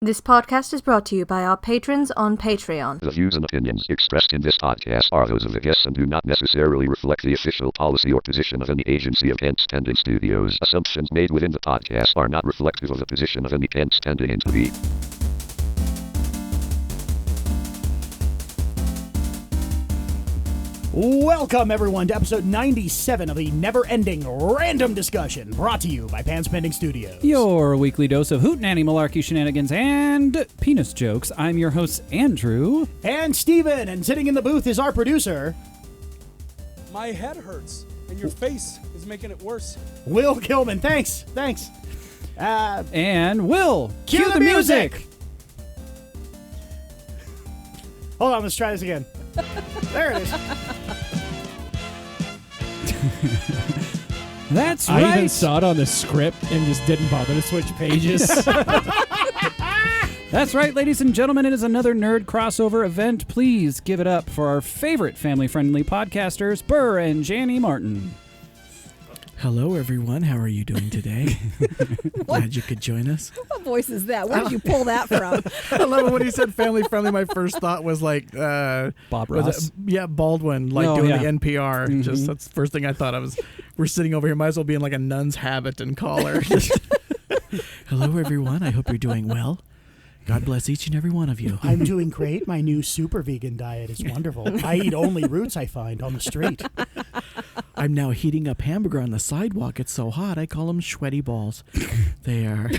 This podcast is brought to you by our patrons on Patreon. The views and opinions expressed in this podcast are those of the guests and do not necessarily reflect the official policy or position of any agency of Pants Pending Studios. Assumptions made within the podcast are not reflective of the position of any Pants Pending entity. Welcome, everyone, to episode 97 of the never-ending random discussion, brought to you by Pants Pending Studios. Your weekly dose of hootenanny malarkey shenanigans and penis jokes. I'm your host, Andrew. And Steven, and sitting in the booth is our producer, My head hurts, and your face is making it worse. Will Gilman. Thanks. And Will, Cue the music! Hold on, let's try this again. There it is. That's I right. even saw it on the script and just didn't bother to switch pages. That's right, ladies and gentlemen. It is another nerd crossover event. Please give it up for our favorite family-friendly podcasters, Burr and Janie Martin. Hello, everyone. How are you doing today? Glad you could join us. What voice is that? Where did you pull that from? I love it when he said family friendly. My first thought was like Bob Ross. Baldwin, like Oh, doing yeah. the NPR. Mhm. Just that's the first thing I thought of. We're sitting over here. Might as well be in like a nun's habit and collar. Hello, everyone. I hope you're doing well. God bless each and every one of you. I'm doing great. My new super vegan diet is wonderful. I eat only roots I find on the street. I'm now heating up hamburger on the sidewalk. It's so hot. I call them sweaty balls. They are.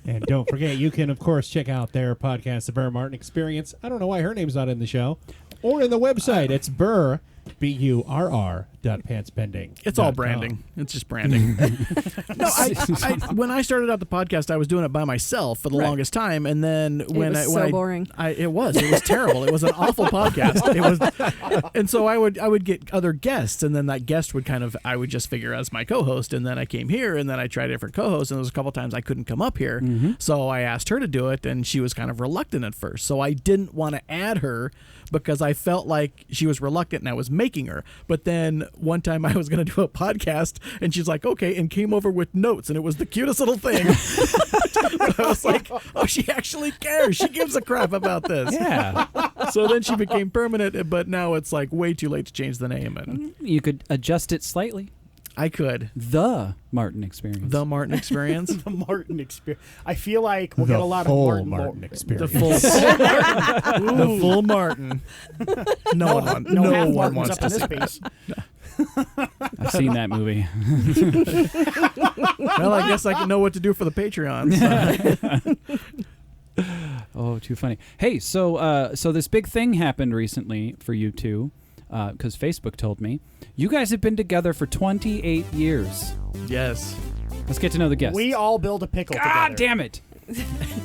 And don't forget, you can, of course, check out their podcast, The Burr Martin Experience. I don't know why her name's not in the show. Or in the website. It's Burr, BURR.pantspending. It's all branding. It's just branding. No, I when I started out the podcast, I was doing it by myself for the longest time, and then when was boring. It was terrible. It was an awful podcast. It was, and so I would get other guests, and then that guest would I would just figure as my co-host, and then I came here, and then I tried different co-hosts, and there was a couple times I couldn't come up here, so I asked her to do it, and she was kind of reluctant at first, so I didn't want to add her because I felt like she was reluctant and I was making her. But then one time I was going to do a podcast and she's like, okay, and came over with notes, and it was the cutest little thing. I was like, oh, she actually cares. She gives a crap about this. Yeah. So then she became permanent, but now it's like way too late to change the name. And You could adjust it slightly. I could. The Martin Experience. The Martin Experience. The Martin experience. I feel like we'll get a lot of full Martin experience. The full the full Martin. No one half wants Martins up to in see this that. piece. I've seen that movie. Well, I guess I can know what to do for the Patreon. So. Oh, too funny. Hey, so this big thing happened recently for you two, because Facebook told me. You guys have been together for 28 years. Yes. Let's get to know the guests. We all build a pickle God together. damn it.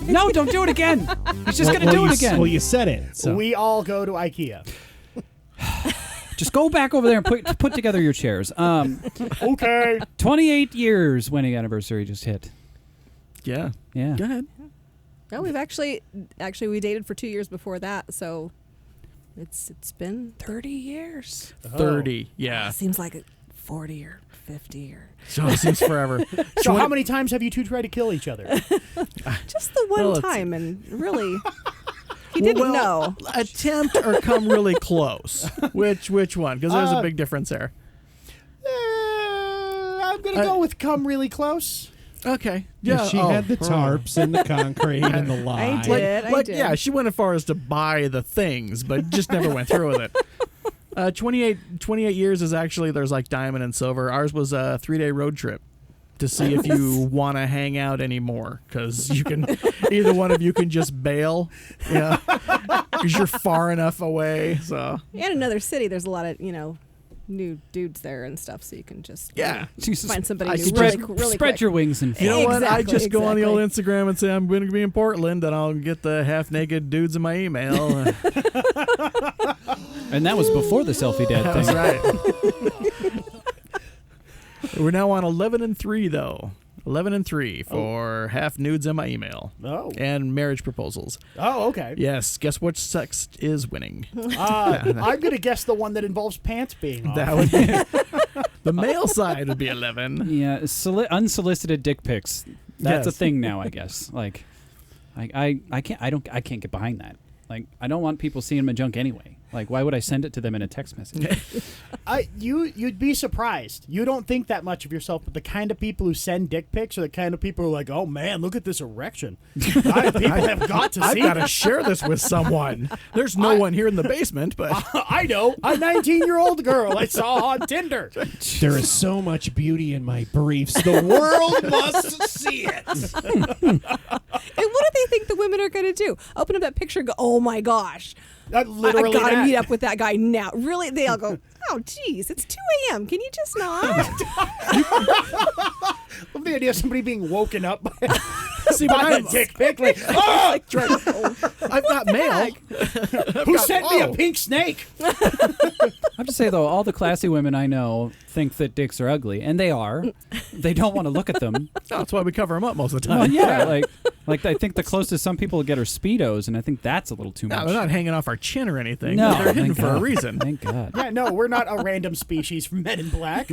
No, don't do it again. He's just going to do it again. Well, you said it. So. We all go to IKEA. Just go back over there and put together your chairs. Okay. 28 years wedding anniversary just hit. Yeah. Yeah. Go ahead. No, we've actually we dated for 2 years before that, so it's been 30 years. 30. Yeah. It seems like 40 or 50 or So it seems forever. So how many times have you two tried to kill each other? just the one Well, time, and really, he didn't know. Attempt or come really close. Which one? Because there's a big difference there. I'm going to go with come really close. Okay. Yeah, Yeah. she had the tarps and the concrete and the lie. I did. I did. Yeah, she went as far as to buy the things, but just never went through with it. 28 years is actually, there's like diamond and silver. Ours was a 3-day road trip to see if you want to hang out anymore, because you can, either one of you can just bail, because you're far enough away. So And another city, there's a lot of, new dudes there and stuff, so you can just find somebody I new could really, just really Spread quick. your wings and you know what? I Exactly, just go on the old exactly. Instagram and say I'm going to be in Portland, and I'll get the half-naked dudes in my email. And that was before the selfie dad thing. That's right. We're now on 11-3 though. 11-3 for half nudes in my email. Oh. And marriage proposals. Oh, okay. Yes. Guess which sex is winning? I'm going to guess the one that involves pants being off. That would be the male side would be 11. Yeah, unsolicited dick pics. That's Yes. a thing now, I guess. Like, I can't get behind that. Like, I don't want people seeing my junk anyway. Like, why would I send it to them in a text message? You'd be surprised. You don't think that much of yourself, but the kind of people who send dick pics are the kind of people who are like, oh man, look at this erection. People have got to see. I've got to share this with someone. There's no one here in the basement, but I know. A 19-year-old girl I saw on Tinder. There is so much beauty in my briefs. The world must see it. And what do they think the women are going to do? Open up that picture and go, oh my gosh. Literally I gotta that. meet up with that guy now. Really? They all go, oh, geez, it's 2 a.m. Can you just not? Love the idea of somebody being woken up by by a dick pic. Like, oh! I've got mail. Who sent me a pink snake? I have to say, though, all the classy women I know think that dicks are ugly, and they are. They don't want to look at them. That's why we cover them up most of the time. Well, yeah, like I think the closest some people get are Speedos, and I think that's a little too much. No, they're not hanging off our chin or anything. No, They're hidden thank for a God. reason. Thank God. Yeah, no, we're not a random species from Men in Black.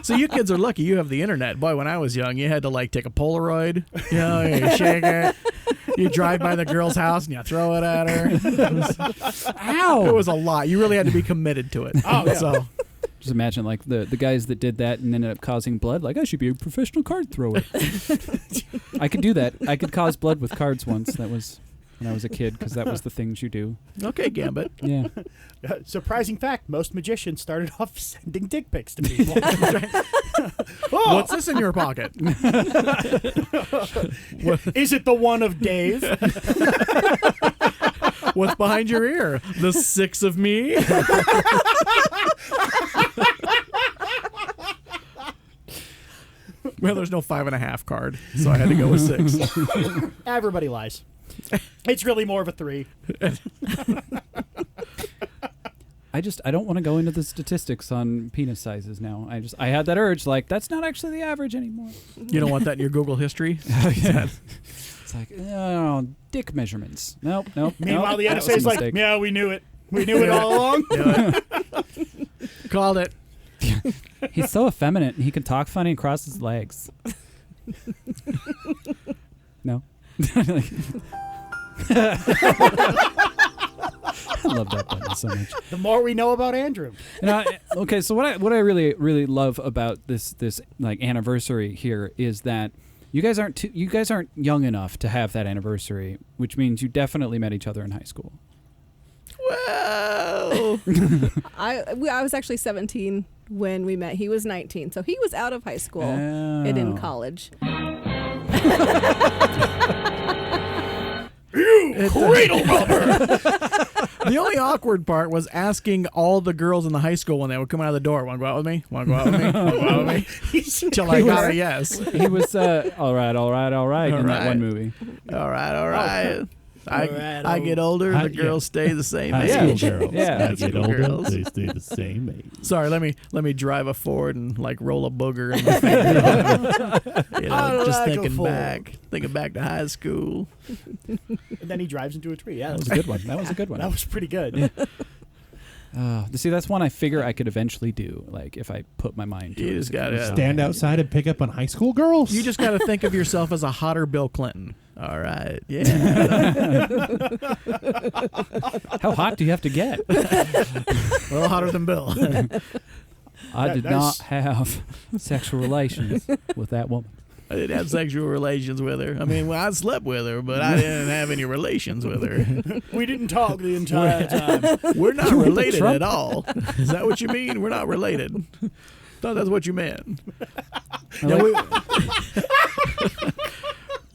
So you kids are lucky you have the internet. Boy, when I was young, you had to like take a Polaroid, you know, you shake it. You drive by the girl's house and you throw it at her. It was a lot. You really had to be committed to it. Oh, yeah. So Just imagine, like, the guys that did that and ended up causing blood. Like, I should be a professional card thrower. I could do that. I could cause blood with cards once. That was when I was a kid, because that was the things you do. okay, Gambit. Yeah. Surprising fact, most magicians started off sending dick pics to people. What's this in your pocket? Is it the one of Dave? What's behind your ear? The 6 of me? Well, there's no 5.5 card, so I had to go with 6. Everybody lies. It's really more of a 3. I don't want to go into the statistics on penis sizes now. I had that urge, like, that's not actually the average anymore. You don't want that in your Google history? Yeah. It's like, oh, dick measurements. Nope. Meanwhile, the that was NSA a is like, mistake. yeah, we knew it. We knew it all along. Called it. He's so effeminate, and he can talk funny and cross his legs. No. I love that button so much. The more we know about Andrew. Okay, so what I really really love about this like anniversary here is that you guys aren't young enough to have that anniversary, which means you definitely met each other in high school. Whoa. I was actually 17 when we met. He was 19, so he was out of high school and in college. Cradle robber! The only awkward part was asking all the girls in the high school when they would come out of the door, want to go out with me? Want to go out with me? Want to go out with me? Till I got a yes. He was all right in that one movie. All right. I get older, the girls stay the same High age. school girls. Yeah. I get older, they stay the same age. Sorry, let me drive a Ford and like roll a booger in my finger. Just thinking back to high school. And then he drives into a tree. Yeah, That was a good one. That was a good one. That was pretty good. See, that's one I figure I could eventually do, like, if I put my mind to it. You just gotta Stand outside and pick up on high school girls? You just got to think of yourself as a hotter Bill Clinton. All right, yeah. How hot do you have to get? A little hotter than Bill. I did not have sexual relations with that woman. I didn't have sexual relations with her. I mean, I slept with her, but I didn't have any relations with her. We didn't talk the entire time. We're not related at all. Is that what you mean? We're not related. Thought that's what you meant.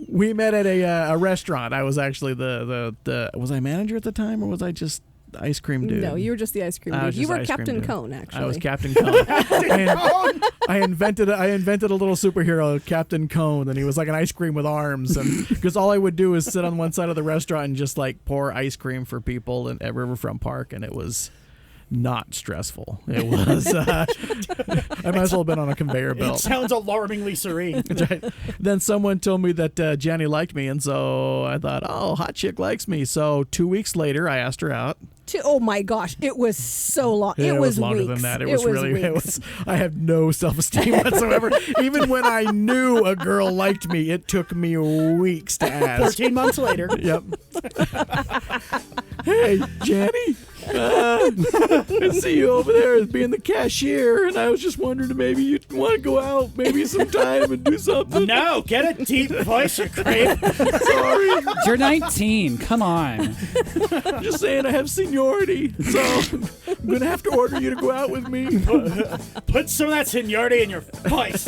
We met at a restaurant. I was actually the was I manager at the time, or was I just the ice cream dude? No, you were just the ice cream I dude. was You just were ice cream Captain dude. Cone, actually. I was Captain Cone. I invented a little superhero, Captain Cone, and he was like an ice cream with arms. And because all I would do is sit on one side of the restaurant and just like pour ice cream for people at Riverfront Park, and it was not stressful. It was. I might as well have been on a conveyor It belt. sounds alarmingly serene. That's right. Then someone told me that Jenny liked me, and so I thought, oh, hot chick likes me. So 2 weeks later, I asked her out. Oh my gosh, it was so long. It was longer weeks. than that. It was really. It was. I have no self-esteem whatsoever. Even when I knew a girl liked me, it took me weeks to ask. 13 months later. Yep. Hey, Jenny. I see you over there as being the cashier, and I was just wondering if maybe you'd want to go out maybe sometime and do something. No, get a deep voice, you creep. Sorry. You're 19. Come on. I'm just saying I have seniority, so I'm going to have to order you to go out with me. Put some of that seniority in your voice.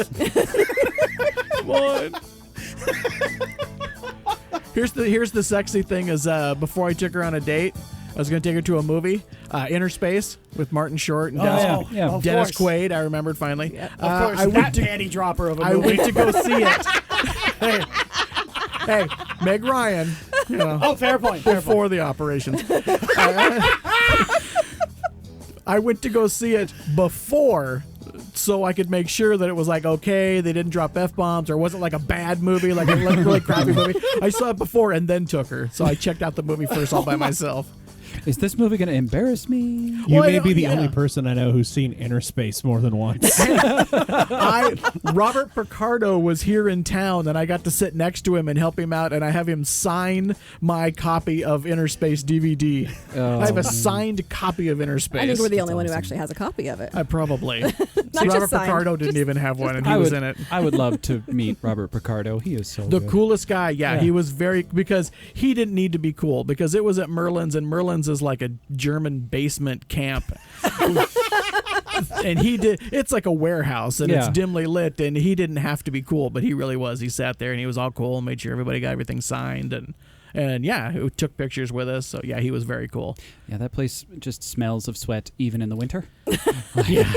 Come on. Here's the sexy thing is before I took her on a date, I was going to take her to a movie, Inner Space, with Martin Short and yeah. Of Dennis course. Quaid. I remembered finally. Yeah. Of course, I that went to panty dropper of a I movie. went to go see it. hey, Meg Ryan. You know, Oh, fair point. Fair point. before the operations. I went to go see it before, so I could make sure that it was like okay, they didn't drop F-bombs, or wasn't like a bad movie, like a really crappy movie. I saw it before and then took her, so I checked out the movie first all by myself. Is this movie going to embarrass me? You Well, may be the yeah. only person I know who's seen Inner Space more than once. Robert Picardo was here in town, and I got to sit next to him and help him out, and I have him sign my copy of Inner Space DVD. Oh. I have a signed copy of Inner Space. I think we're the only one who actually has a copy of it. Probably. Not Robert just signed. Picardo didn't even have one, and he was in it. I would love to meet Robert Picardo. He is so The good. coolest guy, yeah, Yeah. he was because he didn't need to be cool, because it was at Merlin's, and Merlin's is like a German basement camp. And it's like a warehouse, and it's Yeah. dimly lit, and he didn't have to be cool, but he really was. He sat there and he was all cool and made sure everybody got everything signed, and yeah, he took pictures with us. So yeah, he was very cool. Yeah, that place just smells of sweat even in the winter. Yeah.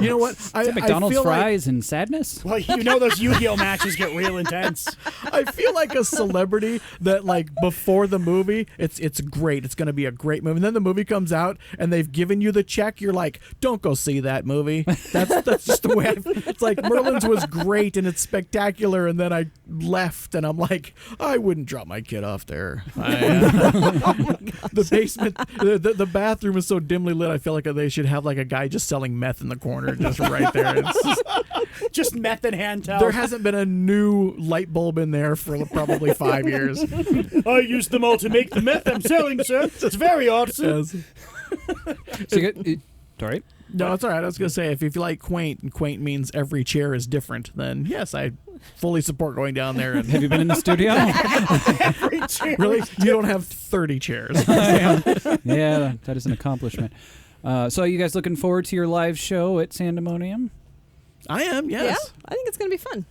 You know what? I McDonald's feel like- fries and sadness. Well, you know those Yu-Gi-Oh matches get real intense. I feel like a celebrity that, like, before the movie, it's great. It's going to be a great movie. And then the movie comes out and they've given you the check. You're like, don't go see that movie. That's just the way it's like Merlin's was great and it's spectacular. And then I left and I'm like, I wouldn't drop my kid off there. The basement, the bathroom is so dimly lit. I feel like they should have like a guy just selling meth in the corner, just right there. It's Just meth and handheld. there hasn't been a new light bulb in there for probably 5 years. I used them all to make the meth I'm selling, sir. It's very awesome. Yes. So you get, all right. No, it's all right. I was going to say, if you like quaint, and quaint means every chair is different, then yes, I fully support going down there. And Have you been in the studio? really, you don't have 30 chairs. Yeah, that is an accomplishment. So are you guys looking forward to your live show at Sandemonium? I am, yes. Yeah, I think it's going to be fun.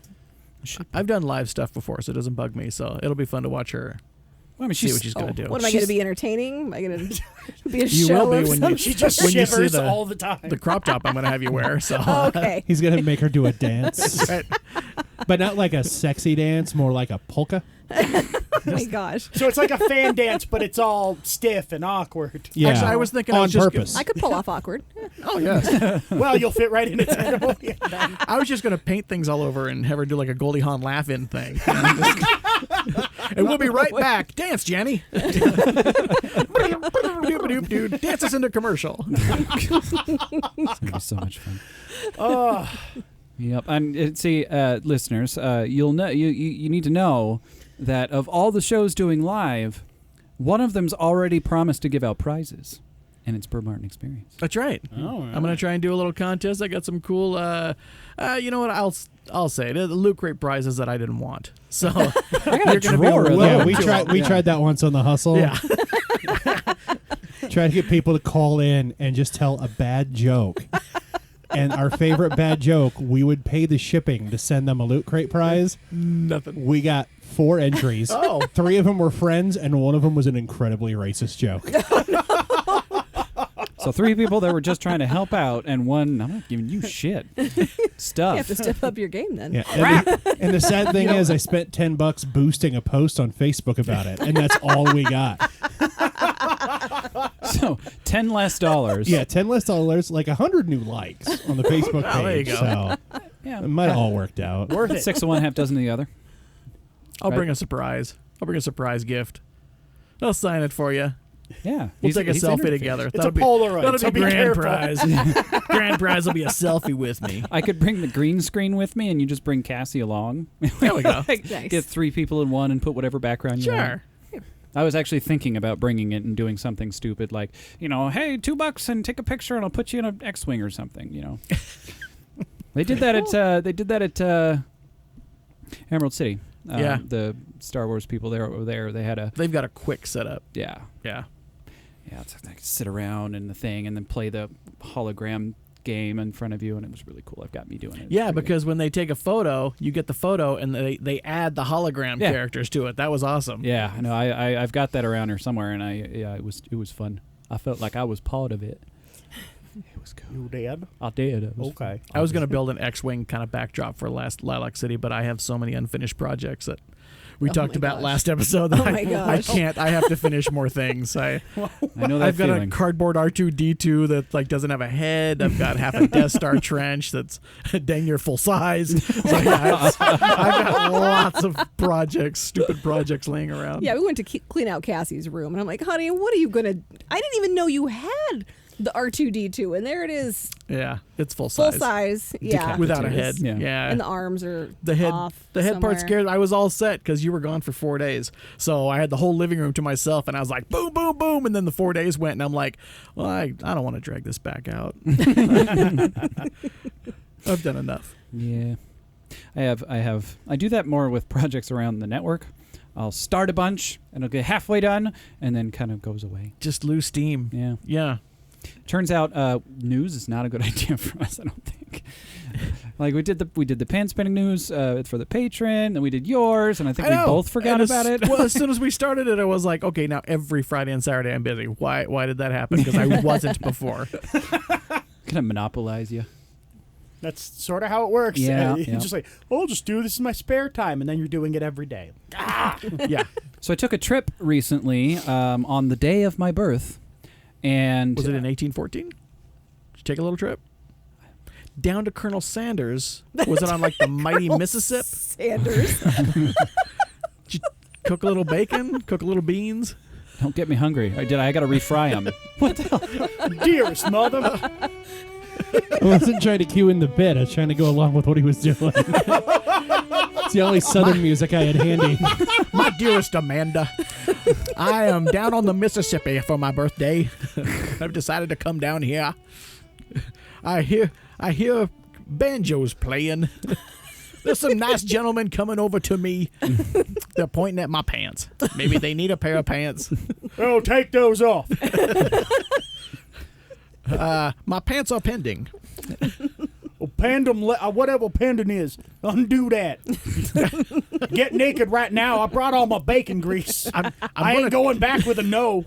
I've done live stuff before, so it doesn't bug me. So it'll be fun to watch her. Well, I mean, See what she's going to do. What am I going to be entertaining? Am I going to be a You show will be of when some you- She just When you see shivers the- all the time. The crop top I'm going to have you wear. So Oh, okay. He's going to make her do a dance. Right. But not like a sexy dance, more like a polka. Oh my gosh. So it's like a fan dance, but it's all stiff and awkward. Yeah. Actually, I was thinking I on was just purpose. I could pull off awkward. Oh, yes. Well, you'll fit right into Sandemonium then. I was just going to paint things all over and have her do like a Goldie Hawn laugh-in thing. And we'll be right back. Dance, Jenny. Dance us into commercial. It's gonna be so much fun. Oh, Yep. And see, listeners, you'll know you need to know that of all the shows doing live, one of them's already promised to give out prizes, and it's Burr Martin Experience. That's right. Oh, I'm going to try and do a little contest. I got some cool, you know what, I'll say it. The Loot Crate prizes that I didn't want. So I got a you're gonna be drawer of well- Yeah, them. we tried that once on the Hustle. yeah. Tried to get people to call in and just tell a bad joke. And our favorite bad joke, we would pay the shipping to send them a Loot Crate prize. Nothing. We got 4 entries. Oh. 3 of them were friends, and 1 of them was an incredibly racist joke. So 3 people that were just trying to help out, and 1, I'm not giving you shit. You Stuff. have to step up your game then. Yeah. And the sad thing is, I spent $10 boosting a post on Facebook about it, and that's all we got. No, $10 less. Yeah, $10 less, like 100 new likes on the Facebook page. Oh, there you go. So Yeah. it might have all worked out. Worth it. 6 of one, half dozen of the other. I'll Right. bring a surprise. I'll bring a surprise gift. I'll sign it for you. Yeah. We'll take a he's selfie interviewed. together. It's a Polaroid, That'll so be be grand careful. prize. Grand prize will be a selfie with me. I could bring the green screen with me, and you just bring Cassie along. There we go. Like, Nice. Get 3 people in one and put whatever background you want. Sure. I was actually thinking about bringing it and doing something stupid like, hey, $2 and take a picture and I'll put you in an X-wing or something, They did that at Emerald City. Yeah. The Star Wars people over there, they had a They've got a quick setup. yeah. Yeah. It's like sit around in the thing and then play the hologram game in front of you, and it was really cool. I've got me doing it. Yeah, because when they take a photo, you get the photo, and they add the hologram Yeah. characters to it. That was awesome. Yeah, I know. I've got that around here somewhere, and it was fun. I felt like I was part of it. It was cool. You did? I did. It was Okay. I was going to build an X-wing kind of backdrop for last Lilac City, but I have so many unfinished projects that we talked my about gosh. last episode that Oh my I gosh. can't. I have to finish more things. I know that I've got feeling. a cardboard R2-D2 that like doesn't have a head. I've got half a Death Star trench that's dang near full size. So yeah, I've got lots of projects, stupid projects laying around. Yeah, we went to clean out Cassie's room, and I'm like, honey, what are you going to... I didn't even know you had the R2-D2, and there it is. Yeah, it's full Full size. size. Yeah. Without a Decapitated. head. Yeah. Yeah. And the arms are The head off part somewhere. scared. I was all set because you were gone for 4 days. So I had the whole living room to myself, and I was like, boom, boom, boom. And then the 4 days went, and I'm like, well, I don't want to drag this back out. I've done enough. Yeah, I do that more with projects around the network. I'll start a bunch and it'll get halfway done and then kind of goes away. Just lose steam. Yeah. Yeah. Turns out news is not a good idea for us, I don't think. Like we did the pan spinning news for the patron, and we did yours, and I think we both forgot about it. Well, as soon as we started it, I was like, okay, now every Friday and Saturday I'm busy. Why did that happen? Because I wasn't before. Can I monopolize you? That's sort of how it works. Yeah, You're yeah. just like, I'll just do this in my spare time, and then you're doing it every day. Yeah. So I took a trip recently on the day of my birth, and Was it in 1814? Did you take a little trip? Down to Colonel Sanders. Was it on like the mighty Mississippi? Sanders. Did you cook a little bacon? Cook a little beans? Don't get me hungry. I got to refry them. What the hell? Dearest mother. I wasn't trying to cue in the bit. I was trying to go along with what he was doing. It's the only Southern music I had handy. My dearest Amanda, I am down on the Mississippi for my birthday. I've decided to come down here. I hear banjos playing. There's some nice gentlemen coming over to me. They're pointing at my pants. Maybe they need a pair of pants. Oh, take those off. My pants are pending. Oh, pandem, whatever pendant is, undo that. Get naked right now. I brought all my bacon grease. I ain't going back with a no.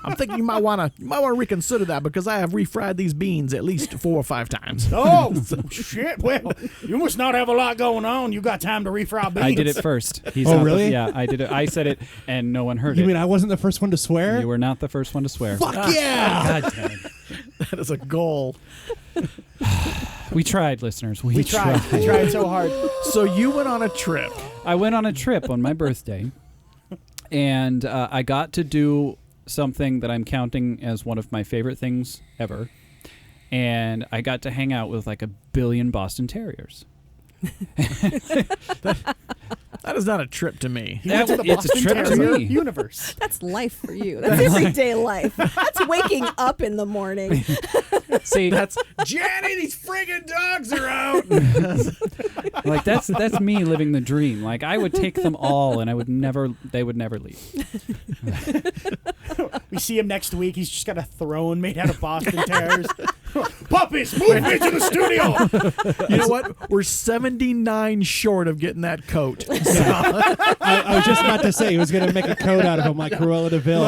I'm thinking you might want to reconsider that because I have refried these beans at least 4 or 5 times. Oh, shit. Well, you must not have a lot going on. You got time to refry beans. I did it first. He's Oh, not really? Yeah, I did it. I said it, and no one heard You it. mean I wasn't the first one to swear? You were not the first one to swear. Fuck yeah! God damn it. That is a goal. We tried, listeners. We tried. We tried so hard. So you went on a trip. I went on a trip on my birthday, and I got to do something that I'm counting as one of my favorite things ever. And I got to hang out with like 1 billion Boston Terriers. That is not a trip to me. He went to the It's a Boston trip to Terrier me. universe. That's life for you. That's everyday life. That's waking up in the morning. See, That's Jenny. These friggin' dogs are out. like that's me living the dream. Like I would take them all, and they would never leave. We see him next week. He's just got a throne made out of Boston Terriers. Puppies, move into the studio. You know what? We're 79 short of getting that coat. I was just about to say he was going to make a coat out of him like Cruella de Vil,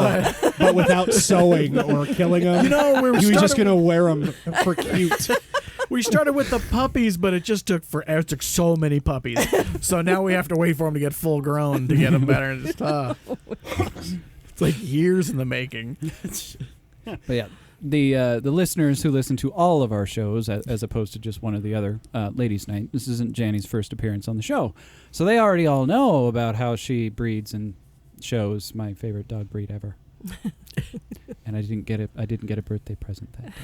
but without sewing or killing him. You know, he was just going to wear them for cute. We started with the puppies, but it just took forever. It took so many puppies. So now we have to wait for them to get full grown to get them better. It's like years in the making. But yeah, the listeners who listen to all of our shows, as opposed to just one or the other, Ladies' Night, this isn't Janny's first appearance on the show. So they already all know about how she breeds and shows my favorite dog breed ever. And I didn't get a birthday present that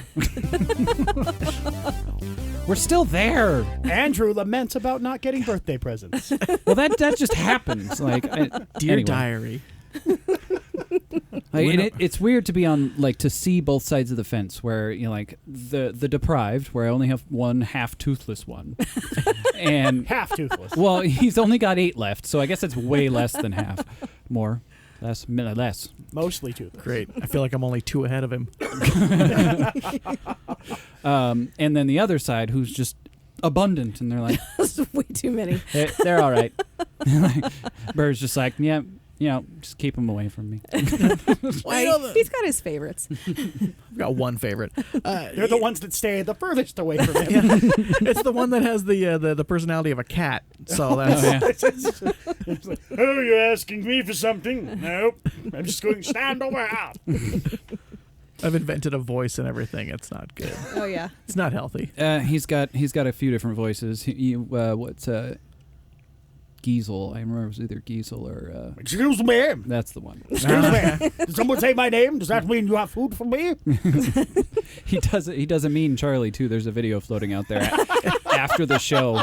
day. We're still there. Andrew laments about not getting birthday presents. Well, that just happens. Like, Dear anyway. diary. Like, it's weird to be on, like, to see both sides of the fence, where, you know, like the deprived, where I only have one half toothless one, and Half toothless. well, he's only got 8 left, so I guess it's way less than half. More, less. Mostly toothless. Great. I feel like I'm only 2 ahead of him. And then the other side, who's just abundant, and they're like, That's way too many. they're all right. Bird's just like, yeah. You know, just keep them away from me. He's got his favorites. I've got one favorite. They're the ones that stay the furthest away from him. It's the one that has the personality of a cat. So that's It's like, oh, you're asking me for something? Nope. I'm just going to stand over here. I've invented a voice and everything. It's not good. Oh yeah. It's not healthy. He's got a few different voices. What's Giesel? I remember it was either Giesel or. Excuse me. That's the one. Excuse me. Did someone say my name? Does that mean you have food for me? He does a mean Charlie too. There's a video floating out there after the show.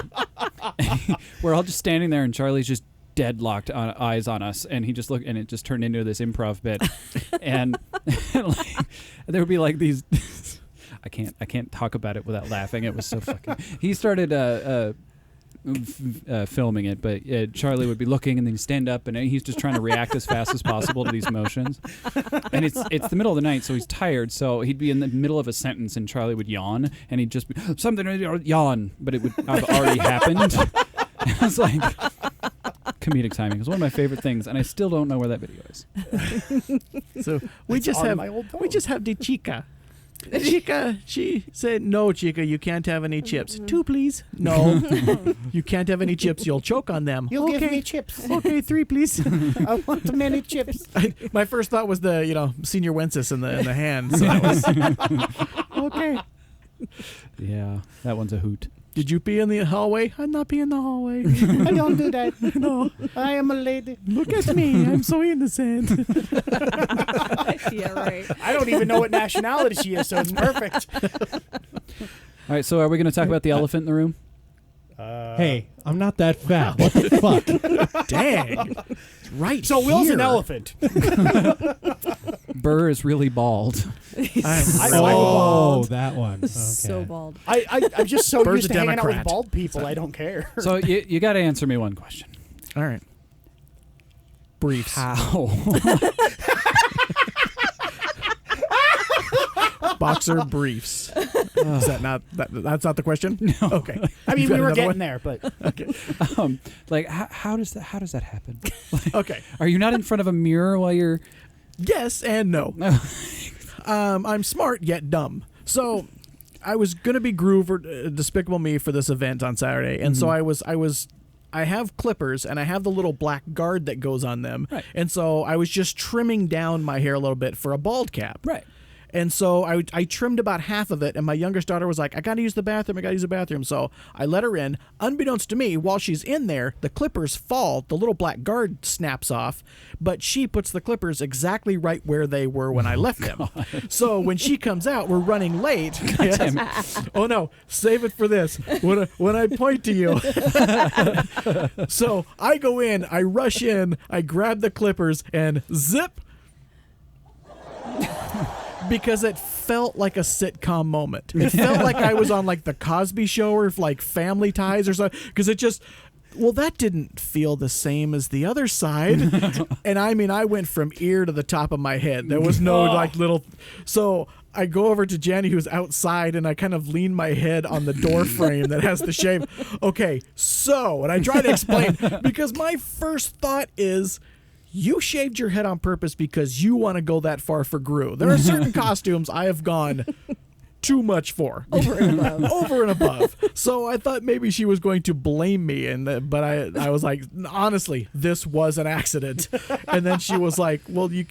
We're all just standing there, and Charlie's just deadlocked eyes on us, and he just looked, and it just turned into this improv bit, and like, there would be like these. I can't talk about it without laughing. It was so fucking. He started filming it, but Charlie would be looking, and then he'd stand up, and he's just trying to react as fast as possible to these motions. And it's the middle of the night, so he's tired. So he'd be in the middle of a sentence, and Charlie would yawn, and he'd just be something yawn, but it would have already happened. It was like comedic timing. It was one of my favorite things, and I still don't know where that video is. So we It's just on have my old phone. we just have the Chica. Chica, she said, "No, Chica, you can't have any chips. 2, please." "No, you can't have any chips. You'll choke on them." You'll "Okay, give me chips. okay, 3, please." I want many chips. My first thought was the Senior Wences in the hand. So that was okay. Yeah, that one's a hoot. Did you pee in the hallway? "I'm not peeing in the hallway." I don't do that. "No, I am a lady. look at me. I'm so innocent." Yeah, right. I don't even know what nationality she is, so it's perfect. All right, so are we going to talk about the elephant in the room? Hey, I'm not that fat. What the fuck? Dang. Right. So Will's an here. elephant. Burr is really bald. Oh, that one. Okay. So bald. I'm just so Bird's used a to hanging out with Democrat. bald people, I don't care. So you got to answer me one question. All right. Briefs. How? Boxer briefs. Is that not that's not the question? No. Okay. I mean, You've got we were another getting one? there, but Like how does that happen? Okay. Are you not in front of a mirror while you're? Yes and no. I'm smart yet dumb. So I was gonna be Groove or Despicable Me for this event on Saturday, and so I have clippers and I have the little black guard that goes on them, Right. and so I was just trimming down my hair a little bit for a bald cap, Right. And so I trimmed about half of it, and my youngest daughter was like, "I gotta use the bathroom." So I let her in. Unbeknownst to me, while she's in there, the clippers fall. The little black guard snaps off, but she puts the clippers exactly right where they were when I left them. So when she comes out, we're running late. Yes. Oh no, save it for this. When I point to you. So I go in, I rush in, I grab the clippers, and zip. Because it felt like a sitcom moment. It felt like I was on like the Cosby Show or like Family Ties or something. Because it just, well, that didn't feel the same as the other side. And I mean, I went from ear to the top of my head. There was no like little. So I go over to Jenny, who's outside, and I kind of lean my head on the door frame that has the shave. Okay, so, and I try to explain, because my first thought is, you shaved your head on purpose because you want to go that far for Gru. There are certain costumes I have gone, too much for. Over and above. Over and above. So I thought maybe she was going to blame me, but I was like, honestly, this was an accident. And then she was like, well, you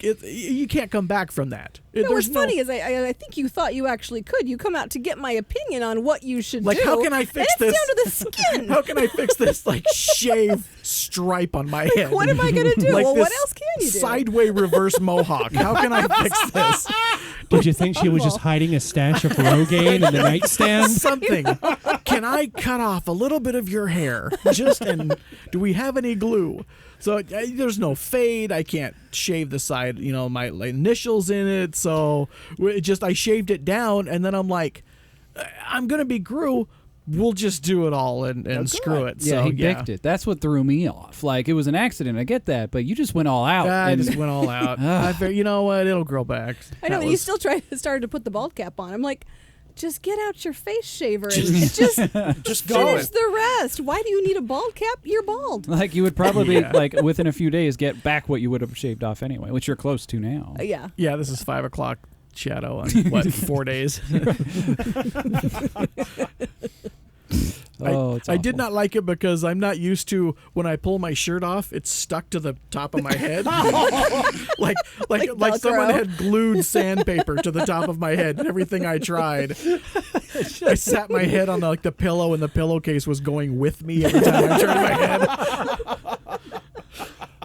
can't come back from that. What's funny is I think you thought you actually could. You come out to get my opinion on what you should do. How can I fix and this? It's down to the skin. How can I fix this shave stripe on my head? What am I going to do? Well, what else can you do? Sideway reverse mohawk. How can I fix this? Did you think she was just hiding a stash of Rogaine in the nightstand? Something. Can I cut off a little bit of your hair? And do we have any glue? So there's no fade. I can't shave the side, my initials in it. So I shaved it down, and then I'm like, I'm gonna be Gru. We'll just do it all and screw it. Yeah, so, he bicked it. That's what threw me off. Like, it was an accident. I get that, but you just went all out. I just went all out. I figured, you know what? It'll grow back. I know. You still started to put the bald cap on. I'm like, just get out your face shaver and just finish the rest. Why do you need a bald cap? You're bald. Like, you would probably, within a few days, get back what you would have shaved off anyway, which you're close to now. Yeah. Yeah, this is 5 o'clock shadow on, 4 days? I did not like it because I'm not used to when I pull my shirt off, it's stuck to the top of my head. like someone had glued sandpaper to the top of my head and everything I tried. I sat my head on the pillow and the pillowcase was going with me every time I turned my head.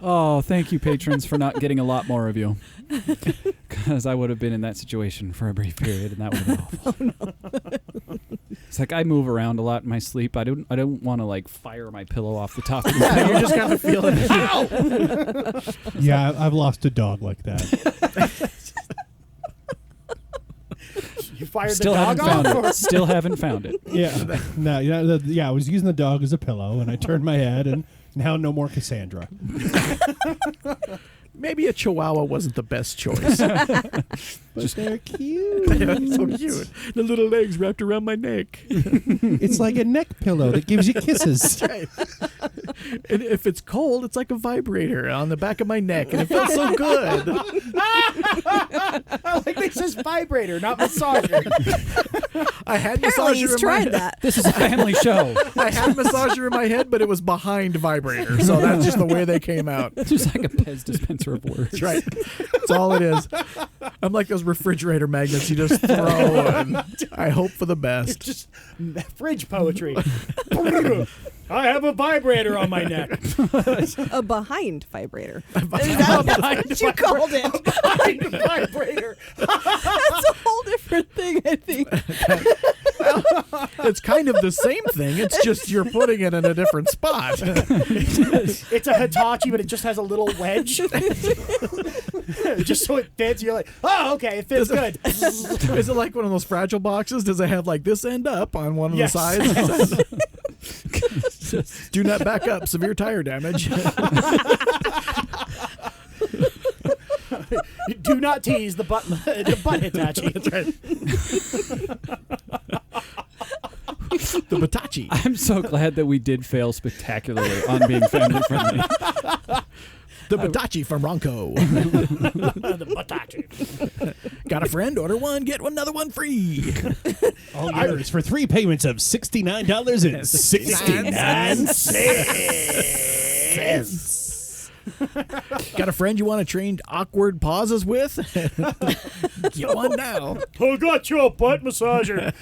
Oh, thank you, patrons, for not getting a lot more of you. Because I would have been in that situation for a brief period, and that would have been awful. Oh, no. It's like I move around a lot in my sleep. I don't want to fire my pillow off the top of the pillow. You're just kind of feeling it. Ow! Yeah, I've lost a dog like that. You fired Still the dog haven't off? found it. Still haven't found it. Yeah. No, I was using the dog as a pillow, and I turned my head, and now no more Cassandra. Maybe a Chihuahua wasn't the best choice. But they're cute. They're so cute. The little legs wrapped around my neck. It's like a neck pillow that gives you kisses. Right. And if it's cold, it's like a vibrator on the back of my neck, and it feels so good. Like this is vibrator, not massager. I had Apparently massager he's in my tried head. that. This is a family show. I had massager in my head, but it was behind vibrator, so that's just the way they came out. It's just like a Pez dispenser of words. That's right. That's all it is. I'm like those refrigerator magnets you just throw, and I hope for the best. It's just fridge poetry. I have a vibrator on my neck. A behind vibrator. What you called it? Behind vibrator. That's a whole different thing, I think. It's kind of the same thing. It's just you're putting it in a different spot. It's a Hitachi, but it just has a little wedge. Just so it fits. You're like, oh, okay, it fits good. Is it like one of those fragile boxes? Does it have this end up on one of the sides? Do not back up. Severe tire damage. Do not tease the butt Hitachi. That's right. The Batachi. I'm so glad that we did fail spectacularly on being family friendly. The Batachi from Ronco. The Batachi. Got a friend? Order one, get another one free. All yours for 3 payments of $69.69. Got a friend you want to train awkward pauses with? Get one now. I got you a butt massager.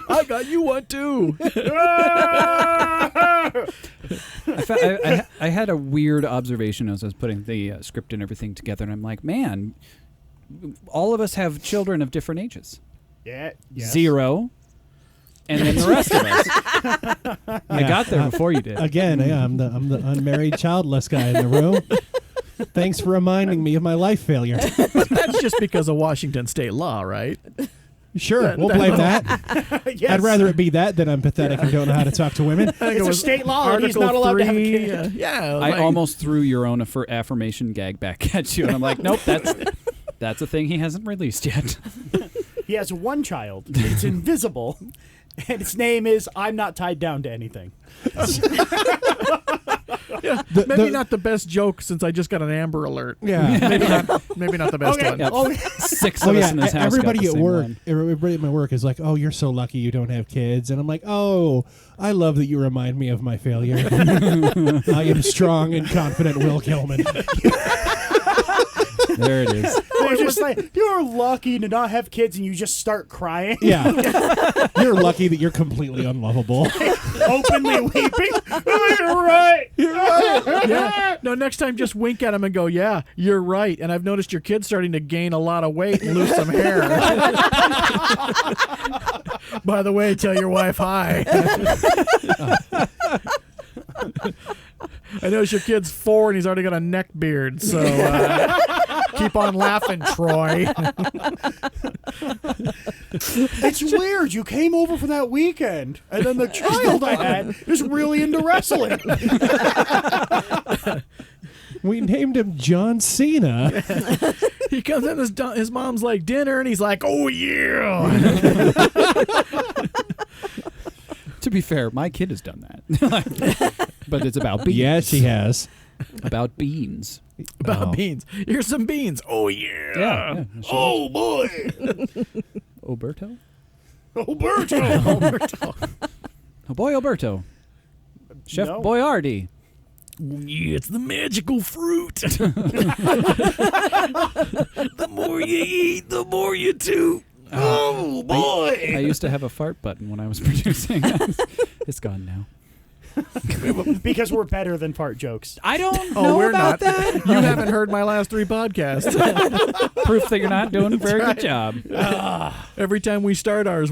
I got you one too. I had a weird observation as I was putting the script and everything together, and I'm like, man, all of us have children of different ages. Yeah. Yes. 0. And then the rest of us. I got there before you did. Again, I'm the unmarried, childless guy in the room. Thanks for reminding me of my life failure. But that's just because of Washington state law, right? Sure, we'll blame that. Yes. I'd rather it be that than I'm pathetic and don't know how to talk to women. It's a state law, and he's not allowed to have a kid. I almost threw your own affirmation gag back at you, and I'm like, nope, that's a thing he hasn't released yet. He has one child. It's invisible. And its name is I'm not tied down to anything. Yeah, maybe not the best joke since I just got an Amber Alert. Yeah. maybe not the best one. Yep. Oh, 6 of us in this house. Everybody got the at same work, one. everybody at my work is like, "Oh, you're so lucky you don't have kids," and I'm like, "Oh, I love that you remind me of my failure. I am strong and confident, Will Gilman." There it is. they're just like, you're lucky to not have kids, and you just start crying. Yeah, you're lucky that you're completely unlovable. Openly weeping. Oh, you're right. Yeah. No, next time just wink at him and go, "Yeah, you're right." And I've noticed your kid's starting to gain a lot of weight and lose some hair. By the way, tell your wife hi. I notice your kid's 4 and he's already got a neck beard, so keep on laughing, Troy. It's weird. You came over for that weekend, and then the child I had is really into wrestling. We named him John Cena. He comes in, his mom's like, "Dinner," and he's like, "Oh, yeah." To be fair, my kid has done that. But it's about beans. Yes, he has. About beans. About beans. Here's some beans. Oh, yeah. Yeah. Oh boy, Oberto? Alberto. Oh boy, Alberto. Chef No. Boyardee. Yeah, it's the magical fruit. The more you eat, the more you toot. Oh, boy. I used to have a fart button when I was producing. It's gone now. Because we're better than fart jokes. I don't Oh, know we're about not. that. You haven't heard my last 3 podcasts. Proof that you're not doing a very good job. Every time we start ours,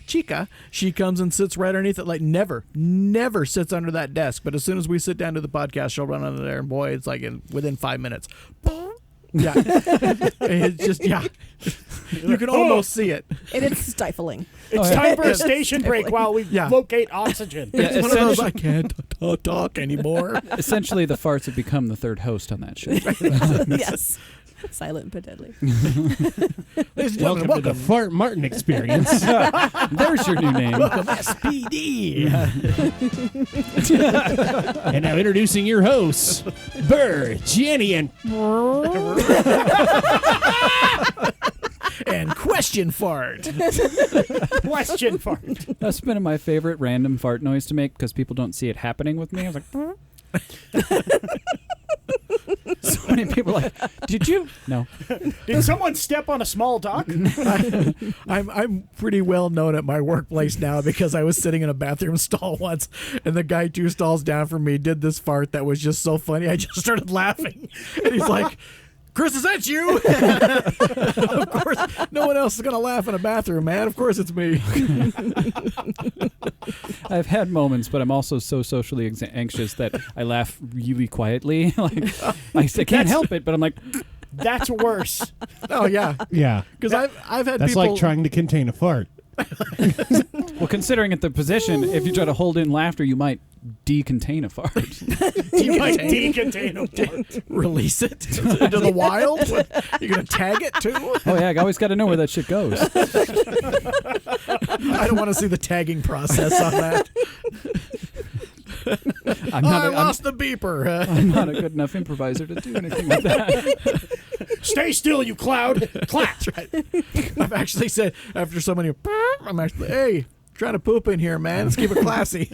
Chica, she comes and sits right underneath it, like never sits under that desk. But as soon as we sit down to the podcast, she'll run under there, and boy, it's like within 5 minutes. Yeah. It's just, yeah. You can almost see it. And it's stifling. It's time for a station break while we locate oxygen. Yeah, It's one of those, I can't talk anymore. Essentially, the farts have become the third host on that show. Yes. Silent but deadly. Ladies and gentlemen, Welcome to the Fart Martin Experience. There's your new name. welcome SPD. And now introducing your hosts, Burr, Jenny, and And question fart. Question fart. That's been my favorite random fart noise to make because people don't see it happening with me. I was like, so many people are like, "Did you?" No. Did someone step on a small dock? I'm pretty well known at my workplace now because I was sitting in a bathroom stall once, and the guy 2 stalls down from me did this fart that was just so funny. I just started laughing, and he's like, "Chris, is that you?" Of course, no one else is gonna laugh in a bathroom, man. Of course, it's me. I've had moments, but I'm also so socially anxious that I laugh really quietly. Like I can't help it, but I'm like, That's worse. Oh yeah, yeah. because I've had That's people like trying to contain a fart. well, considering it the position, if you try to hold in laughter, you might decontain a fart. You might decontain a fart. release it into the wild. You're gonna tag it too. Oh yeah, I always got to know where that shit goes. I don't want to see the tagging process on that. I lost the beeper. I'm not a good enough improviser to do anything like that. Stay still, you cloud. Clap. That's right. I've actually said after so many, I'm actually, hey, trying to poop in here, man. Let's keep it classy.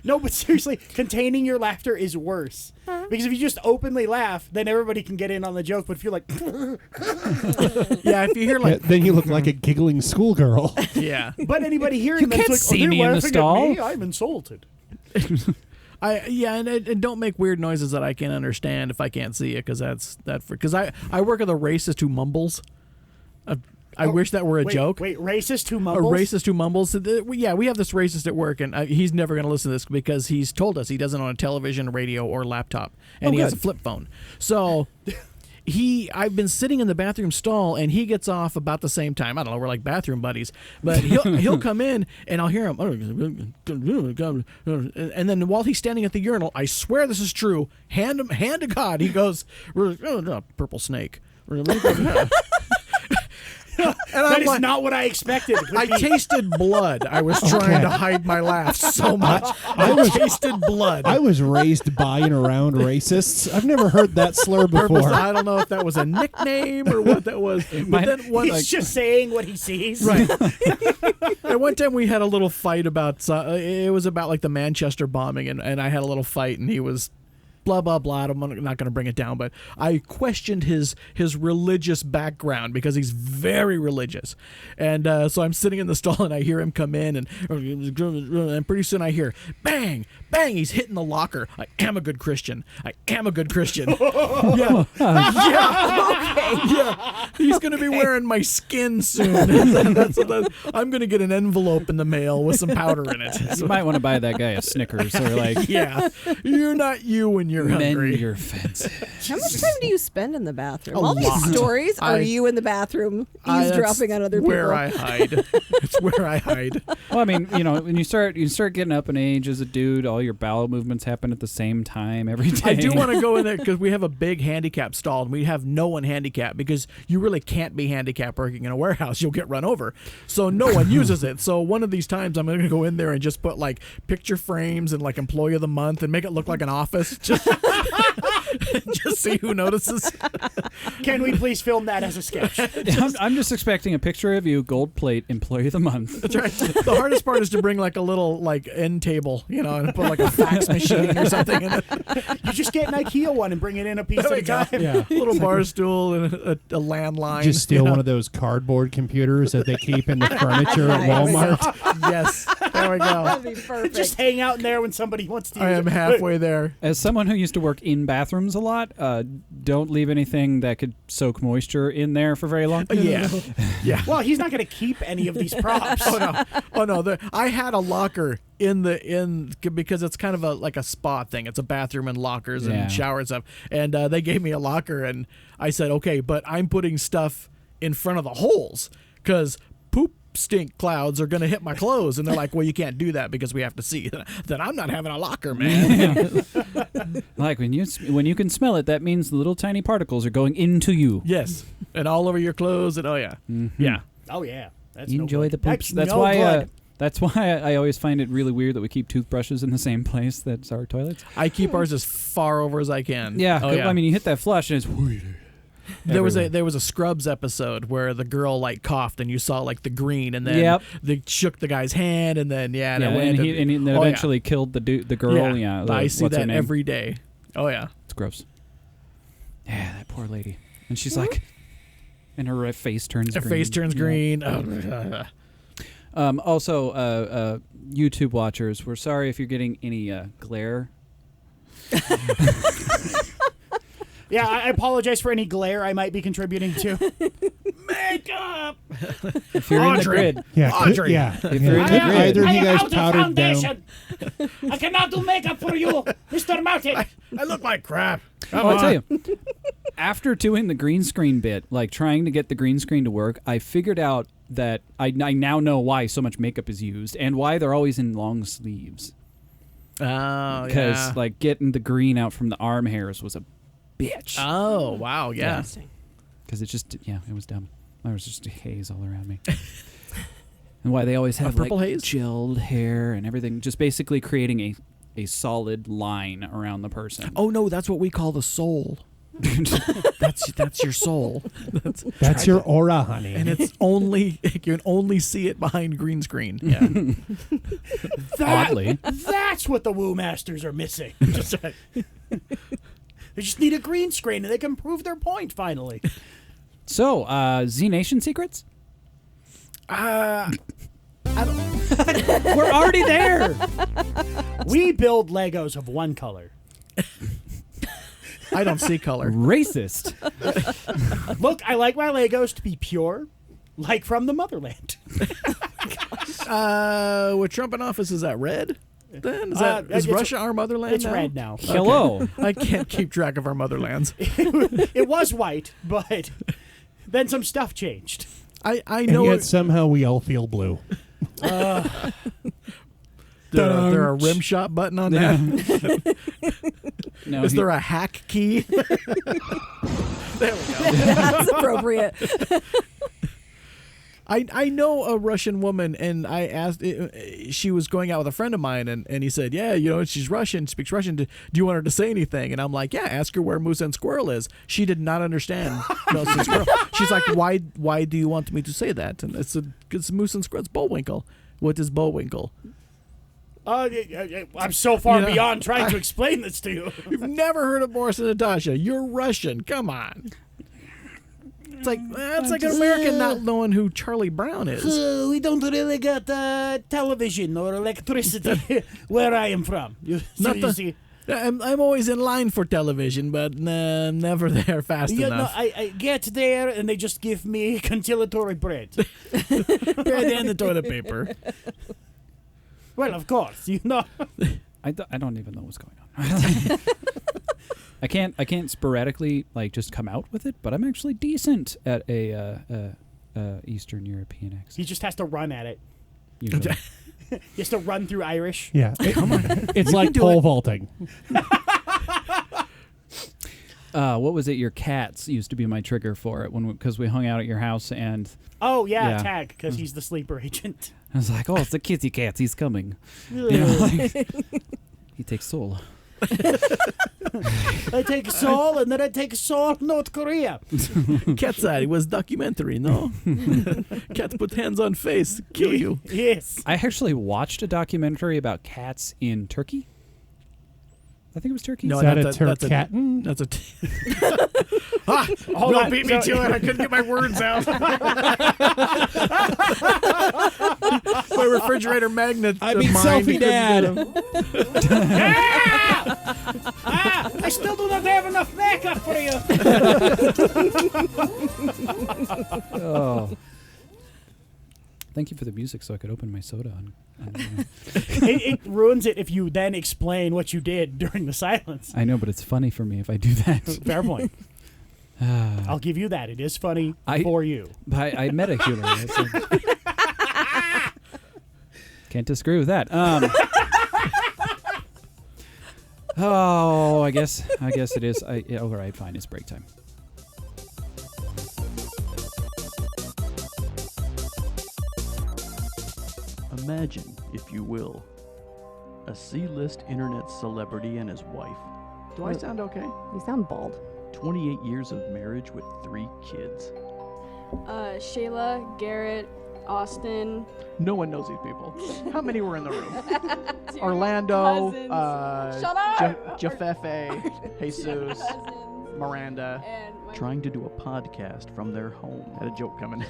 No, but seriously, containing your laughter is worse. Because if you just openly laugh, then everybody can get in on the joke. But if you're like, Yeah, if you hear like, Then you look like a giggling schoolgirl. yeah, but anybody hearing You them, can't it's like, see oh, me they're in the laughing stall. at me? I'm insulted. and don't make weird noises that I can't understand if I can't see it, because I work with a racist who mumbles. I wish that were a joke. Wait, racist who A mumbles? racist who mumbles. Yeah, we have this racist at work, and he's never going to listen to this because he's told us he doesn't own a television, radio, or laptop, and he has a flip phone. So I've been sitting in the bathroom stall, and he gets off about the same time. I don't know, we're like bathroom buddies, but he'll come in, and I'll hear him, and then while he's standing at the urinal, I swear this is true, hand to God, he goes, "Purple snake." That is not what I expected. I tasted blood. I was trying to hide my laugh so much. I tasted blood. I was raised by and around racists. I've never heard that slur before. I don't know if that was a nickname or what that was. But then He's just saying what he sees. Right. And one time we had a little fight about, it was about like the Manchester bombing, and I had a little fight, and he was blah, blah, blah. I'm not going to bring it down, but I questioned his religious background because he's very religious. And so I'm sitting in the stall, and I hear him come in, and pretty soon I hear, bang, bang, he's hitting the locker. I am a good Christian. I am a good Christian. Yeah. Yeah. He's going to be wearing my skin soon. I'm going to get an envelope in the mail with some powder in it. You might want to buy that guy a Snickers or like. Yeah. You're not you when you're mend hungry. your fences. How much time do you spend in the bathroom? A All lot. these stories are you in the bathroom eavesdropping on other people. Where I hide. It's where I hide. Well, I mean, when you start getting up in age as a dude, all your bowel movements happen at the same time every day. I do want to go in there because we have a big handicap stall, and we have no one handicapped because you really can't be handicapped working in a warehouse. You'll get run over. So no one uses it. So one of these times I'm going to go in there and just put like picture frames and like employee of the month and make it look like an office. Just see who notices. Can we please film that as a sketch? I'm just expecting a picture of you, gold plate, employee of the month. That's right. The hardest part is to bring like a little like end table, and put like a fax machine or something in it. You just get an IKEA one and bring it in a piece at a time. Yeah. A little bar stool and a landline. Just steal one of those cardboard computers that they keep in the furniture at Walmart. Yes. There we go. That'd be perfect. Just hang out in there when somebody wants to use I am it. halfway there. As someone who used to work in bathrooms a lot, don't leave anything that could soak moisture in there for very long. Yeah. Yeah. Well, he's not going to keep any of these props. Oh no! I had a locker in because it's kind of like a spa thing. It's a bathroom and lockers and showers and stuff. And they gave me a locker, and I said, okay, but I'm putting stuff in front of the holes because poop stink clouds are going to hit my clothes. And they're like, well, you can't do that because we have to see. Then I'm not having a locker, man. Like when you can smell it, that means the little tiny particles are going into you. Yes, and all over your clothes, and yeah. Oh, yeah. That's Enjoy no good. the poops. That's That's no why. good. That's why I always find it really weird that we keep toothbrushes in the same place that's our toilets. I keep ours as far over as I can. Yeah, Oh, yeah. I mean, you hit that flush and it's. There was a Scrubs episode where the girl like coughed and you saw like the green, and then they shook the guy's hand, and then and he eventually killed the girl. Yeah, I see what's her that name? every day. Oh yeah, it's gross. Yeah, that poor lady, and she's like, and her face turns. Her green. face turns green. Also, YouTube watchers, we're sorry if you're getting any glare. Yeah, I apologize for any glare I might be contributing to. Makeup. If you're in the grid, Audrey. If you're in the grid, either of you guys powdered down. I cannot do makeup for you, Mr. Martin. I look like crap. I'll tell you. After doing the green screen bit, like trying to get the green screen to work, I figured out that I now know why so much makeup is used and why they're always in long sleeves. Oh, Because like getting the green out from the arm hairs was a bitch. Oh, wow, yeah. Because it was dumb. There was just haze all around me. And why they always have purple like haze? gelled hair and everything, just basically creating a solid line around the person. Oh no, that's what we call the soul. That's your soul. That's your aura, honey. And it's only you can only see it behind green screen. Yeah. Oddly. That's what the Woo Masters are missing. They just need a green screen and they can prove their point finally. So, Z Nation secrets? I We're already there. We build Legos of one color. I don't see color. Racist. Look, I like my Legos to be pure, like from the motherland. With Trump in office, is that red? Then is Russia our motherland? It's now? red now. Okay. Hello. I can't keep track of our motherlands. It was white, but then some stuff changed. I And know yet somehow we all feel blue. there a rim shot button on that. No, Is there a hack key? There we go. That's appropriate. I know a Russian woman, and I asked. She was going out with a friend of mine, and he said, "Yeah, she's Russian, speaks Russian. Do you want her to say anything?" And I'm like, "Yeah, ask her where Moose and Squirrel is." She did not understand Moose and Squirrel. She's like, "Why do you want me to say that?" And it's Moose and Squirrel. It's Bullwinkle. What is Bullwinkle? I'm so far beyond trying to explain this to you. You've never heard of Boris and Natasha. You're Russian. Come on. It's like an American not knowing who Charlie Brown is. We don't really get television or electricity where I am from. You see. I'm always in line for television, but never there fast enough. No, I get there and they just give me conciliatory bread. Bread and the toilet paper. Well, of course, I don't even know what's going on. I can't sporadically just come out with it, but I'm actually decent at a Eastern European accent. He just has to run at it. Usually. He has to run through Irish. Yeah. It's like pole vaulting. What was it? Your cats used to be my trigger for it because we hung out at your house and. Oh yeah. Tag, because he's the sleeper agent. I was like, oh, it's the kitty cat. He's coming. He takes Seoul. I take Seoul and then I take Seoul, North Korea. Cat's Eye was documentary, no? Cats put hands on face, kill you. Yes. I actually watched a documentary about cats in Turkey. I think it was Turkey. No, Is that a Turcatin? That's a. Hold on. Beat me to it. I couldn't get my words out. My refrigerator magnet. I mean, selfie dad. I still do not have enough makeup for you. Oh. Thank you for the music so I could open my soda on It ruins it if you then explain what you did during the silence. I know, but it's funny for me if I do that. Fair point. I'll give you that. It is funny for you. I meta humor. Can't disagree with that. I guess it is. All right, fine. It's break time. Imagine, if you will, a C-list internet celebrity and his wife. Do I sound okay? You sound bald. 28 years of marriage with 3 kids. Shayla, Garrett, Austin. No one knows these people. How many were in the room? Orlando, Shut up! Jafefe, Jesus, Miranda. And Trying to do a podcast from their home. Had a joke coming.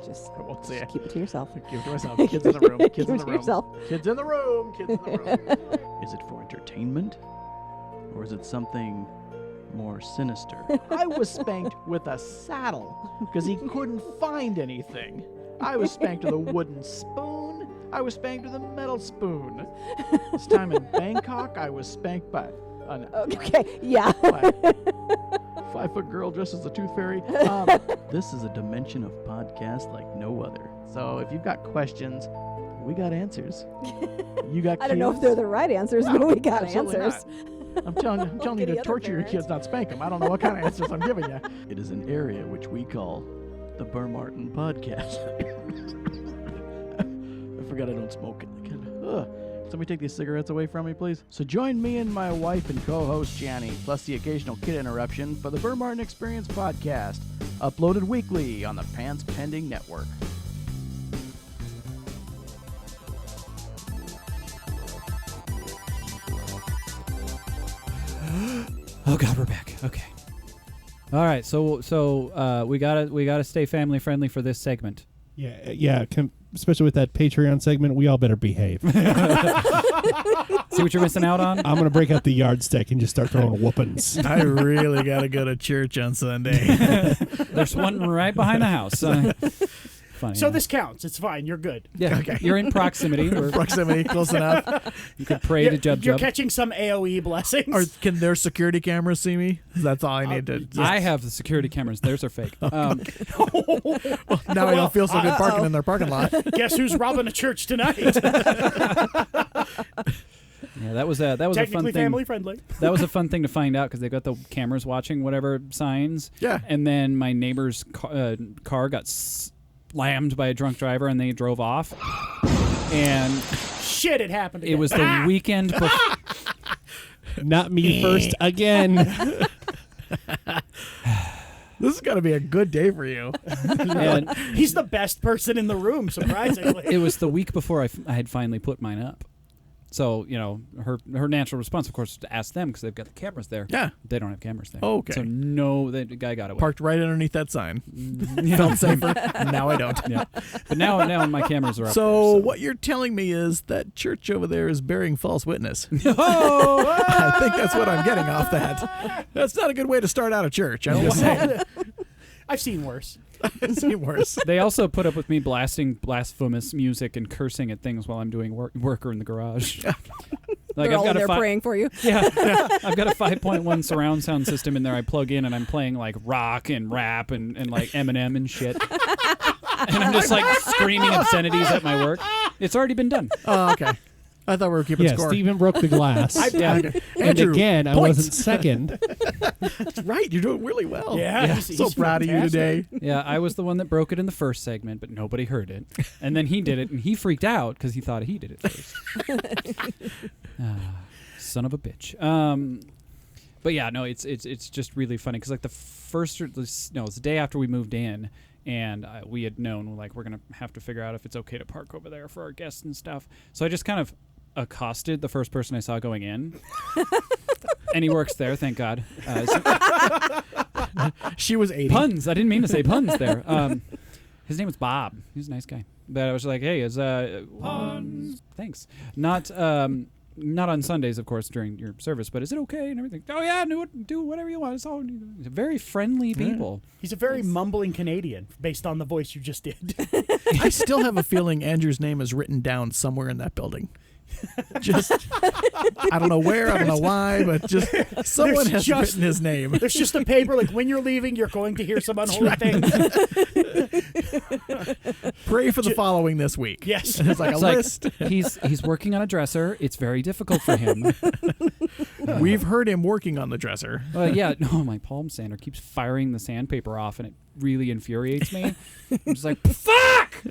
Just I won't say it. keep it to yourself. Keep it to myself. Kids in the room. Kids Keep in it the to room. yourself. Kids in the room. Kids in the room. Is it for entertainment? Or is it something more sinister? I was spanked with a saddle because he couldn't find anything. I was spanked with a wooden spoon. I was spanked with a metal spoon. This time in Bangkok, I was spanked by an Okay, yeah. 5-foot girl dressed as a tooth fairy. This is a dimension of podcast like no other. So if you've got questions, we got answers. You got I don't know if kids? they're the right answers, but we got Absolutely answers. not. I'm telling you to Any other torture your parents? kids, not spank them. I don't know what kind of answers I'm giving you. It is an area which we call the Burr Martin Podcast. I forgot I don't smoke. Somebody take these cigarettes away from me, please. So join me and my wife and co-host Janny, plus the occasional kid interruption for the Burr Martin Experience Podcast, uploaded weekly on the Pants Pending Network. Oh God, we're back. Okay. All right. So we gotta stay family friendly for this segment. Yeah. Especially with that Patreon segment, we all better behave. See what you're missing out on? I'm gonna break out the yardstick and just start throwing whoopings. I really got to go to church on Sunday. There's one right behind the house. Funny. So this counts. It's fine. You're good. Yeah. Okay. You're in proximity. Proximity, close enough. You could pray to Jub. You're catching some AOE blessings. Or can their security cameras see me? That's all I need to. I have the security cameras. Theirs are fake. Now I don't feel so good parking in their parking lot. Guess who's robbing a church tonight? Yeah, that was a fun Technically thing. family friendly. That was a fun thing to find out because they got the cameras watching whatever signs. Yeah. And then my neighbor's car got slammed by a drunk driver, and they drove off. And shit, it happened again. It was the weekend before. Not me first again. This is gonna be a good day for you. And he's the best person in the room, surprisingly. It was the week before I had finally put mine up. So, her natural response, of course, was to ask them because they've got the cameras there. Yeah. They don't have cameras there. Oh, okay. So, no, the guy got away. Parked right underneath that sign. Felt safer. Now I don't. Yeah. But now my cameras are up. So, there, what you're telling me is that church over there is bearing false witness. Oh! I think that's what I'm getting off that. That's not a good way to start out a church. I'm just saying. I've seen worse. I've seen worse. They also put up with me blasting blasphemous music and cursing at things while I'm doing worker in the garage. They're all in there praying for you. Yeah. I've got a 5.1 surround sound system in there. I plug in and I'm playing like rock and rap and like Eminem and shit. And I'm just like screaming obscenities at my work. It's already been done. Oh, okay. I thought we were keeping score. Stephen broke the glass. And Andrew, again, I wasn't second. That's right. You're doing really well. Yeah. So proud of you today. Yeah, I was the one that broke it in the first segment, but nobody heard it. And then he did it, and he freaked out because he thought he did it first. Son of a bitch. But yeah, no, it's just really funny because like it's the day after we moved in. And we had known, like, we're going to have to figure out if it's okay to park over there for our guests and stuff. So I just kind of accosted the first person I saw going in. And he works there, thank God. She was 80. Puns. I didn't mean to say puns there. His name was Bob. He's a nice guy. But I was like, hey, puns. Thanks. Not on Sundays, of course, during your service, but is it okay and everything? Oh, yeah, do whatever you want. It's all very friendly people. He's a very mumbling Canadian, based on the voice you just did. I still have a feeling Andrew's name is written down somewhere in that building. Just, I don't know where, I don't know why, but just someone has written his name. There's just a paper, like, when you're leaving, you're going to hear some unholy things. Pray for the following this week. Yes. It's like a list. He's working on a dresser. It's very difficult for him. We've heard him working on the dresser. Yeah, no, my palm sander keeps firing the sandpaper off, and it really infuriates me. I'm just like, fuck!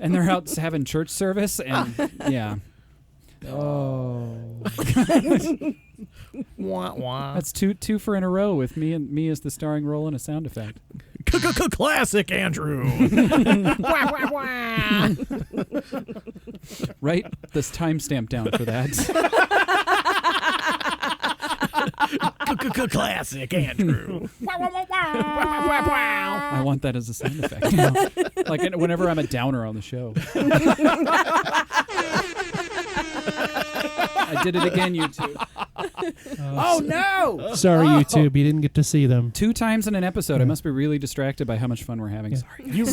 And they're out having church service, and yeah. Oh. Wah, wah. That's two for in a row with me as the starring role in a sound effect. Classic Andrew. Wah, wah, wah. Write this timestamp down for that. Classic Andrew. I want that as a sound effect. Like whenever I'm a downer on the show. I did it again, YouTube. Oh, no! Sorry, YouTube. You didn't get to see them. 2 times in an episode. I must be really distracted by how much fun we're having. Yeah. Sorry. You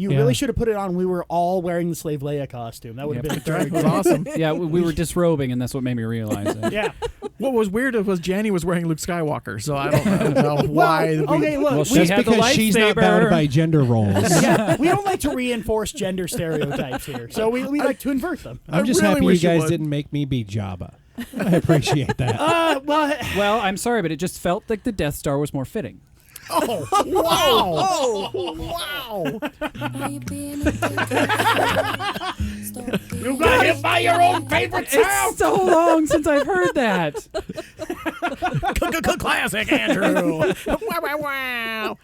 really should have put it on. We were all wearing the Slave Leia costume. That would have been very was awesome. Yeah, we were disrobing, and that's what made me realize it. Yeah. What was weird was Janny was wearing Luke Skywalker, so I don't know why. Okay, look. That's because she's not bound by gender roles. Yeah, we don't like to reinforce gender stereotypes here, so we like to invert them. I'm just really happy you wish you guys would. didn't make me be Jabba. I appreciate that. Well, I'm sorry, but it just felt like the Death Star was more fitting. Oh, wow. Oh, wow. You got hit by your own favorite sound. It's so long since I've heard that. Classic Andrew. Wow.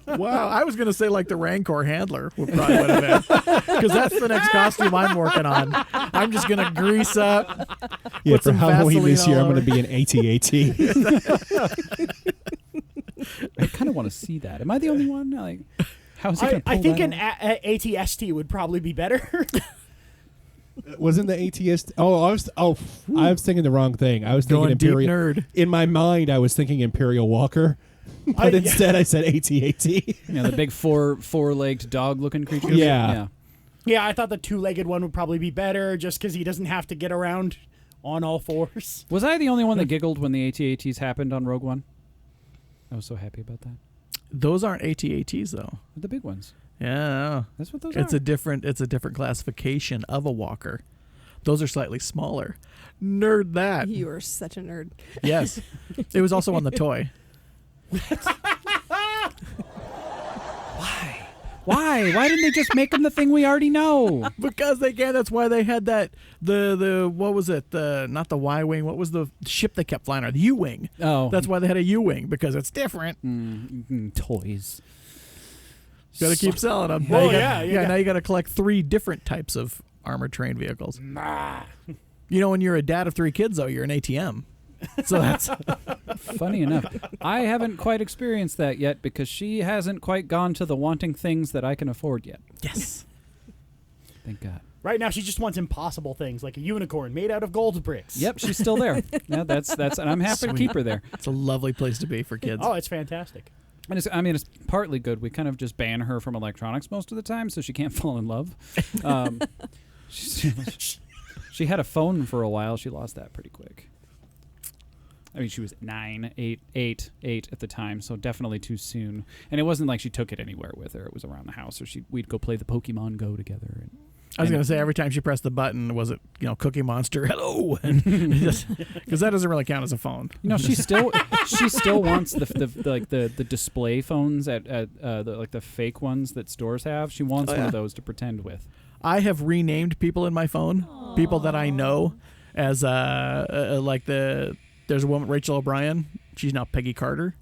Wow. I was going to say like the Rancor handler would probably would have been. Because that's the next costume I'm working on. I'm just going to grease up. Yeah, put for some Halloween this year, I'm Vaseline going to be an AT-AT. I kind of want to see that. Am I the only one? Like, how's he going to pull I think that an off? ATST would probably be better. Wasn't the ATST? I was thinking the wrong thing. I was thinking Going deep Imperial. nerd. In my mind, I was thinking Imperial Walker, but instead I said AT-AT. Yeah, the big four-legged dog-looking creature. Yeah. Yeah, I thought the 2-legged one would probably be better, just because he doesn't have to get around on all fours. Was I the only one that giggled when the AT-ATs happened on Rogue One? I was so happy about that. Those aren't AT-ATs though. The big ones. Yeah, that's what those are. It's a different classification of a walker. Those are slightly smaller. Nerd that. You are such a nerd. Yes. It was also on the toy. Why? Why didn't they just make them the thing we already know? Because they can. That's why they had that. The what was it? Not the Y-wing. What was the ship that kept flying? Or the U-wing. Oh, That's why they had a U-wing, because it's different. Toys. Got to keep selling them. Oh, Now yeah. Now you got to collect 3 different types of armored train vehicles. You know, when you're a dad of 3 kids, though, you're an ATM. So that's Funny enough, I haven't quite experienced that yet because she hasn't quite gone to the wanting things that I can afford yet. yes. Thank God. Right now, she just wants impossible things, like a unicorn made out of gold bricks. Yep, she's still there. Yeah, that's, and I'm happy to keep her there. It's a lovely place to be for kids. Oh, it's fantastic. And it's partly good. We kind of just ban her from electronics most of the time, so she can't fall in love. She had a phone for a while. She lost that pretty quick. I mean, she was 8 at the time, so definitely too soon. And it wasn't like she took it anywhere with her. It was around the house, or we'd go play the Pokemon Go together. I was going to say, every time she pressed the button, was it, Cookie Monster, hello? Because that doesn't really count as a phone. She still wants the display phones at the fake ones that stores have. She wants one of those to pretend with. I have renamed people in my phone, people that I know, as there's a woman, Rachel O'Brien. She's now Peggy Carter.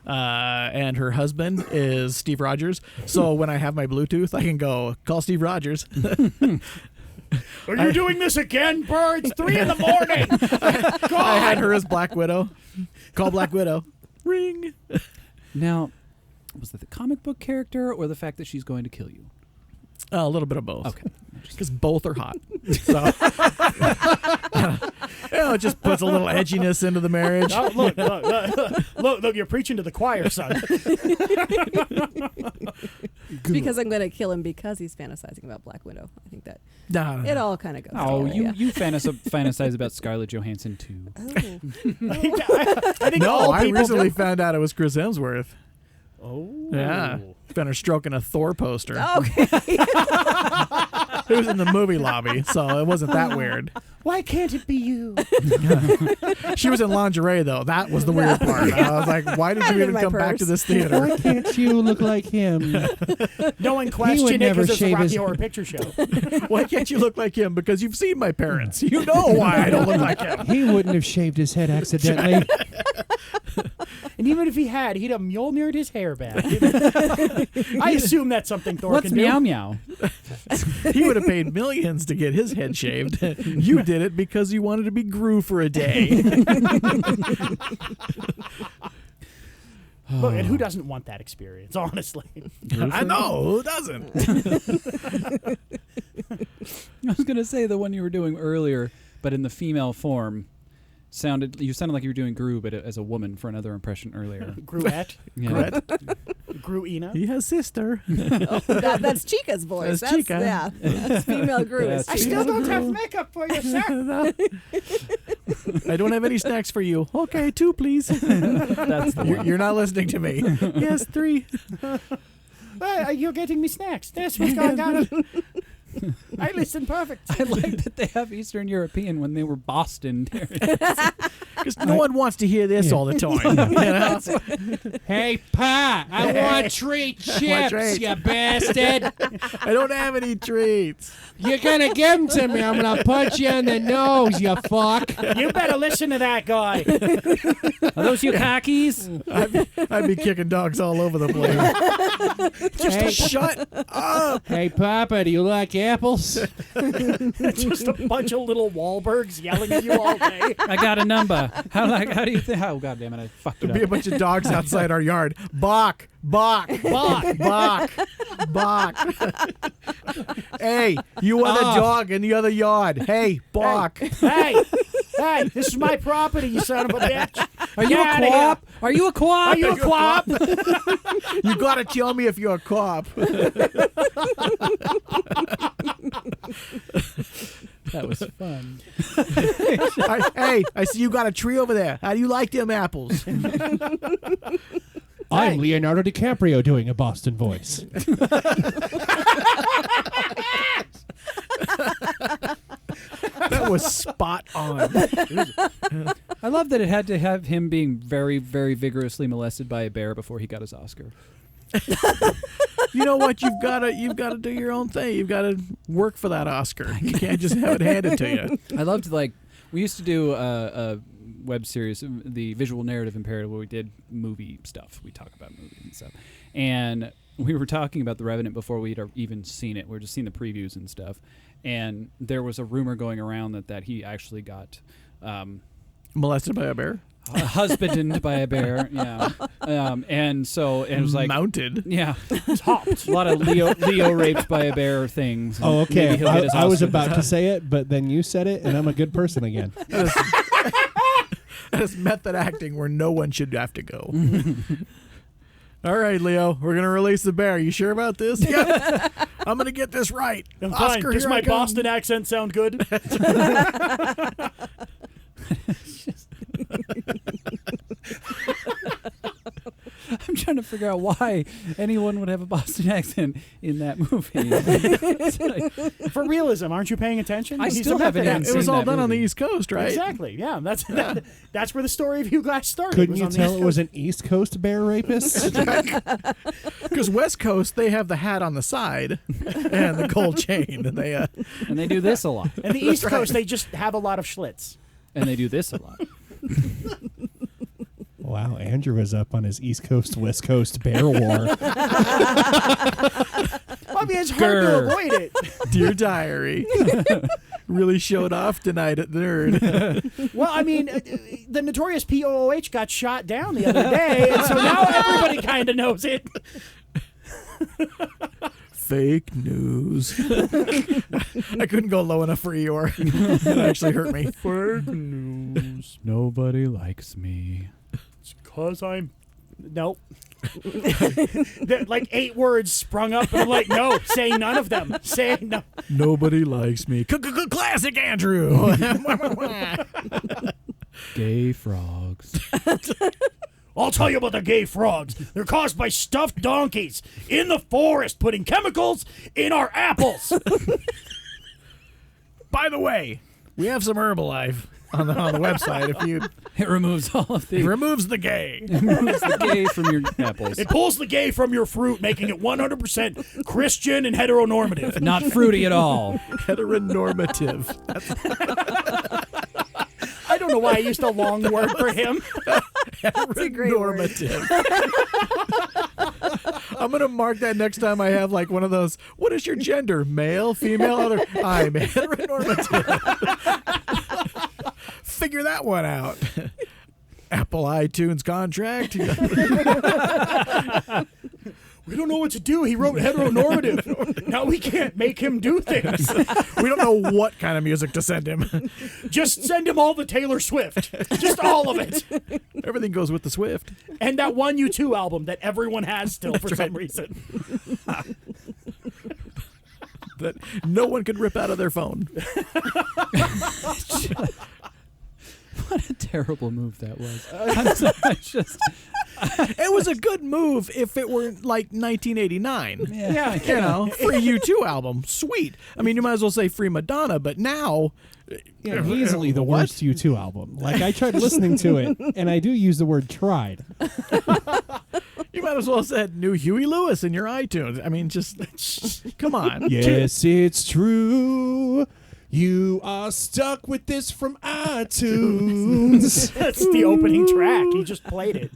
And her husband is Steve Rogers. So when I have my Bluetooth, I can go, call Steve Rogers. Are you doing this again, Burr? It's 3 in the morning. I had her as Black Widow. Call Black Widow. Ring. Now, was it the comic book character or the fact that she's going to kill you? A little bit of both. Okay. Because both are hot. So, it just puts a little edginess into the marriage. Oh, look, you're preaching to the choir, son. Because I'm going to kill him because he's fantasizing about Black Widow. I think that it all kind of goes together. You fantasize about Scarlett Johansson too. I think I recently found out it was Chris Hemsworth. Oh. Yeah. Been her stroking a Thor poster. Okay. It was in the movie lobby, so it wasn't that weird. Why can't it be you? She was in lingerie, though. That was the weird part. I was like, why did you even come back to this theater? Why can't you look like him? No one questioned it because it's a shave Rocky his- Horror Picture Show. Why can't you look like him? Because you've seen my parents. You know why I don't look like him. He wouldn't have shaved his head accidentally. And even if he had, he'd have Mjolnired his hair back. I assume that's something Thor What's can do. meow meow? He would have paid millions to get his head shaved. You did it because you wanted to be Gru for a day. Look, and who doesn't want that experience, honestly? I know. Who doesn't? I was gonna say the one you were doing earlier, but in the female form. You sounded like you were doing Gru, but as a woman for another impression earlier. Gruette? Yeah. Gruina? He has sister. That's Chica's voice. That's Chica. Yeah, that's female Gru. That's I still don't have makeup for you, sir. No. I don't have any snacks for you. Okay, 2, please. That's the one. You're not listening to me. Yes, 3. You're getting me snacks. That's what's going on. I listen perfect. I like that they have Eastern European when they were Boston. Because no one wants to hear this all the time. You know? Hey, Pa, I want treat chips, treats. you bastard. I don't have any treats. You're going to give them to me. I'm going to punch you in the nose, you fuck. You better listen to that guy. Are those your khakis? I'd be kicking dogs all over the place. Just shut up. Hey, Papa, do you like apples? Just a bunch of little Wahlbergs yelling at you all day. I got a number. How do you think? Oh, God damn it! I fucked it There'd be a up. bunch of dogs outside our yard. Bark, bark, bark, bark, bark. Hey, you are the dog in the other yard. Hey, bark. Hey, this is my property, you son of a bitch. Are you a co-op? Are you a co-op? Are you a co-op? You gotta tell me if you're a cop. That was fun. I see you got a tree over there. How do you like them apples? I'm Leonardo DiCaprio doing a Boston voice. That was spot on. I love that it had to have him being very, very vigorously molested by a bear before he got his Oscar. You know what? You've got to do your own thing. You've got to work for that Oscar. You can't just have it handed to you. I loved, like, we used to do a web series, the Visual Narrative Imperative, where we did movie stuff. We talk about movies and stuff. And we were talking about The Revenant before we'd even seen it. We were just seeing the previews and stuff. And there was a rumor going around that he actually got... molested by a bear? Husbanded by a bear, yeah. And it was like... Mounted. Yeah. Topped. A lot of Leo raped by a bear things. Oh, okay. Maybe he'll get his I was Oscar. about to say it, but then you said it, and I'm a good person again. That is method acting where no one should have to go. All right, Leo, we're going to release the bear. You sure about this? Yeah. I'm going to get this right. I'm Oscar, fine. Does here my I come. Boston accent sound good? I'm trying to figure out why anyone would have a Boston accent in that movie. It's like, For realism, aren't you paying attention? I He's still a haven't method even actor. It was seen all that done on the movie. East Coast, right? Exactly. Yeah, that's where the story of Hugh Glass started. Couldn't was you on the tell East it was Coast. an East Coast bear rapist? Because West Coast, they have the hat on the side and the gold chain. And and they do this a lot. And the East Coast, they just have a lot of Schlitz. And they do this a lot. Wow, Andrew was up on his East Coast, West Coast bear war. I mean, it's hard to avoid it. Dear Diary. Really showed off tonight at the Nerd. Well, I mean, the notorious POOH got shot down the other day, and so now everybody kind of knows it. Fake news. I couldn't go low enough for Eeyore. It actually hurt me. Fake news. Nobody likes me. It's because I'm... Nope. Like 8 words sprung up, and I'm like, no, say none of them. Say no. Nobody likes me. Classic Andrew. Gay frogs. I'll tell you about the gay frogs. They're caused by stuffed donkeys in the forest putting chemicals in our apples. By the way, we have some Herbalife on the website. It removes all of It removes the gay. It removes the gay from your apples. It pulls the gay from your fruit, making it 100% Christian and heteronormative. Not fruity at all. Heteronormative. I don't know why I used a long word for him. That's a great word. Normative. I'm going to mark that next time I have like one of those, what is your gender? Male, female, other? I'm heteronormative. Figure that one out. Apple iTunes contract. We don't know what to do. He wrote heteronormative. Now we can't make him do things. We don't know what kind of music to send him. Just send him all the Taylor Swift. Just all of it. Everything goes with the Swift. And that one U2 album that everyone has still for some reason. That no one can rip out of their phone. What a terrible move that was. I'm sorry, It was a good move if it were like 1989. Yeah. You know, free U2 album. Sweet. I mean, you might as well say free Madonna, but now... Yeah, easily the worst U2 album. Like, I tried listening to it, and I do use the word tried. You might as well have said new Huey Lewis in your iTunes. I mean, just... Come on. Yes, it's true. You are stuck with this from iTunes. That's the opening track. He just played it.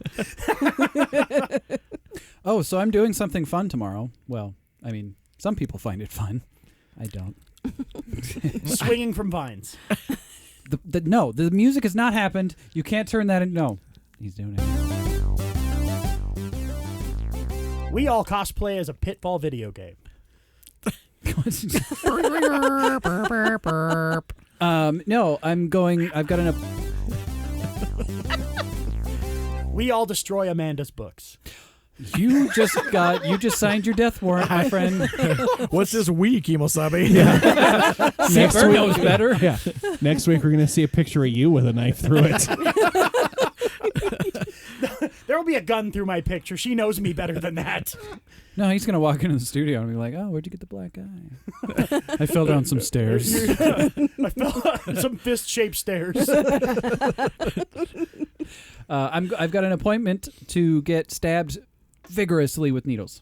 Oh, so I'm doing something fun tomorrow. Well, I mean, some people find it fun. I don't. Swinging from vines. No, the music has not happened. You can't turn that in. No, he's doing it. We all cosplay as a Pitfall video game. No, I'm going. I've got enough. We all destroy Amanda's books. You just signed your death warrant, my friend. What's this week, Kemosabe? Next Bird week, knows better. Yeah. Next week, we're going to see a picture of you with a knife through it. There will be a gun through my picture. She knows me better than that. No, he's gonna walk into the studio and be like, "Oh, where'd you get the black eye?" I fell down some stairs. I fell some fist-shaped stairs. I've got an appointment to get stabbed vigorously with needles.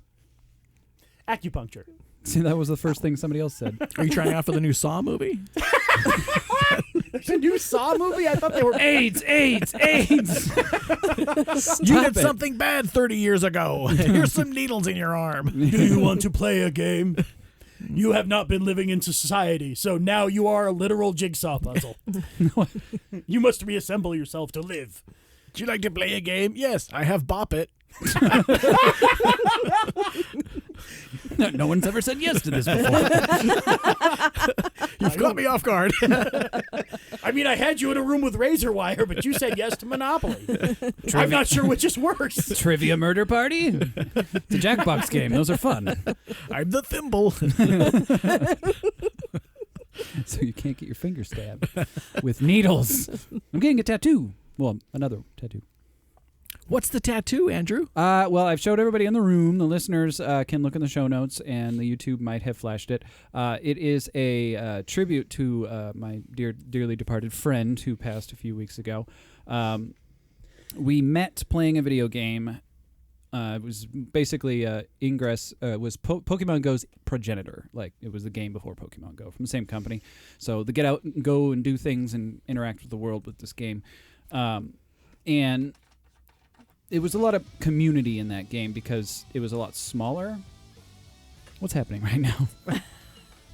Acupuncture. See, that was the first thing somebody else said. Are you trying out for the new Saw movie? There's a new Saw movie? I thought they were... AIDS! You did something bad 30 years ago. Here's some needles in your arm. Do you want to play a game? You have not been living in society, so now you are a literal jigsaw puzzle. You must reassemble yourself to live. Would you like to play a game? Yes, I have Bop It. No one's ever said yes to this before. You've caught me off guard. I mean, I had you in a room with razor wire, but you said yes to Monopoly. I'm not sure which is worse. Trivia murder party? It's a Jackbox game. Those are fun. I'm the thimble. So you can't get your finger stabbed with needles. I'm getting a tattoo. Well, another tattoo. What's the tattoo, Andrew? Well, I've showed everybody in the room. The listeners can look in the show notes, and the YouTube might have flashed it. It is a tribute to my dearly departed friend who passed a few weeks ago. We met playing a video game. It was basically Ingress was Pokemon Go's progenitor. Like, it was the game before Pokemon Go from the same company. So the get out and go and do things and interact with the world with this game. And it was a lot of community in that game because it was a lot smaller. What's happening right now?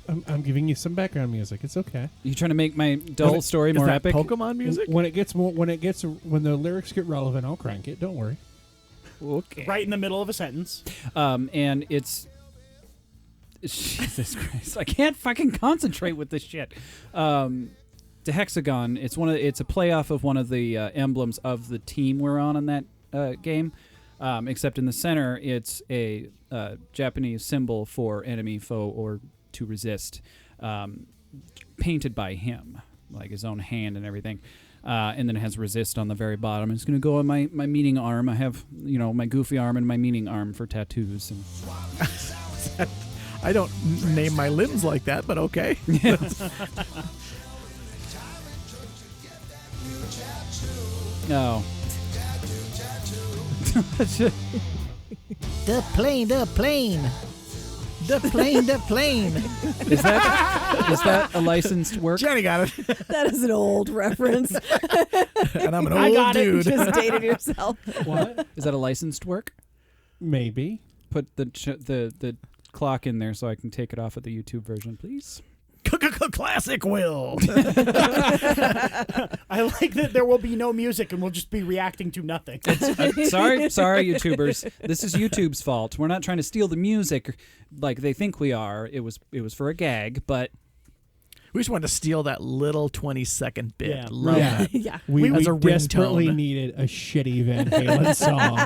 I'm giving you some background music. It's okay. You trying to make my dull story more epic? Pokemon music? When the lyrics get relevant, I'll crank it. Don't worry. Okay. Right in the middle of a sentence. And it's Jesus Christ! I can't fucking concentrate with this shit. The hexagon. It's a playoff of one of the emblems of the team we're on that game. Except in the center, it's a Japanese symbol for enemy, foe, or to resist, painted by him, like his own hand and everything. And then it has resist on the very bottom. It's going to go on my meaning arm. I have, my goofy arm and my meaning arm for tattoos. And I don't name my limbs like that, but okay. No. The plane. Is that a licensed work? Jenny got it. That is an old reference. And I'm an I old got it. dude. Just dated yourself. What? Is that a licensed work? Maybe. Put the clock in there so I can take it off of the YouTube version, please. Classic Will. I like that there will be no music and we'll just be reacting to nothing. Sorry, YouTubers. This is YouTube's fault. We're not trying to steal the music like they think we are. It was for a gag, but We just wanted to steal that little 20-second bit. Yeah. Love that. Yeah. We as a desperately ringtone. needed a shitty Van Halen song.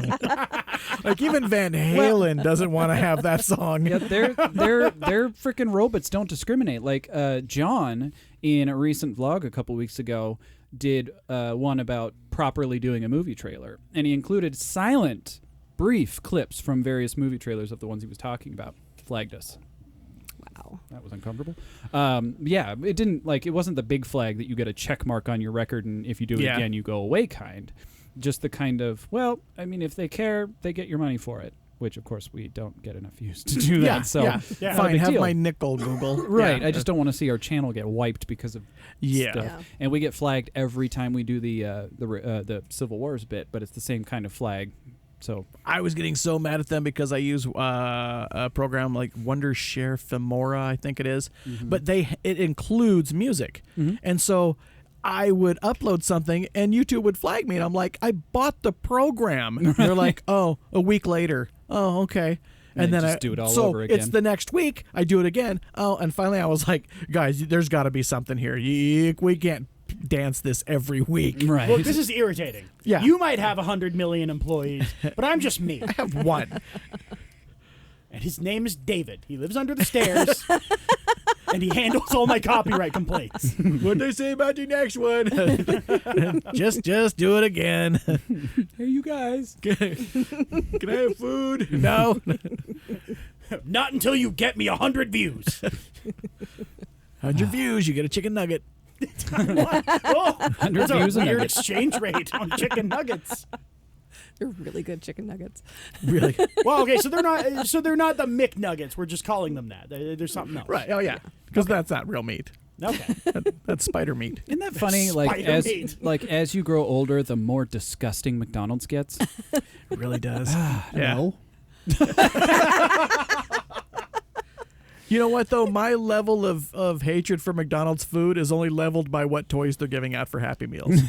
Like even Van Halen doesn't want to have that song. yeah, their freaking robots don't discriminate. Like John in a recent vlog a couple weeks ago did one about properly doing a movie trailer, and he included silent, brief clips from various movie trailers of the ones he was talking about. Flagged us. Wow. That was uncomfortable. Yeah, it didn't it wasn't the big flag that you get a check mark on your record and if you do it again you go away kind. Just the kind of, well, I mean, if they care, they get your money for it, which of course we don't get enough views to do that. So Yeah. not a Fine, big have deal. my nickel, Google. Right. Yeah. I just don't want to see our channel get wiped because of stuff. Yeah. And we get flagged every time we do the Civil Wars bit, but it's the same kind of flag. So I was getting so mad at them because I use a program like Wondershare Filmora, I think it is, but it includes music, and so I would upload something and YouTube would flag me, and I'm like, I bought the program. And they're like, oh, a week later. Oh, okay. And then just I do it all so over again. it's the next week. I do it again. Oh, and finally I was like, guys, there's got to be something here. We can't dance this every week. right. Look, this is irritating. Yeah. You might have 100 million employees, but I'm just me. I have one. And his name is David. He lives under the stairs, and he handles all my copyright complaints. What'd they say about your next one? just do it again. Hey, you guys. Can I have food? No. Not until you get me 100 views. 100 views, you get a chicken nugget. What? Oh, 100 that's a views a weird nugget. exchange rate on chicken nuggets. They're really good chicken nuggets. Really? Well, okay, so they're not the McNuggets. We're just calling them that. There's something else. Right. Oh yeah. Because that's not real meat. Okay. That's spider meat. Isn't that funny? Spider meat. As you grow older, the more disgusting McDonald's gets. It really does. Yeah. No. You know what, though? My level of hatred for McDonald's food is only leveled by what toys they're giving out for Happy Meals.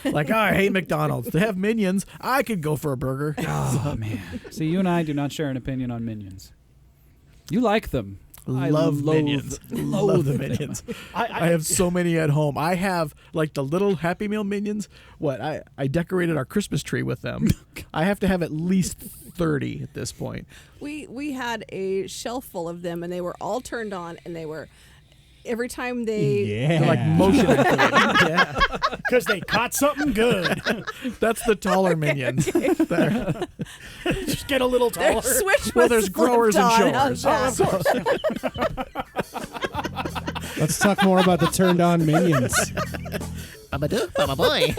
Like, I hate McDonald's. They have Minions. I could go for a burger. Oh, man. See, you and I do not share an opinion on Minions. You like them. I Love loathe- Minions. Love the Minions. I have so many at home. I have, like, the little Happy Meal Minions. I decorated our Christmas tree with them. I have to have at least 30 at this point. We had a shelf full of them, and they were all turned on, and they were every time they They're like motion activated. Yeah. Because they caught something good. That's the taller Minions. There. Just get a little their taller. switch was Well, there's growers and flipped on. showers. How's that? Let's talk more about the turned on Minions. Baba boy.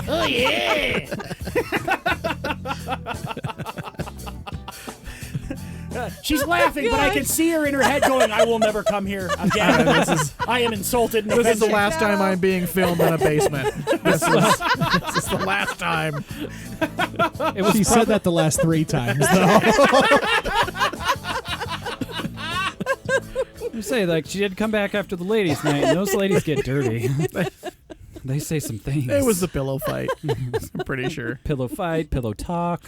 Oh, yeah. She's laughing, but I can see her in her head going, I will never come here again. I am insulted. And This is the offended. last time I'm being filmed in a basement. This is the last time. She said that the last 3 times, though. You say, like, she did come back after the ladies' night, and those ladies get dirty. They say some things. It was the pillow fight. I'm pretty sure. Pillow fight, pillow talk.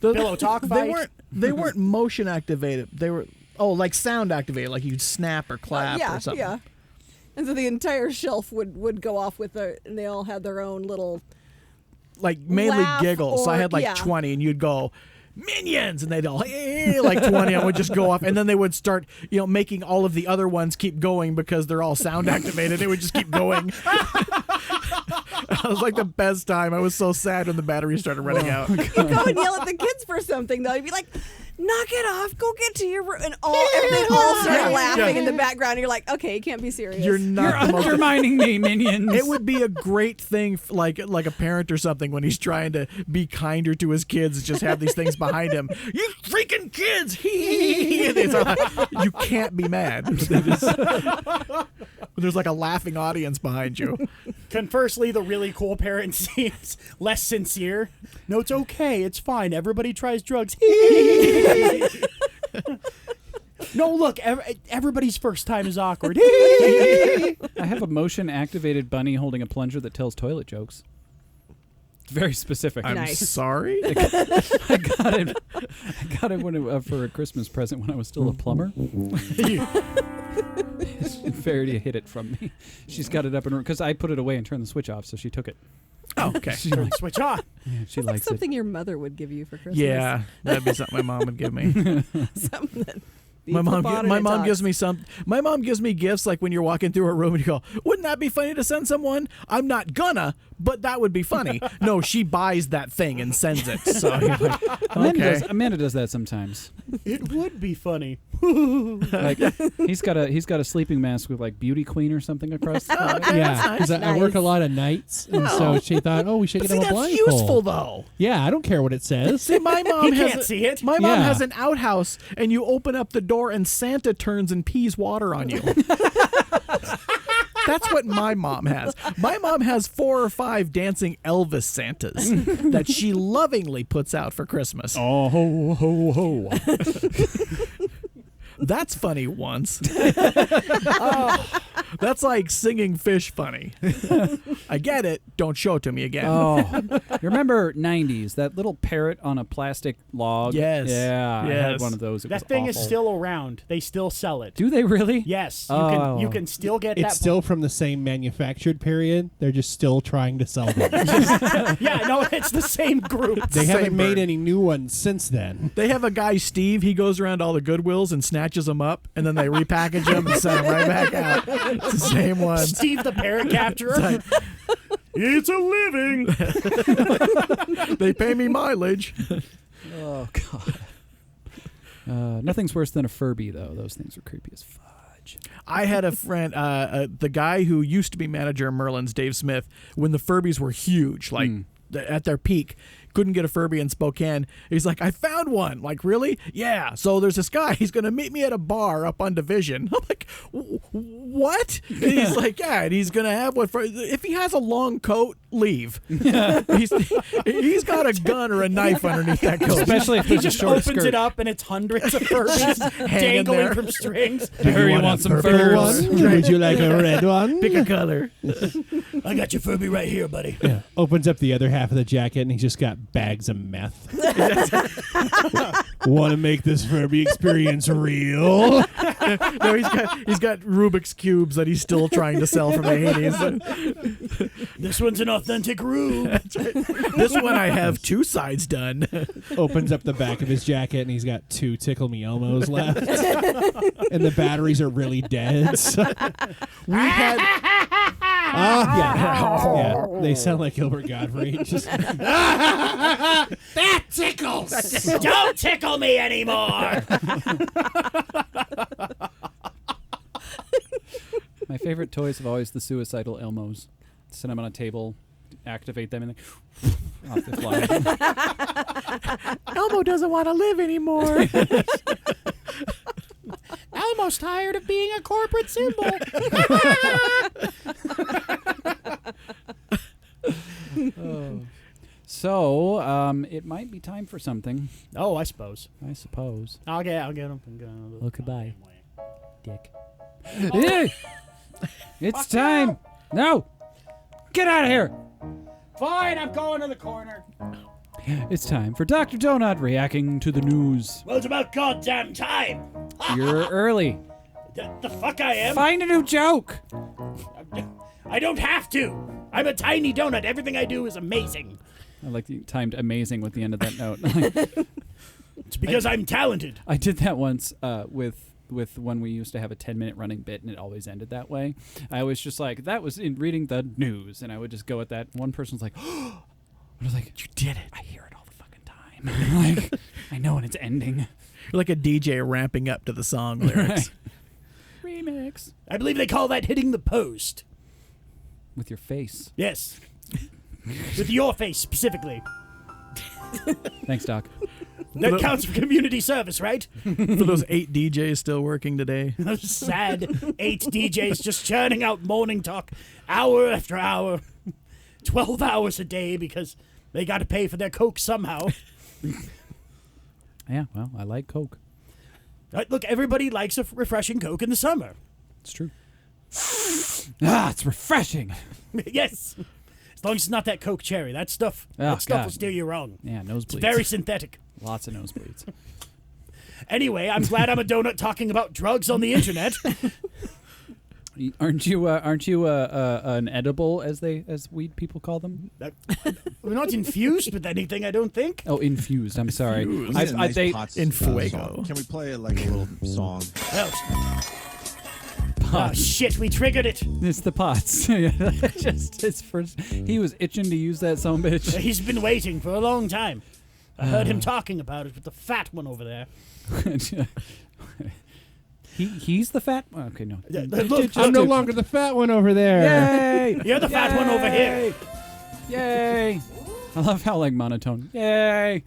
Pillow talk fight? They weren't motion activated. They were like sound activated, like you'd snap or clap or something. Yeah. And so the entire shelf would go off with and they all had their own little Like mainly laugh giggles. So I or- had like yeah. 20, and you'd go, Minions, and they'd all like 20 and would just go off, and then they would start making all of the other ones keep going because they're all sound activated. They would just keep going. It was like the best time. I was so sad when the battery started running out. You go and yell at the kids for something, though. You'd be like, knock it off, go get to your room. And they all start laughing in the background. You're like, okay, you can't be serious. You're not the most- undermining me, Minions. It would be a great thing, like a parent or something, when he's trying to be kinder to his kids, just have these things behind him. You freaking kids! You can't be mad. There's like a laughing audience behind you. Conversely, the really cool parent seems less sincere. No, it's okay. It's fine. Everybody tries drugs. No, look, everybody's first time is awkward. I have a motion-activated bunny holding a plunger that tells toilet jokes. It's very specific. I'm sorry? I got it for a Christmas present when I was still a plumber. Verity hid it from me. She's got it up in her because I put it away and turned the switch off, so she took it. Oh, okay. She Turn likes- the switch on. Yeah, she That's like likes something your mother would give you for Christmas. Yeah, that'd be something my mom would give me. Something that My mom gives me My mom gives me gifts like when you're walking through a room and you go, "Wouldn't that be funny to send someone?" I'm not gonna, but that would be funny. No, she buys that thing and sends it. So you're like, okay. Amanda does that sometimes. It would be funny. Like he's got a sleeping mask with like Beauty Queen or something across the top. Yeah, because I work a lot of nights, and so she thought, we should get him a that's blindfold. useful though. Yeah, I don't care what it says. See, my mom He has can't see it. My mom Yeah. has an outhouse, and you open up the door, and Santa turns and pees water on you. That's what my mom has. My mom has 4 or 5 dancing Elvis Santas that she lovingly puts out for Christmas. Oh ho ho ho! That's funny once. That's like singing fish funny. I get it. Don't show it to me again. Oh, you remember '90s? That little parrot on a plastic log. Yes. Yeah, I had Yes. one of those. It That was thing is awful. still around. They still sell it. Do they really? Yes. Oh. You can still get that. It's still from the same manufactured period. They're just still trying to sell them. Yeah, no, it's the same group. They haven't Same made bird. any new ones since then. They have a guy, Steve. He goes around all the Goodwills and snatches them up, and then they repackage them and send them right back out. It's the same one. Steve the parrot capturer. It's a living. They pay me mileage. Oh God. Nothing's worse than a Furby though. Those things are creepy as fudge. age. I had a friend, the guy who used to be manager of Merlin's, Dave Smith, when the Furbies were huge, like at their peak, couldn't get a Furby in Spokane. He's like, I found one. Like, really? Yeah. So there's this guy. He's going to meet me at a bar up on Division. I'm like, what? And he's like, yeah. And he's going to have one for, if he has a long coat, leave. He's got a gun or a knife underneath that coat. Especially if he there's a just short opens skirt. it up and it's hundreds of Furbies dangling there. from strings. Harry wants some Purple furs. one? Would you like a red one? Pick a color. I got your Furby right here, buddy. Yeah. Opens up the other half of the jacket and he's just got bags of meth. Want to make this Furby experience real? No, he's got Rubik's cubes that he's still trying to sell from the 80s. This one's an authentic Rube. This one I have 2 sides done. Opens up the back of his jacket and he's got 2 Tickle Me Elmos left. And the batteries are really dead. So. We had yeah. They sound like Gilbert Gottfried. Just That tickles! Don't tickle me anymore! My favorite toys have always the suicidal Elmos. Sit them on a table, activate them, and then off they fly. Elmo doesn't want to live anymore. Elmo's tired of being a corporate symbol. So, it might be time for something. Oh, I suppose. I suppose. I'll get him. Well, goodbye, Dick. Hey! It's time. No! Get out of here! Fine, I'm going to the corner. It's time for Dr. Donut reacting to the news. Well, it's about goddamn time. You're early. The fuck I am? Find a new joke. I don't have to. I'm a tiny donut. Everything I do is amazing. I like the timed amazing with the end of that note. It's because I'm talented. I did that once with when we used to have a 10-minute running bit, and it always ended that way. I was just like, that was in reading the news, and I would just go at that. One person was like, oh. I was like, you did it. I hear it all the fucking time. Like, I know when it's ending. You're like a DJ ramping up to the song lyrics. Right. Remix. I believe they call that hitting the post. With your face. Yes. With your face, specifically. Thanks, Doc. That counts for community service, right? For those 8 DJs still working today. Those sad 8 DJs just churning out morning talk hour after hour. 12 hours a day because they got to pay for their Coke somehow. Yeah, well, I like Coke. Look, everybody likes a refreshing Coke in the summer. It's true. It's refreshing. Yes. As long as it's not that Coke cherry. That stuff will steer you wrong. Yeah, nosebleeds. It's very synthetic. Lots of nosebleeds. Anyway, I'm glad I'm a donut talking about drugs on the internet. Aren't you an edible, as weed people call them? We're not infused with anything, I don't think. Oh, infused. I'm sorry. In fuego. Can we play like a little song? Oh shit, we triggered it. It's the pots. Just his first. He was itching to use that son of a bitch. He's been waiting for a long time. I heard him talking about it with the fat one over there. He's the fat one? Okay, no. Look, I'm no longer the fat one over there. Yay! You're the fat one over here. Yay! I love how monotone. Yay!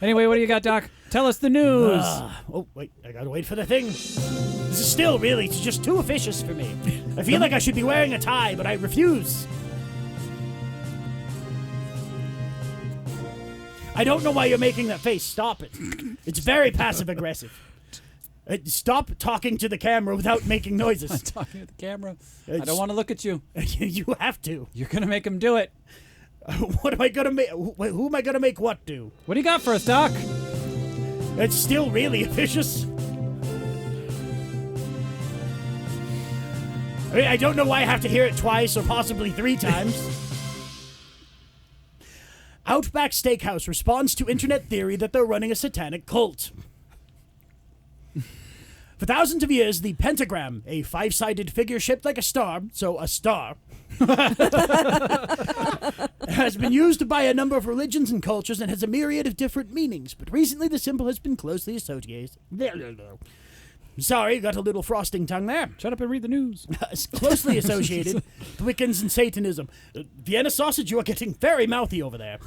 Anyway, what do you got, Doc? Tell us the news. Oh, wait, I gotta wait for the thing. This is still really just too officious for me. I feel like I should be wearing a tie, but I refuse. I don't know why you're making that face. Stop it. It's very passive-aggressive. Stop talking to the camera without making noises. I'm talking to the camera. I don't want to look at you. You have to. You're going to make him do it. What am I going to make? Who am I going to make what do? What do you got for us, Doc? It's still really vicious. I don't know why I have to hear it twice or possibly 3 times. Outback Steakhouse responds to internet theory that they're running a satanic cult. For thousands of years, the pentagram, a 5-sided figure shaped like a star, so a star, has been used by a number of religions and cultures and has a myriad of different meanings. But recently, the symbol has been closely associated. Sorry, got a little frosting tongue there. Shut up and read the news. Closely associated with Wiccans and Satanism. Vienna sausage, you are getting very mouthy over there.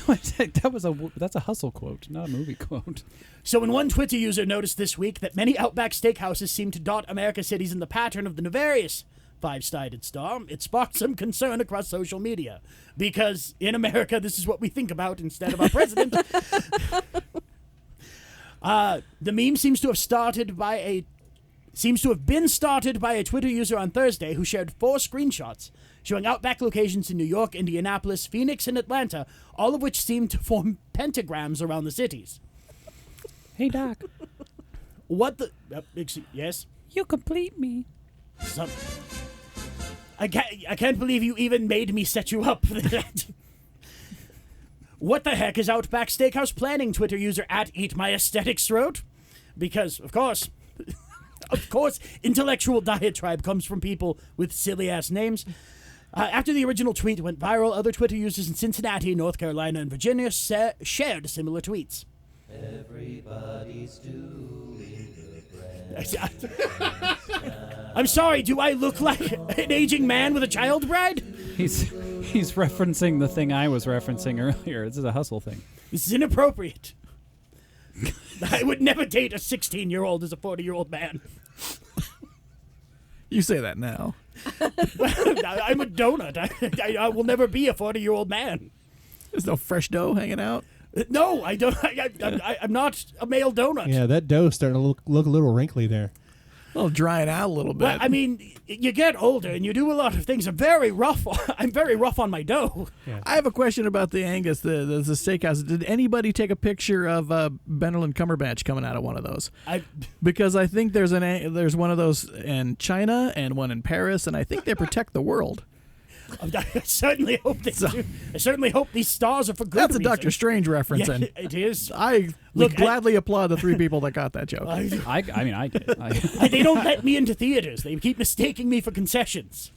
That's a Hustle quote, not a movie quote. So when one Twitter user noticed this week that many Outback steakhouses seem to dot America's cities in the pattern of the nefarious five-sided star, it sparked some concern across social media. Because in America, this is what we think about instead of our president. The meme seems to have been started by a Twitter user on Thursday who shared 4 screenshots showing Outback locations in New York, Indianapolis, Phoenix, and Atlanta, all of which seem to form pentagrams around the cities. Hey, Doc. What the... yes? You complete me. I can't believe you even made me set you up for that. What the heck is Outback Steakhouse planning? Twitter user @EatMyAesthetics wrote. Because, of course, intellectual diatribe comes from people with silly-ass names. After the original tweet went viral, other Twitter users in Cincinnati, North Carolina, and Virginia shared similar tweets. Everybody's doing I'm sorry, do I look like an aging man with a child bride? He's referencing the thing I was referencing earlier. This is a Hustle thing. This is inappropriate. I would never date a 16-year-old as a 40-year-old man. You say that now. I'm a donut. I will never be a 40-year-old man. There's no fresh dough hanging out? No, I don't. I'm not a male donut. Yeah, that dough's starting to look a little wrinkly there. Well, drying out a little bit. Well, I mean, you get older and you do a lot of things. I'm very rough on my dough. Yeah. I have a question about the Angus, the steakhouse. Did anybody take a picture of Benelin Cumberbatch coming out of one of those? Because I think there's one of those in China and one in Paris, and I think they protect the world. I certainly hope they do. I certainly hope these stars are for good That's reason. a Doctor Strange reference. Yeah, and it is. I would gladly applaud the 3 people that got that joke. I get it. They don't let me into theaters. They keep mistaking me for concessions.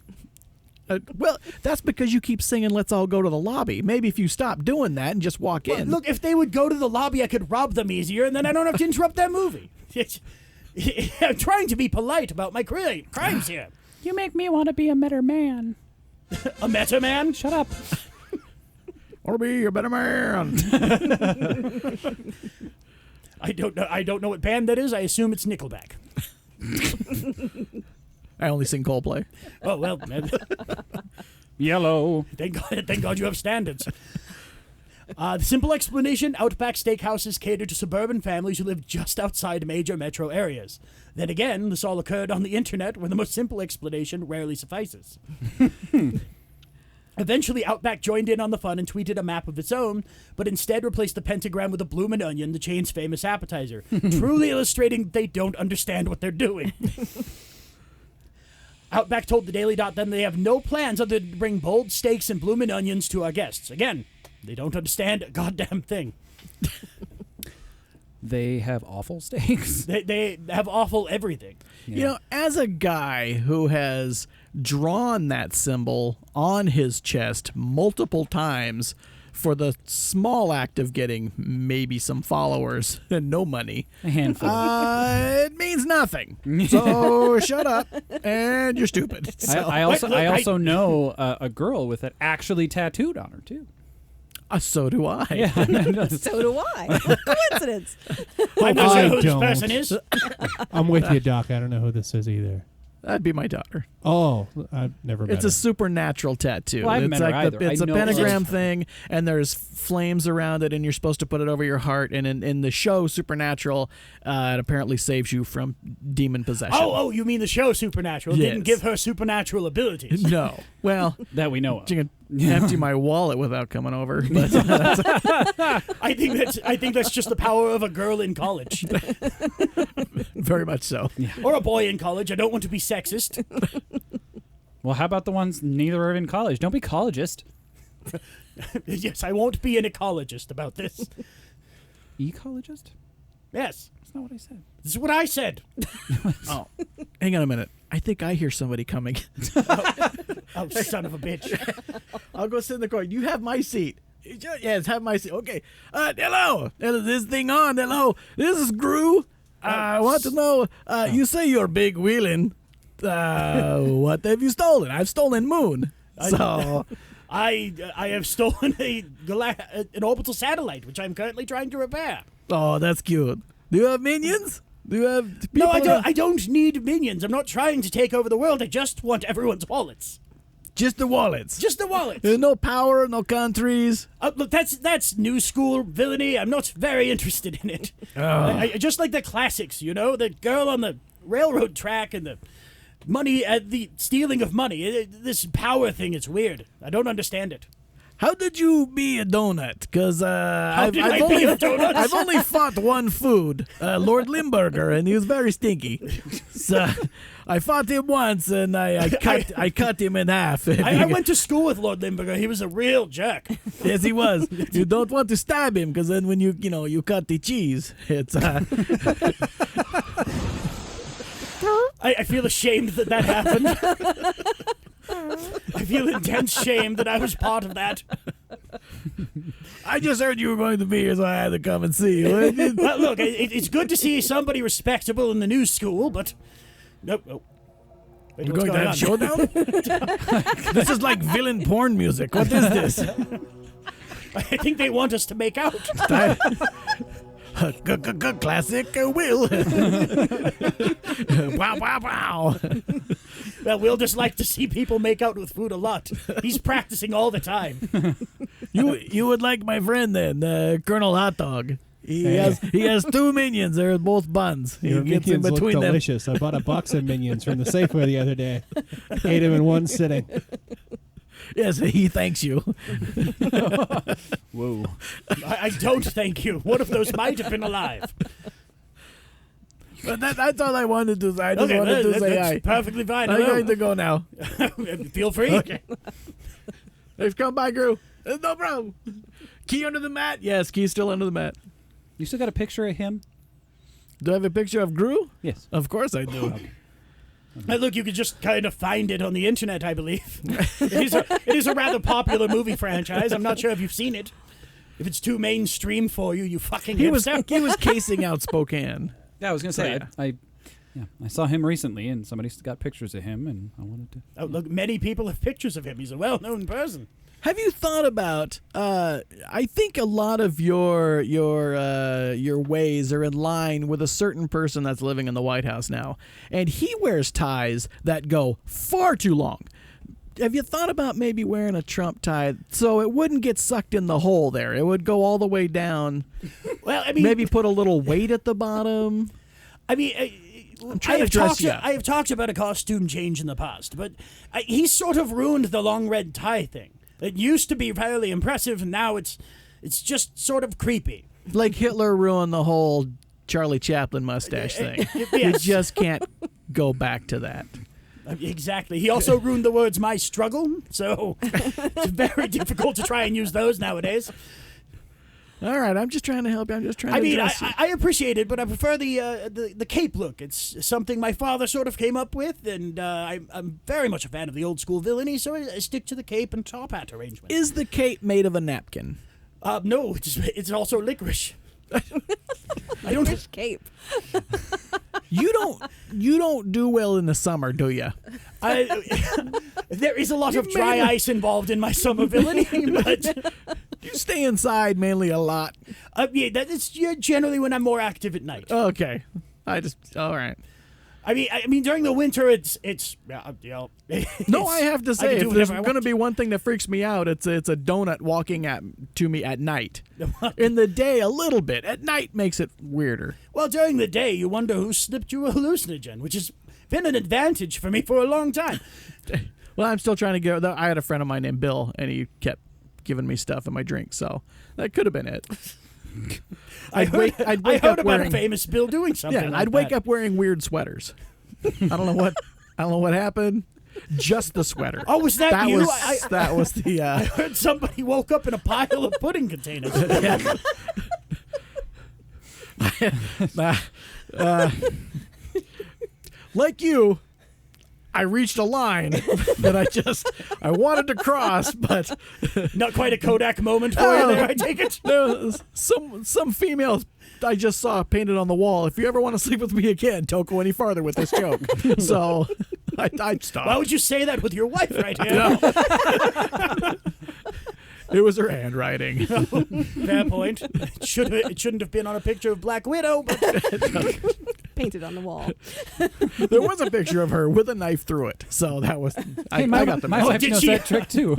Well, that's because you keep singing "Let's All Go to the Lobby." Maybe if you stop doing that and just walk in. Look, if they would go to the lobby, I could rob them easier, and then I don't have to interrupt their movie. I'm trying to be polite about my crimes here. You make me want to be a better man. A meta man? Shut up. Or be a better man. I don't know what band that is. I assume it's Nickelback. I only sing Coldplay. Oh well. Yellow. Thank God you have standards. The simple explanation: Outback Steakhouses cater to suburban families who live just outside major metro areas. Then again, this all occurred on the internet, where the most simple explanation rarely suffices. Eventually, Outback joined in on the fun and tweeted a map of its own, but instead replaced the pentagram with a bloomin' onion, the chain's famous appetizer, truly illustrating they don't understand what they're doing. Outback told the Daily Dot then they have no plans other than to bring bold steaks and bloomin' onions to our guests. Again, they don't understand a goddamn thing. They have awful steaks. They have awful everything. Yeah. You know, as a guy who has drawn that symbol on his chest multiple times for the small act of getting maybe some followers and no money, a handful, it means nothing. So shut up, and you're stupid. So. I also know a girl with it actually tattooed on her too. So do I. Yeah. So do I. Coincidence. I'm not sure who this person is. I'm with you, Doc. I don't know who this is either. That'd be my daughter. Oh, I've never met It's her. a supernatural tattoo. Well, I haven't met her either. It's I a know pentagram this. thing, and there's flames around it, and you're supposed to put it over your heart. And in the show Supernatural, it apparently saves you from demon possession. Oh, you mean the show Supernatural? Yes. Didn't give her supernatural abilities. No. Well, that we know of. You can empty my wallet without coming over. But I think that's just the power of a girl in college. Very much so. Yeah. Or a boy in college. I don't want to be sexist. Well, how about the ones neither are in college? Don't be collegeist. Yes, I won't be an ecologist about this. Ecologist? Yes. That's not what I said. This is what I said. Oh, hang on a minute. I think I hear somebody coming. Oh, son of a bitch. I'll go sit in the corner. You have my seat. Yes, have my seat. Okay. Hello. Is this thing on? Hello. This is Gru. I want to know, you say you're big wheeling. What have you stolen? I've stolen moon. So I have stolen an orbital satellite, which I'm currently trying to repair. Oh, that's cute. Do you have minions? Do you have people? No, I don't. I don't need minions. I'm not trying to take over the world. I just want everyone's wallets. Just the wallets. Just the wallets. There's no power, no countries. Look, that's new school villainy. I'm not very interested in it. I just like the classics, you know, the girl on the railroad track and the money, the stealing of money. This power thing is weird. I don't understand it. How did you be a donut? Because I've I've only fought one food, Lord Limburger, and he was very stinky. So I fought him once, and I cut him in half. I went to school with Lord Limburger. He was a real jerk. Yes, he was. You don't want to stab him, because then when you cut the cheese, it's. I feel ashamed that happened. I feel intense shame that I was part of that. I just heard you were going to be here, so I had to come and see you. Well, look, it's good to see somebody respectable in the new school, but nope. Wait, We're going to have a showdown? This is like villain porn music. What is this? I think they want us to make out. Classic Will. Wow, wow, wow. Well, Will just like to see people make out with food a lot. He's practicing all the time. You would like my friend then, Colonel Hot Dog. He has two minions. They're both buns. He Your gets in minions between look them. delicious. I bought a box of minions from the Safeway the other day. Ate them in one sitting. Yes, he thanks you. Whoa. I don't thank you. One of those might have been alive. But that's all I wanted to say. I just Okay, wanted to say that's hi. perfectly fine. I'm Hello. going to go now. Feel free. Okay. They've come by, Gru. There's no problem. Key under the mat? Yes, key's still under the mat. You still got a picture of him? Do I have a picture of Gru? Yes. Of course I do. Look, you could just kind of find it on the internet, I believe. It is a rather popular movie franchise. I'm not sure if you've seen it. If it's too mainstream for you, you fucking He was hipster. casing out Spokane. Yeah, I was going to say, yeah. I saw him recently, and somebody's got pictures of him, and I wanted to. Oh, look, many people have pictures of him. He's a well-known person. Have you thought about? I think a lot of your ways are in line with a certain person that's living in the White House now, and he wears ties that go far too long. Have you thought about maybe wearing a Trump tie so it wouldn't get sucked in the hole there? It would go all the way down. Well, I mean, maybe put a little weight at the bottom. I mean, I'm trying to dress you up. I have talked about a costume change in the past, but he's sort of ruined the long red tie thing. It used to be fairly impressive, and now it's just sort of creepy. Like Hitler ruined the whole Charlie Chaplin mustache thing. Yes. You just can't go back to that. Exactly. He also ruined the words "my struggle," so it's very difficult to try and use those nowadays. All right, I'm just trying to help you. I'm just trying to dress you. I appreciate it, but I prefer the cape look. It's something my father sort of came up with, and I'm very much a fan of the old school villainy, so I stick to the cape and top hat arrangement. Is the cape made of a napkin? No, it's also licorice. I don't have cape. You don't do well in the summer, do you? There is a lot of dry ice involved in my summer villainy, but you stay inside mainly a lot. Yeah, that is generally when I'm more active at night. Okay, all right. I mean, during the winter, it's No, I have to say, if there's going to be one thing that freaks me out, it's a donut walking to me at night. In the day, a little bit. At night makes it weirder. Well, during the day, you wonder who slipped you a hallucinogen, which has been an advantage for me for a long time. Well, I'm still trying to go. I had a friend of mine named Bill, and he kept giving me stuff in my drink, so that could have been it. I heard about a famous Bill doing something. Yeah, like I'd wake that. up wearing weird sweaters. I don't know what happened. Just the sweater. Oh, was that you? That was the. I heard somebody woke up in a pile of pudding containers. Like you, I reached a line that I wanted to cross, but not quite a Kodak moment for you there, I take it. Some females I just saw painted on the wall. If you ever want to sleep with me again, don't go any farther with this joke. So I stopped. Why would you say that with your wife right here? No. It was her handwriting. Fair point. It shouldn't have been on a picture of Black Widow, but painted on the wall. There was a picture of her with a knife through it, so that was. I got the my wife knows that trick too.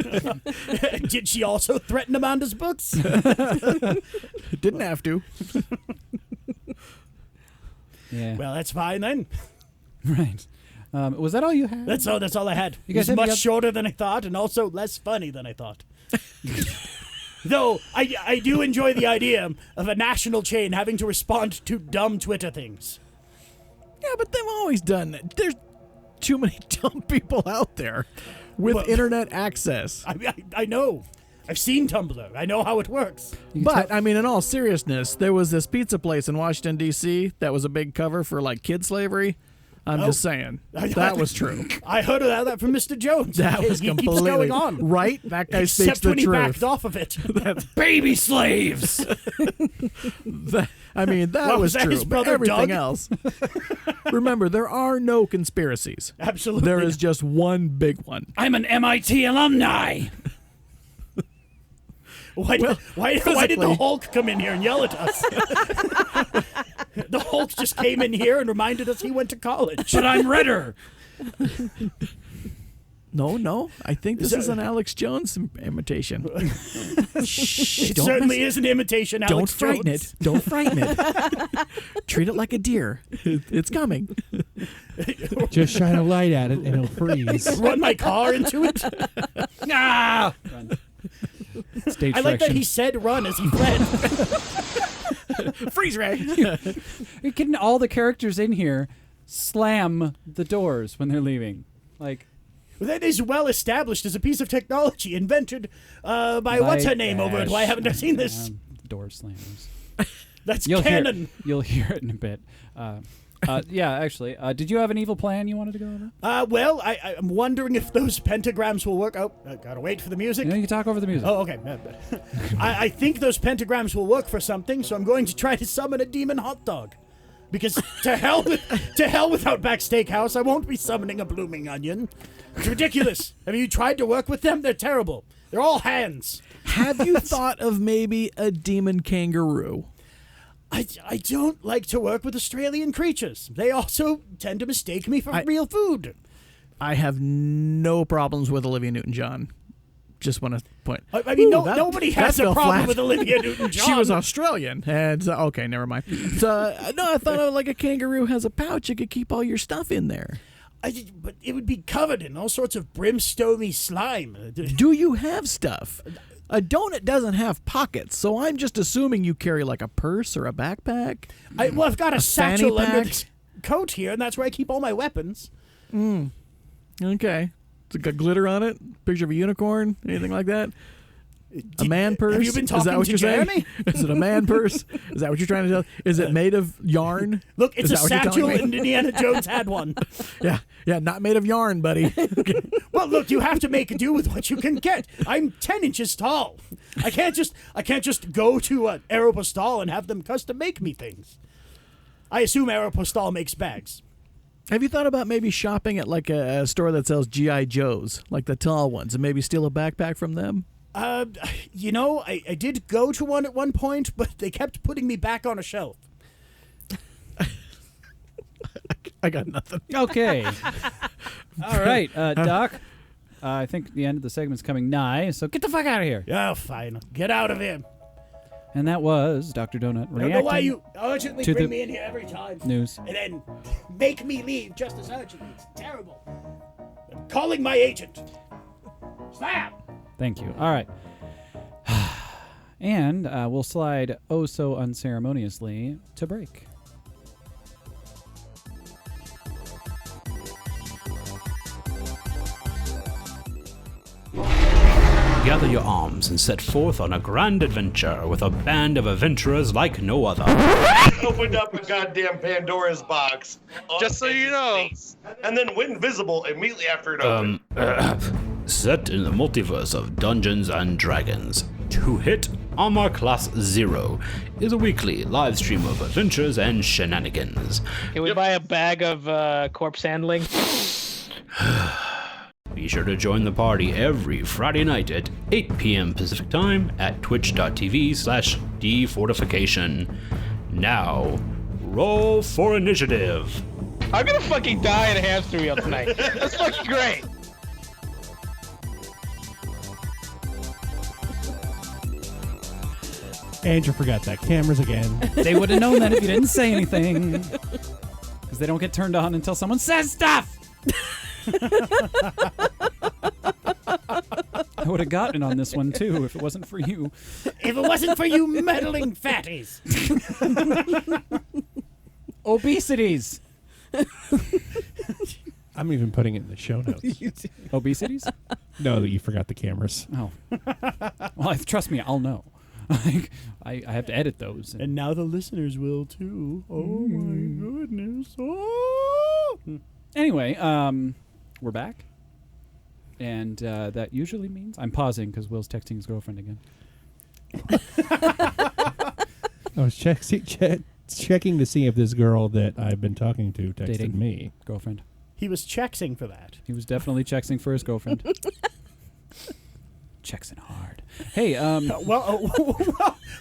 Did she also threaten Amanda's books? Didn't have to. Yeah. Well, that's fine then. Right. Was that all you had? That's all I had. You guys it was had much shorter than I thought, and also less funny than I thought. Though I do enjoy the idea of a national chain having to respond to dumb Twitter things. Yeah, but they've always done that. There's too many dumb people out there with internet access. I know. I've seen Tumblr. I know how it works. But, I mean, in all seriousness, there was this pizza place in Washington, D.C. that was a big cover for, like, kid slavery. I'm just saying. That was true. I heard of that from Mr. Jones. That was completely keeps going on. Right? That guy speaks Except the when he truth. backed off of it. Baby slaves! That was that true. his brother, but everything Doug? else. Remember, there are no conspiracies. Absolutely. There is just one big one. I'm an MIT alumni! Why did the Hulk come in here and yell at us? The Hulk just came in here and reminded us he went to college. But I'm redder. No. I think this is an Alex Jones imitation. Shh, It certainly is an imitation, Alex Don't frighten Jones. it. Don't frighten it. Treat it like a deer. It's coming. Just shine a light at it and it'll freeze. Run my car into it. Ah! Stage I like that direction. he said run as he fled. Freeze ray. You're getting all the characters in here slam the doors when they're leaving. Like, That is well established as a piece of technology invented by what's her name over at Why Haven't I Seen This? Door slammers. That's You'll canon. You'll hear it in a bit. Yeah, actually. Did you have an evil plan you wanted to go over? Well, I'm wondering if those pentagrams will work. Oh, I gotta wait for the music. You can talk over the music. Oh, okay. I think those pentagrams will work for something, so I'm going to try to summon a demon hot dog. Because to hell with Outback Steakhouse, I won't be summoning a blooming onion. It's ridiculous. Have you tried to work with them? They're terrible. They're all hands. Have you thought of maybe a demon kangaroo? I don't like to work with Australian creatures. They also tend to mistake me for real food. I have no problems with Olivia Newton-John. Just want to point. I mean, nobody has a problem with Olivia Newton-John. She was Australian, and okay, never mind. So, no, I thought of like a kangaroo has a pouch. You could keep all your stuff in there. But it would be covered in all sorts of brimstone-y slime. Do you have stuff? A donut doesn't have pockets, so I'm just assuming you carry like a purse or a backpack. I've got a fanny satchel under pack? this coat here, and that's where I keep all my weapons. Okay. It's got glitter on it? Picture of a unicorn? Anything like that? A man purse? Have you been Is that talking what to you're Jeremy? saying? Is it a man purse? Is that what you're trying to tell? Is it made of yarn? Look, it's Is a that what you're telling satchel, me? and Indiana Jones had one. Yeah, not made of yarn, buddy. Well, look, you have to make do with what you can get. I'm 10 inches tall. I can't just go to Aeropostale and have them custom make me things. I assume Aeropostale makes bags. Have you thought about maybe shopping at like a store that sells G.I. Joes, like the tall ones, and maybe steal a backpack from them? I did go to one at one point, but they kept putting me back on a shelf. I got nothing. Okay. All right, Doc. I think the end of the segment's coming nigh, so get the fuck out of here. Oh, fine. Get out of here. And that was Dr. Donut I don't know why reacting you urgently to bring the me in here every time. news. And then make me leave just as urgently. It's terrible. I'm calling my agent. Snap! Thank you. All right. And we'll slide oh so unceremoniously to break. gather your arms and set forth on a grand adventure with a band of adventurers like no other. Opened up a goddamn Pandora's box. Just so you know. And then went invisible immediately after it opened. Set in the multiverse of Dungeons and Dragons. To hit Armor Class 0 is a weekly live stream of adventures and shenanigans. Can we buy a bag of corpse handling? Be sure to join the party every Friday night at 8 p.m. Pacific Time at twitch.tv/defortification. Now, roll for initiative. I'm gonna fucking die in a hamster wheel tonight. That's fucking great. Andrew forgot that. Cameras again. They would have known that if you didn't say anything. Because they don't get turned on until someone says stuff. I would have gotten on this one too if it wasn't for you. If it wasn't for you meddling fatties. Obesities. I'm even putting it in the show notes. Obesities? No, that you forgot the cameras. Oh. Well, trust me, I'll know. I have to edit those. And now the listeners will too. Oh my goodness. Oh. Anyway, we're back. And that usually means... I'm pausing because Will's texting his girlfriend again. I was checking to see if this girl that I've been talking to texted Dating. me. Girlfriend. He was chexing for that. He was definitely chexing for his girlfriend. Chexing hard. Hey,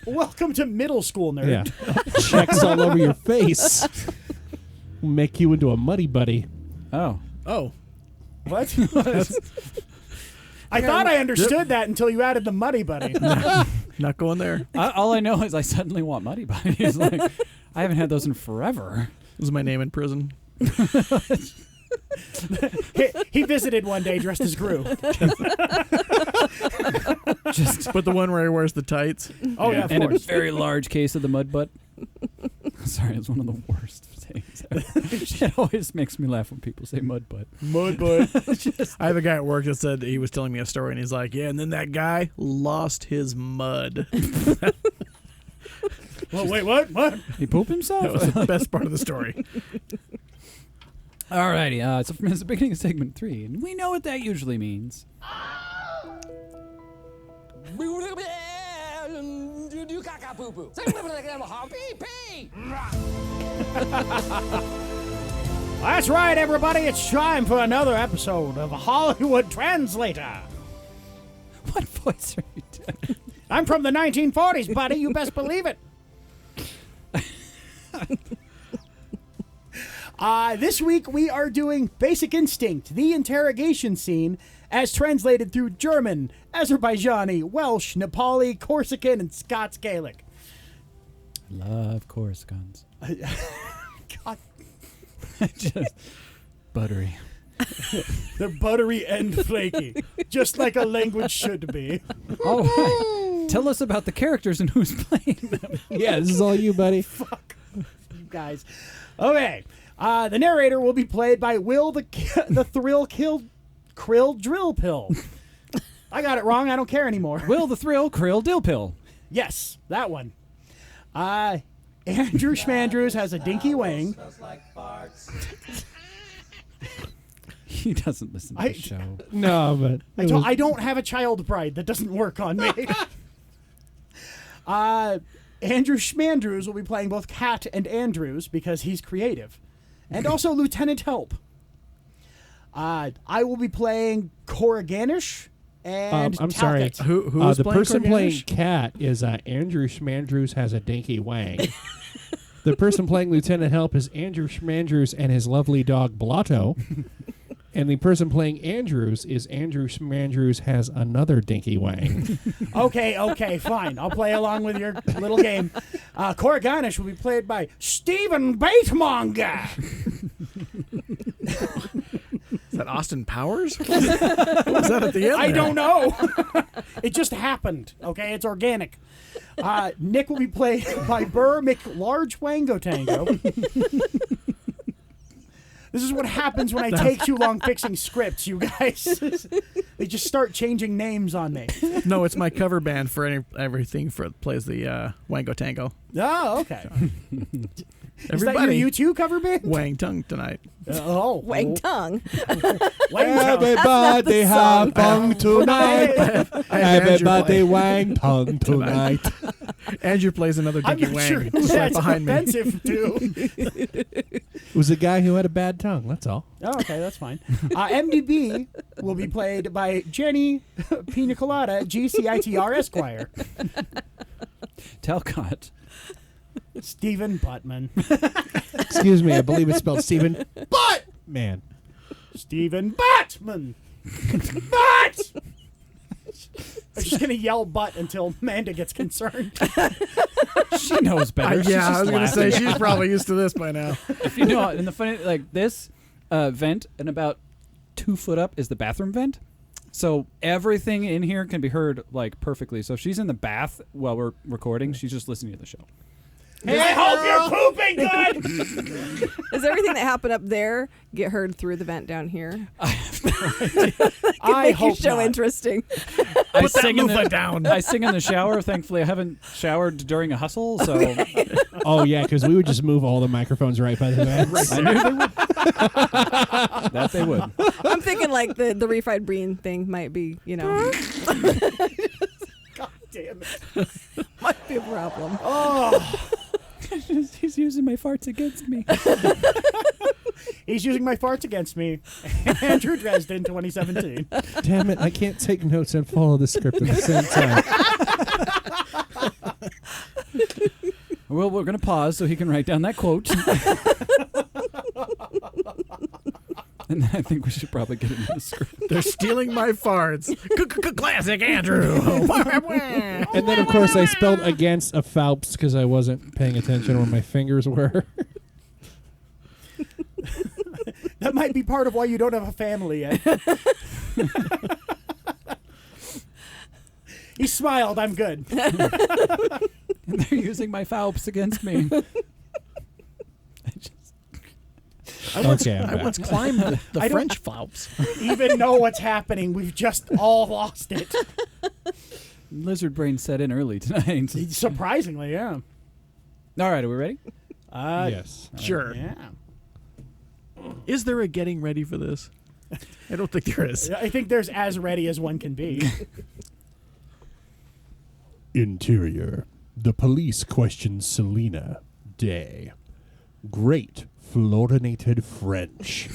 welcome to middle school, nerd. Yeah. Checks all over your face. Make you into a muddy buddy. Oh. What? I thought I understood that until you added the muddy buddy. Not going there. All I know is I suddenly want muddy buddies. Like, I haven't had those in forever. This is my name in prison. He visited one day dressed as Gru. But the one where he wears the tights. Oh, yeah, of and course. a very large case of the mud butt. Sorry, it's one of the worst things ever. It always makes me laugh when people say mud butt. Mud butt. I have a guy at work that said he was telling me a story, and he's like, yeah, and then that guy lost his mud. Well, wait, what? He pooped himself? That was the best part of the story. Alrighty, so from the beginning of segment 3, and we know what that usually means. That's right, everybody. It's time for another episode of Hollywood Translator. What voice are you doing? I'm from the 1940s, buddy. You best believe it. This week we are doing Basic Instinct, the interrogation scene, as translated through German, Azerbaijani, Welsh, Nepali, Corsican, and Scots Gaelic. Love Corsicans. God. Just buttery. They're buttery and flaky, just like a language should be. All right. Tell us about the characters and who's playing them. Yeah, this is all you, buddy. Fuck you guys. Okay. The narrator will be played by Will the Thrill-Killed Krill Drill Pill. I got it wrong. I don't care anymore. Will the Thrill Krill Dill Pill. Yes, that one. Andrew Schmandrews has a dinky wang. He doesn't listen to the show. No, but I don't have a child bride. That doesn't work on me. Andrew Schmandrews will be playing both Kat and Andrews because he's creative. And also Lieutenant Help. I will be playing Corriganish and I'm sorry. Talcott. Who is the playing person playing Corriganish? Kat is Andrew Schmandrews has a dinky wang. The person playing Lieutenant Help is Andrew Schmandrews and his lovely dog Blotto. And the person playing Andrews is Andrew Schmandrews has another dinky wang. Okay, fine. I'll play along with your little game. Corriganish will be played by Stephen Batemonger. Is that Austin Powers? What was that at the end? I don't know. It just happened. Okay, it's organic. Nick will be played by Burr McLarge Tango. This is what happens when I take too long fixing scripts, you guys. This They just start changing names on me. No, it's my cover band for everything plays the Wango Tango. Oh, okay. Is that Everybody, your U2 cover band? Wang Tongue tonight. Wang Tongue. Everybody have fun tonight. Everybody wang tongue tonight. Andrew plays another I'm dinky not wang. sure It's right that's behind me. offensive, too. It was a guy who had a bad tongue. That's all. Oh, okay, that's fine. MDB will be played by Jenny Pina Colada, GCITR Esquire. Talcott. Stephen Buttman. Excuse me, I believe it's spelled Stephen Buttman. Stephen Buttman. Butt! I'm just going to yell butt until Amanda gets concerned. She knows better. She's Yeah, I just was going to say, laughing. she's probably used to this by now. If you know, in the funny, like this vent and about 2 foot up is the bathroom vent. So everything in here can be heard like perfectly. So if she's in the bath while we're recording, she's just listening to the show. Hey, I hope you're pooping good! Does everything that happened up there get heard through the vent down here? I Make your hope show not. interesting. I Put that sing in loofah the, down. I sing in the shower. Thankfully, I haven't showered during a hustle, so Oh, yeah, because we would just move all the microphones right by the vents. I knew they would. That they would. I'm thinking like the refried bean thing might be, God damn it. might be a problem. Oh, He's using my farts against me. he's using my farts against me. Andrew Dresden, 2017. Damn it, I can't take notes and follow the script at the same time. Well, we're going to pause so he can write down that quote. And I think we should probably get into the script. They're stealing my farts. Classic Andrew. And then, of course, I spelled against a Phelps because I wasn't paying attention where my fingers were. That might be part of why you don't have a family yet. He smiled. I'm good. And they're using my Phelps against me. I once back. climbed the I don't- French Phelps. Even know what's happening. We've just all lost it. Lizard brain set in early tonight. Surprisingly, yeah. All right, are we ready? Yes. Sure. Yeah. Is there a getting ready for this? I don't think there is. I think there's as ready as one can be. Interior. The police questions Selena Day. Great fluorinated French.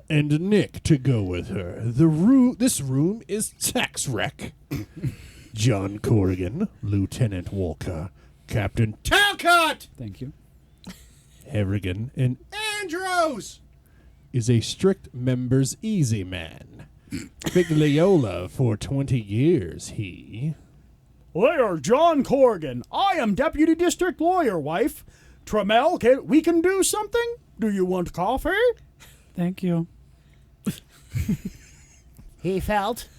And Nick to go with her. This room is tax wreck. John Corrigan, Lieutenant Walker, Captain Talcott, Thank you. Harrigan, and Andrews is a strict members easy man. Figliola for 20 years, he. Lawyer John Corrigan. I am Deputy District Lawyer, wife. Trammell, we can do something? Do you want coffee? Thank you. He felt.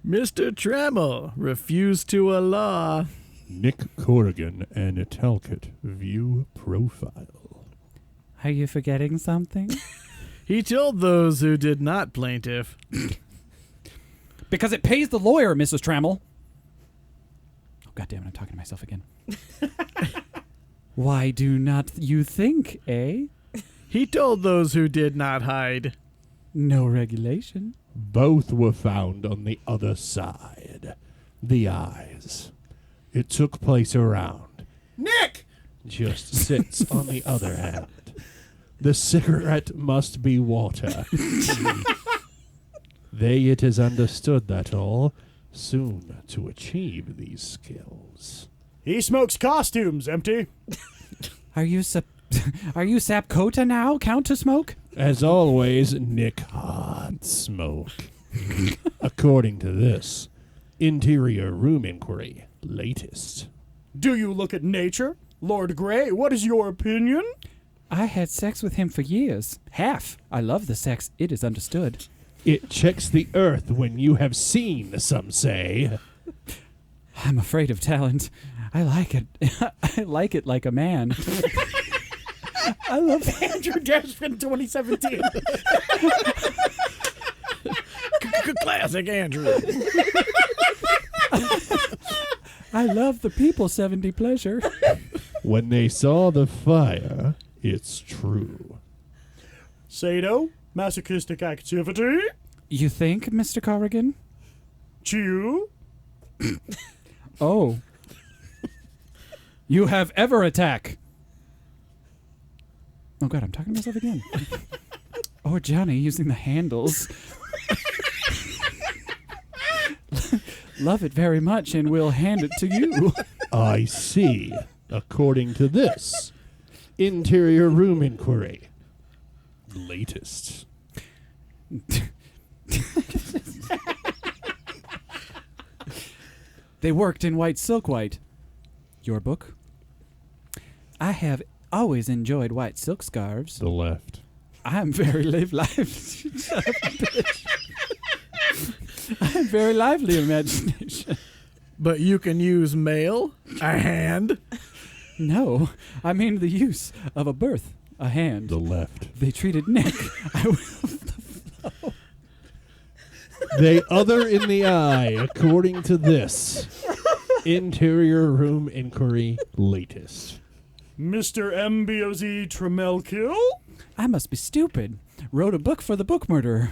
Mr. Trammell refused to allow. Nick Corrigan and Talcott view profile. Are you forgetting something? He told those who did not plaintiff. Because it pays the lawyer, Mrs. Trammell. Oh, God damn it, I'm talking to myself again. Why do not you think, eh? He told those who did not hide. No regulation. Both were found on the other side. The eyes. It took place around. Nick just sits on the other hand. The cigarette must be water. It is understood that all soon to achieve these skills. He smokes costumes, empty. Are you Sapkota now, Count to smoke? As always, Nick hard smoke. According to this, interior room inquiry, latest. Do you look at nature? Lord Grey, what is your opinion? I had sex with him for years. Half. I love the sex, it is understood. It checks the earth when you have seen, some say. I'm afraid of talent. I like it. I like it like a man. I love Andrew Gershwin 2017. Classic Andrew. I love the people 70 pleasure. When they saw the fire, it's true. Sado, masochistic activity. You think, Mr. Corrigan? Chew. Oh. You have ever attack. Oh, God, I'm talking to myself again. Or Johnny using the handles. Love it very much, and we'll hand it to you. I see. According to this, interior room inquiry. Latest. They worked in white silk white. Your book? I have always enjoyed white silk scarves. The left. I'm very lively. I have very lively imagination. But you can use mail, a hand. No, I mean the use of a berth, a hand. The left. They treated Nick. They other in the eye, according to this. Interior room inquiry latest. Mr. MBOZ Tremelkill? I must be stupid. Wrote a book for the book murderer.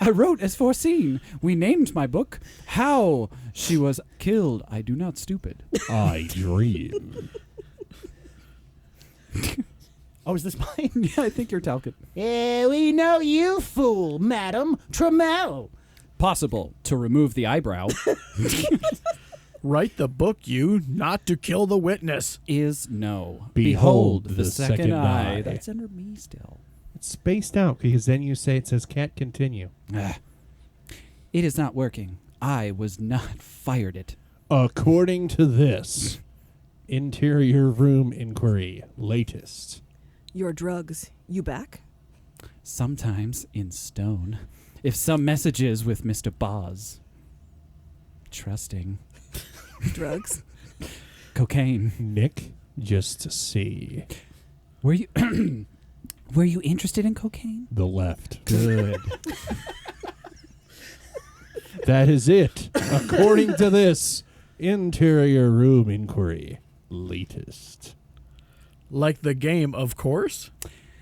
I wrote as foreseen. We named my book How She Was Killed. I do not stupid. I dream. Oh, is this mine? Yeah, I think you're Talcott. We know you, fool, Madam Trammell. Possible to remove the eyebrow. Write the book, you, not to kill the witness. Is no. Behold the second eye. eye. That's under me still. It's spaced out because then you say it says can't continue. It is not working. I was not fired it. According to this, interior room inquiry latest. Your drugs, you back? Sometimes in stone. If some messages with Mr. Boz. Trusting. Drugs? Cocaine. Nick, just to see. Were you were you interested in cocaine? The left. Good. That is it. According to this, interior room inquiry latest. Like the game, of course.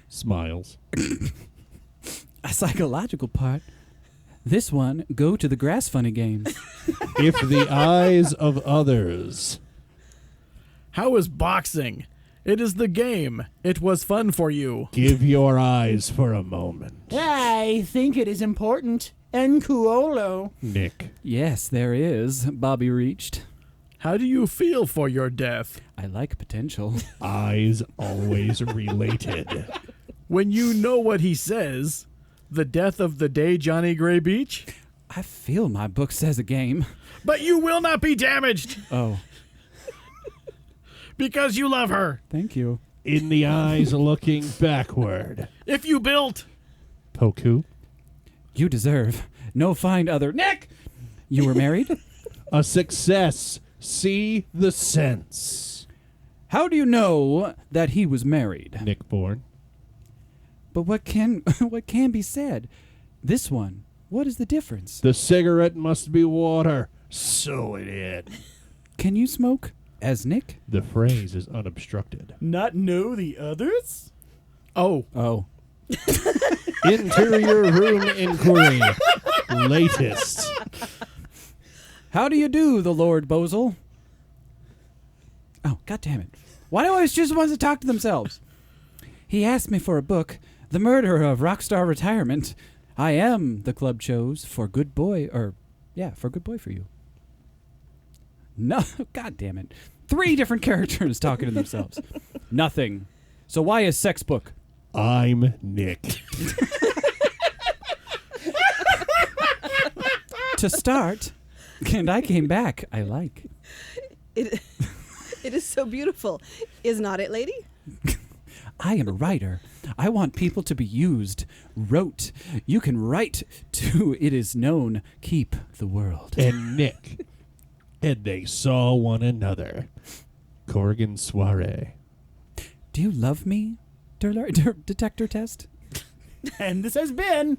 Smiles. A psychological part. This one, go to the grass funny games. If the eyes of others. How is boxing? It is the game. It was fun for you. Give your eyes for a moment. I think it is important. Encuolo. Nick. Yes, there is. Bobby reached. How do you feel for your death? I like potential. Eyes always related. When you know what he says, the death of the day, Johnny Gray Beach? I feel my book says a game. But you will not be damaged. Oh. Because you love her. Thank you. In the eyes looking backward. If you built. Poku. You deserve no find other. Nick! You were married? A success. See the sense. How do you know that he was married? Nick Bourne. But what can be said? This one, what is the difference? The cigarette must be water. Sew it in. Can you smoke as Nick? The phrase is unobstructed. Not know the others? Oh. Oh. Interior room inquiry. Latest. How do you do, the Lord Bozell? Oh, God damn it. Why do I always choose the ones that talk to themselves? He asked me for a book, The Murder of Rockstar Retirement. I am, the club chose, for good boy, for good boy for you. No, God damn it. 3 different characters talking to themselves. Nothing. So why is sex book? I'm Nick. To start, and I came back, I like. It is so beautiful. Is not it, lady? I am a writer. I want people to be used. Wrote. You can write to it is known. Keep the world. And Nick. And they saw one another. Corrigan soiree. Do you love me, detector test? And this has been...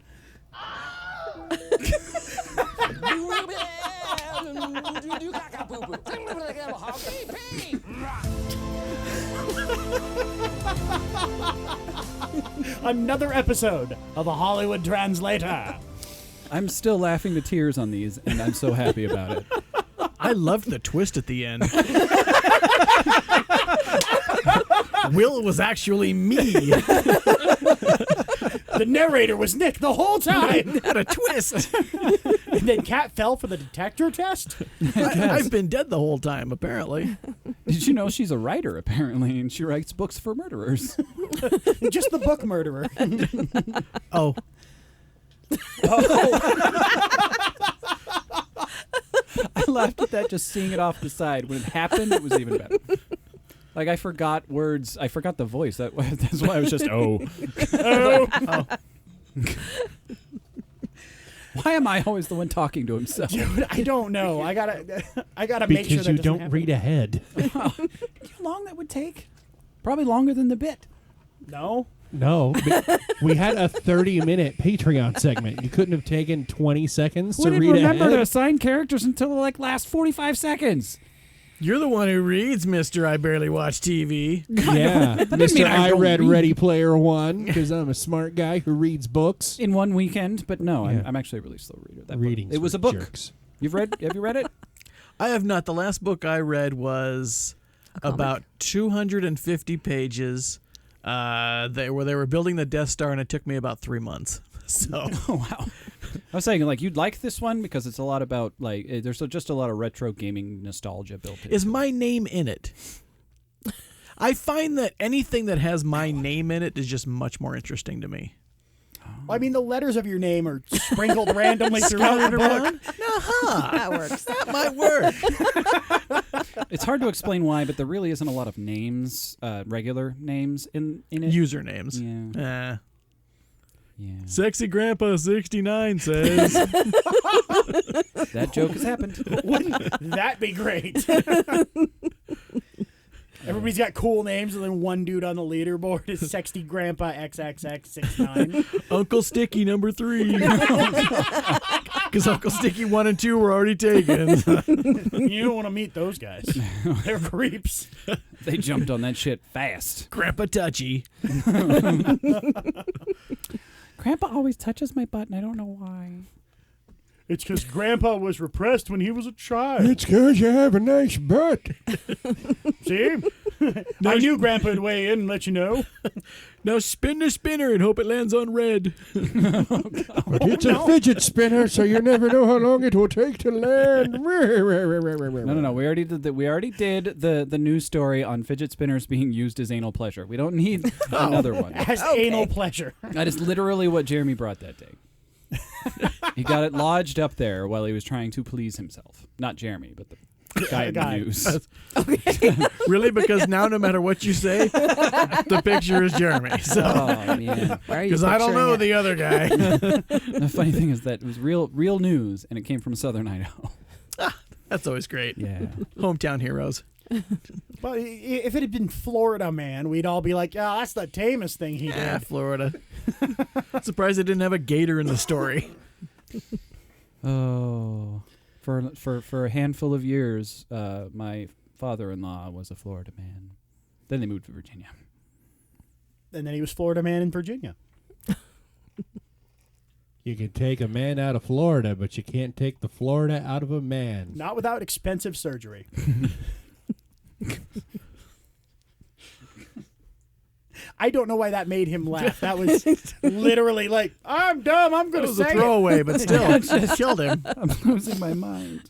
another episode of a Hollywood Translator. I'm still laughing to tears on these, and I'm so happy about it. I loved the twist at the end. Will was actually me. The narrator was Nick the whole time. Had a twist. And then Kat fell for the detector test? I've been dead the whole time, apparently. Did you know she's a writer, apparently, and she writes books for murderers? Just the book murderer. Oh. I laughed at that just seeing it off the side. When it happened, it was even better. Like, I forgot words. I forgot the voice. That's why I was just, oh. Oh. Why am I always the one talking to himself? Dude, I don't know. I gotta make sure Because that you doesn't don't happen. read ahead. How long that would take? Probably longer than the bit. No. No, but we had a 30-minute Patreon segment. You couldn't have taken 20 seconds to We didn't read remember ahead. to assign characters until the last 45 seconds. You're the one who reads, Mr. I Barely Watch TV. Yeah, Mr. mean I I don't read read. Ready Player One because I'm a smart guy who reads books. In one weekend, but no, Yeah. I'm actually a really slow reader. That Readings book. It was for a book. jerks. Have you read it? I have not. The last book I read was about 250 pages. They were building the Death Star, and it took me about 3 months. So, Oh wow! I was saying like you'd like this one because it's a lot about like there's just a lot of retro gaming nostalgia built in. is my name in it? I find that anything that has my name in it is just much more interesting to me. I mean, the letters of your name are sprinkled randomly throughout the book. That works. That might work. It's hard to explain why, but there really isn't a lot of names, regular names in it. Usernames. Yeah. Yeah. Sexy Grandpa 69 says. That joke has happened. Wouldn't that be great? Everybody's got cool names, and then one dude on the leaderboard is Sexy Grandpa XXX69. Uncle Sticky number 3. Because Uncle Sticky 1 and 2 were already taken. You don't want to meet those guys. They're creeps. They jumped on that shit fast. Grandpa Touchy. Grandpa always touches my butt, and I don't know why. It's because Grandpa was repressed when he was a child. It's because you have a nice butt. See? I knew Grandpa would weigh in and let you know. Now spin the spinner and hope it lands on red. But it's a fidget spinner, so you never know how long it will take to land. No. We already did that. We already did the news story on fidget spinners being used as anal pleasure. We don't need another one. As anal pleasure. That is literally what Jeremy brought that day. He got it lodged up there while he was trying to please himself. Not Jeremy, but the guy in the news. Really? Because now no matter what you say, the picture is Jeremy. So. Oh, man. Because I don't know the other guy. The funny thing is that it was real news, and it came from Southern Idaho. That's always great. Yeah. Hometown heroes. But if it had been Florida Man, we'd all be like, "Yeah, that's the tamest thing he Yeah, did." Florida. Surprised they didn't have a gator in the story. Oh, for a handful of years, my father-in-law was a Florida man. Then they moved to Virginia. And then he was Florida Man in Virginia. You can take a man out of Florida, but you can't take the Florida out of a man. Not without expensive surgery. I don't know why that made him laugh. That was literally like, I'm dumb, I'm going to say it was a throwaway, but still, it just killed him. I'm losing my mind.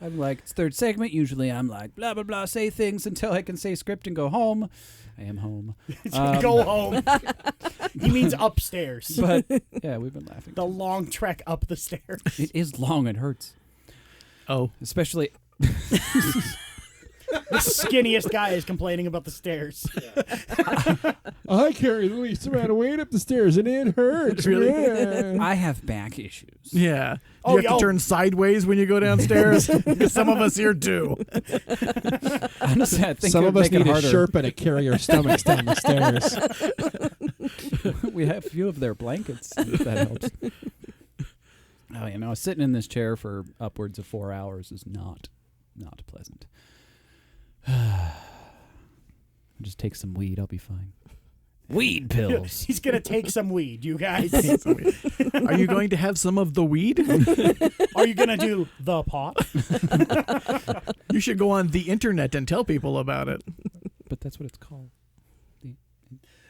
I'm like, it's third segment. Usually I'm like, blah, blah, blah, say things until I can say script and go home. I am home. Go home. He means upstairs. But, yeah, we've been laughing. The long trek up the stairs. It is long. It hurts. Oh. Especially... The skinniest guy is complaining about the stairs. I carry the least amount of weight up the stairs, and it hurts. Really? Yeah. I have back issues. Yeah. You have to turn sideways when you go downstairs? Some of us here do. Honestly, I think Some it of would us make it need a harder. Sherpa to carry our stomachs down the stairs. We have a few of their blankets, if that helps. Oh, sitting in this chair for upwards of 4 hours is not pleasant. Just take some weed, I'll be fine. Weed pills. He's going to take some weed, you guys. Are you going to have some of the weed? Are you going to do the pot? You should go on the internet and tell people about it. But that's what it's called.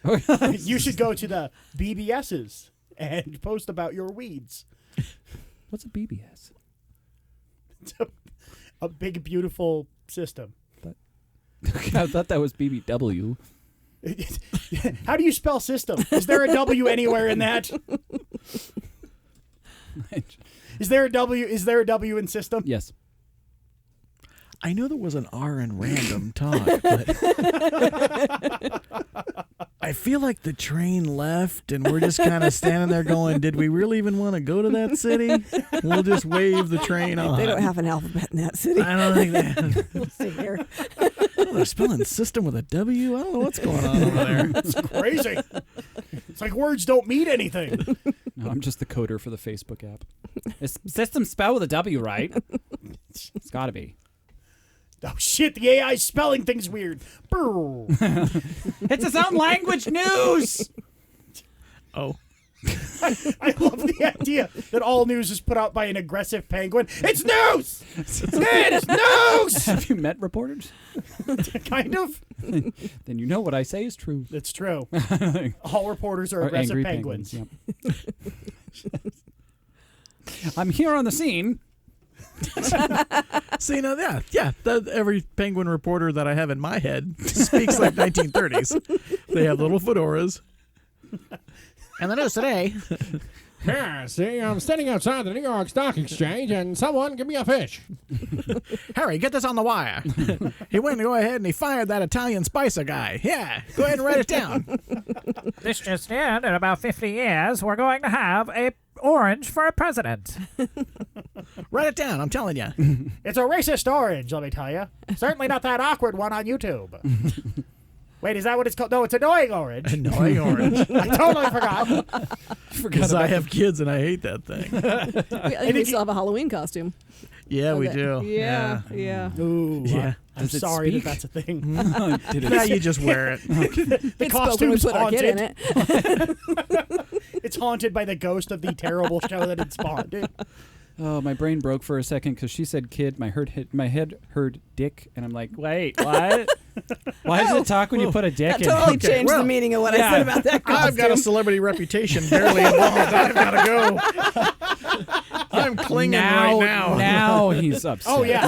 You should go to the BBSs and post about your weeds. What's a BBS? It's a big, beautiful system. I thought that was BBW. How do you spell system? Is there a W anywhere in that? Is there a W? Is there a W in system? Yes. I know there was an R in random talk, but I feel like the train left and we're just kind of standing there going, did we really even want to go to that city? We'll just wave the train on. They don't have an alphabet in that city. I don't think that. Let's see here. Oh, they're spelling system with a W? I don't know what's going on over there. It's crazy. It's like words don't mean anything. No, I'm just the coder for the Facebook app. Is system spelled with a W, right? It's got to be. Oh, shit, the AI's spelling things weird. It's its own language news! Oh. I love the idea that all news is put out by an aggressive penguin. It's news! It's news! Have you met reporters? Kind of. Then you know what I say is true. It's true. All reporters are aggressive angry penguins. Yep. I'm here on the scene. See, now, every penguin reporter that I have in my head speaks like 1930s. They have little fedoras. And the news today. Yeah, see, I'm standing outside the New York Stock Exchange, and someone give me a fish. Harry, get this on the wire. He went to go ahead and he fired that Italian Spicer guy. Yeah, go ahead and write it down. This just in about 50 years, we're going to have a orange for a president. Write it down, I'm telling you. It's a racist orange, let me tell you. Certainly not that awkward one on YouTube. Wait, is that what it's called? No, it's annoying orange. Annoying orange. I totally forgot. Because I have kids and I hate that thing. I think we still have a Halloween costume. Yeah, we Okay. do. Yeah. Ooh, Yeah. I'm Does it sorry speak? that that's a thing. Now you just wear it. The It's spoken, we costume's put our kid in haunted. it. It's haunted by the ghost of the terrible show that it spawned. Oh, my brain broke for a second because she said kid. My head heard dick, and I'm like, wait, what? Why does it talk when you put a dick That in? totally it? changed the meaning of what I said about that costume. I've got a celebrity reputation barely involved. I've got to go. I'm clinging right now. Now he's upset. Oh, yeah.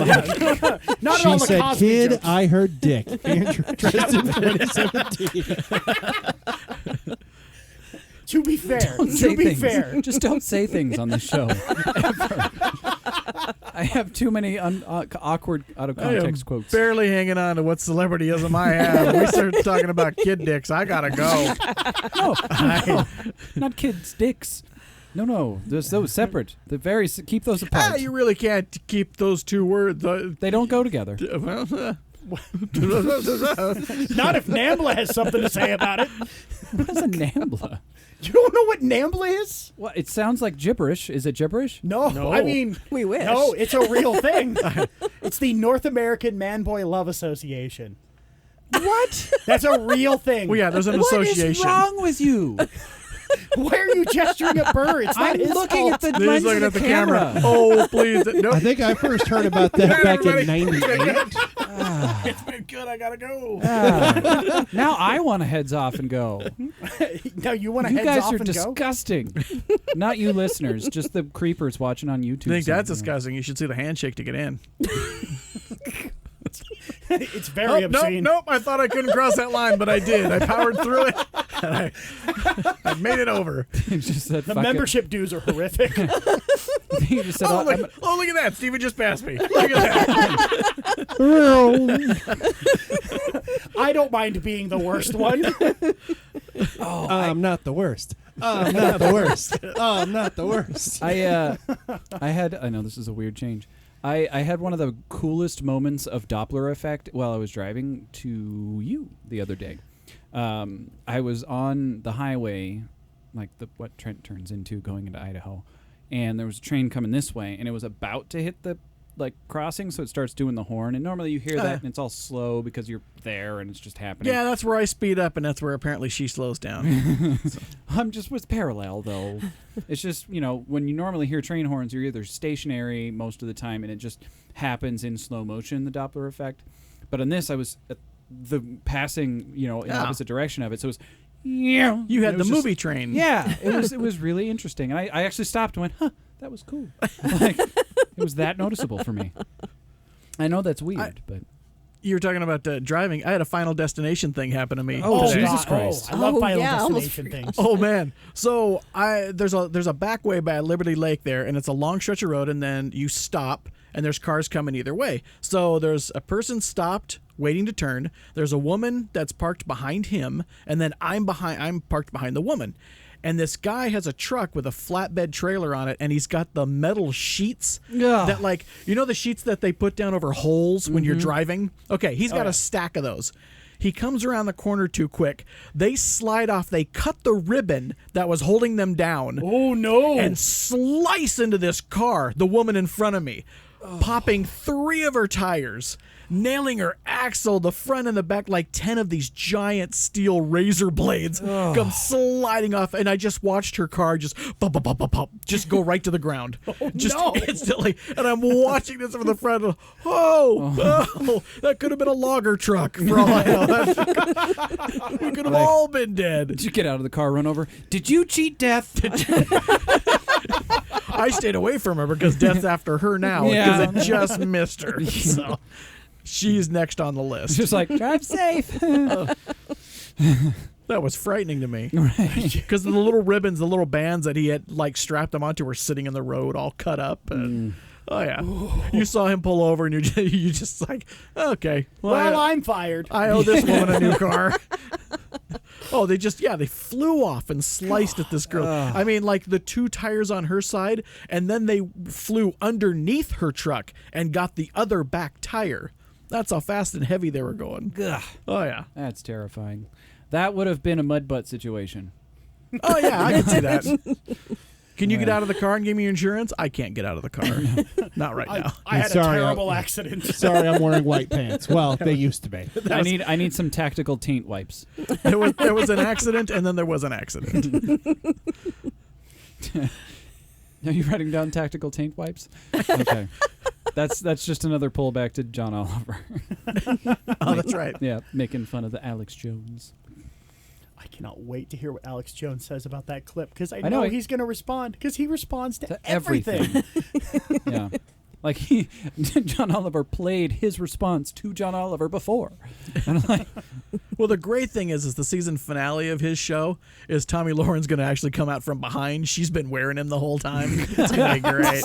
Not She all the said, Cosby kid, jokes. I heard dick. Andrew Dresden 2017. To be fair, Don't say to be things. fair. Just don't say things on the show. Ever. I have too many awkward out of I am context quotes. barely hanging on to what celebrityism I have. We start talking about kid dicks. I gotta go. No, not kids' dicks. No, there's those separate. The very keep those apart. You really can't keep those two words. They don't go together. Well, Not if Nambla has something to say about it. What is a Nambla? You don't know what Nambla is? What? It sounds like gibberish. Is it gibberish? No. I mean, we wish. No, it's a real thing. It's the North American Man-Boy Love Association. What? That's a real thing. well, yeah, there's an What association. is wrong with you? Why are you gesturing at Burr? It's not I'm his looking fault. at the He's lens looking of at the the camera. Oh, please. No. I think I first heard about that back in '98. It's been good. I gotta go. Now I want to heads off and go. No, you want to You heads guys off are and disgusting. Not you listeners, just the creepers watching on YouTube. I think that's somewhere. disgusting. You should see the handshake to get in. It's very obscene. Nope. I thought I couldn't cross that line, but I did. I powered through it. I made it over. Just said, The "Fuck it." membership dues are horrific. He just said, look at that. Steven just passed me. Look at that. I don't mind being the worst one. I'm not the worst. I'm not the worst. I'm not the worst. I know this is a weird change. I had one of the coolest moments of Doppler effect while I was driving to you the other day. I was on the highway, like what Trent turns into going into Idaho, and there was a train coming this way, and it was about to hit the crossing, so it starts doing the horn. And normally you hear that, and it's all slow because you're there, and it's just happening. Yeah, that's where I speed up, and that's where apparently she slows down. I'm just with parallel, though. It's just, when you normally hear train horns, you're either stationary most of the time, and it just happens in slow motion, the Doppler effect. But on this, I was at the passing, in opposite direction of it, so it was... You had the movie train. Yeah, it was really interesting. And I actually stopped and went, huh, that was cool. It was that noticeable for me. I know that's weird, but... You were talking about driving. I had a Final Destination thing happen to me. Oh, today. Jesus Christ. I love Final Destination things. Oh, man. So there's a back way by Liberty Lake there, and it's a long stretch of road, and then you stop, and there's cars coming either way. So there's a person stopped waiting to turn. There's a woman that's parked behind him, and then I'm parked behind the woman. And this guy has a truck with a flatbed trailer on it, and he's got the metal sheets that, the sheets that they put down over holes when you're driving? Okay, he's got a stack of those. He comes around the corner too quick. They slide off. They cut the ribbon that was holding them down. Oh, no. And slice into this car, the woman in front of me, popping 3 of her tires, nailing her axle, the front and the back, like 10 of these giant steel razor blades come sliding off, and I just watched her car just just go right to the ground. Instantly. And I'm watching this from the front. That could have been a logger truck for all I know. We could have all been dead. Did you get out of the car, run over? Did you cheat death? I stayed away from her because death's after her now because it just missed her. So she's next on the list. Just like, drive safe. That was frightening to me. Because the little ribbons, the little bands that he had strapped them onto were sitting in the road all cut up. And, oh, yeah. You saw him pull over and you're just like, okay. Well, I'm fired. I owe this woman a new car. Oh, they flew off and sliced at this girl. I mean, the 2 tires on her side, and then they flew underneath her truck and got the other back tire. That's how fast and heavy they were going. Ugh. Oh, yeah. That's terrifying. That would have been a mud butt situation. Oh, yeah, I can see that. Can you get out of the car and give me your insurance? I can't get out of the car. Not right now. I had a terrible accident. Sorry, I'm wearing white pants. Well, they used to be. I need some tactical taint wipes. There was an accident, and then there was an accident. Are you writing down tactical taint wipes? Okay. That's just another pullback to John Oliver. Oh, that's right. Yeah, making fun of the Alex Jones. I cannot wait to hear what Alex Jones says about that clip because I know he's going to respond because he responds to everything. Yeah. John Oliver played his response to John Oliver before. And I'm like, well, the great thing is the season finale of his show is Tommy Lauren's going to actually come out from behind. She's been wearing him the whole time. It's going to be great.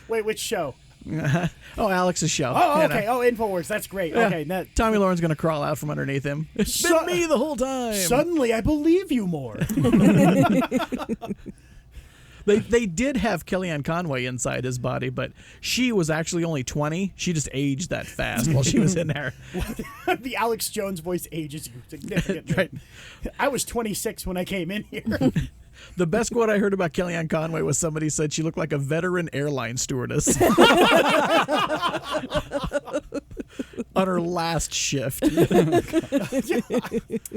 Wait, which show? Alex's show. Oh, okay. Oh, InfoWars. That's great. Yeah. Okay. Tommy Lauren's going to crawl out from underneath him. It's been me the whole time. Suddenly, I believe you more. They did have Kellyanne Conway inside his body, but she was actually only 20. She just aged that fast while she was in there. The Alex Jones voice ages you significantly. Right. I was 26 when I came in here. The best quote I heard about Kellyanne Conway was somebody said she looked like a veteran airline stewardess on her last shift.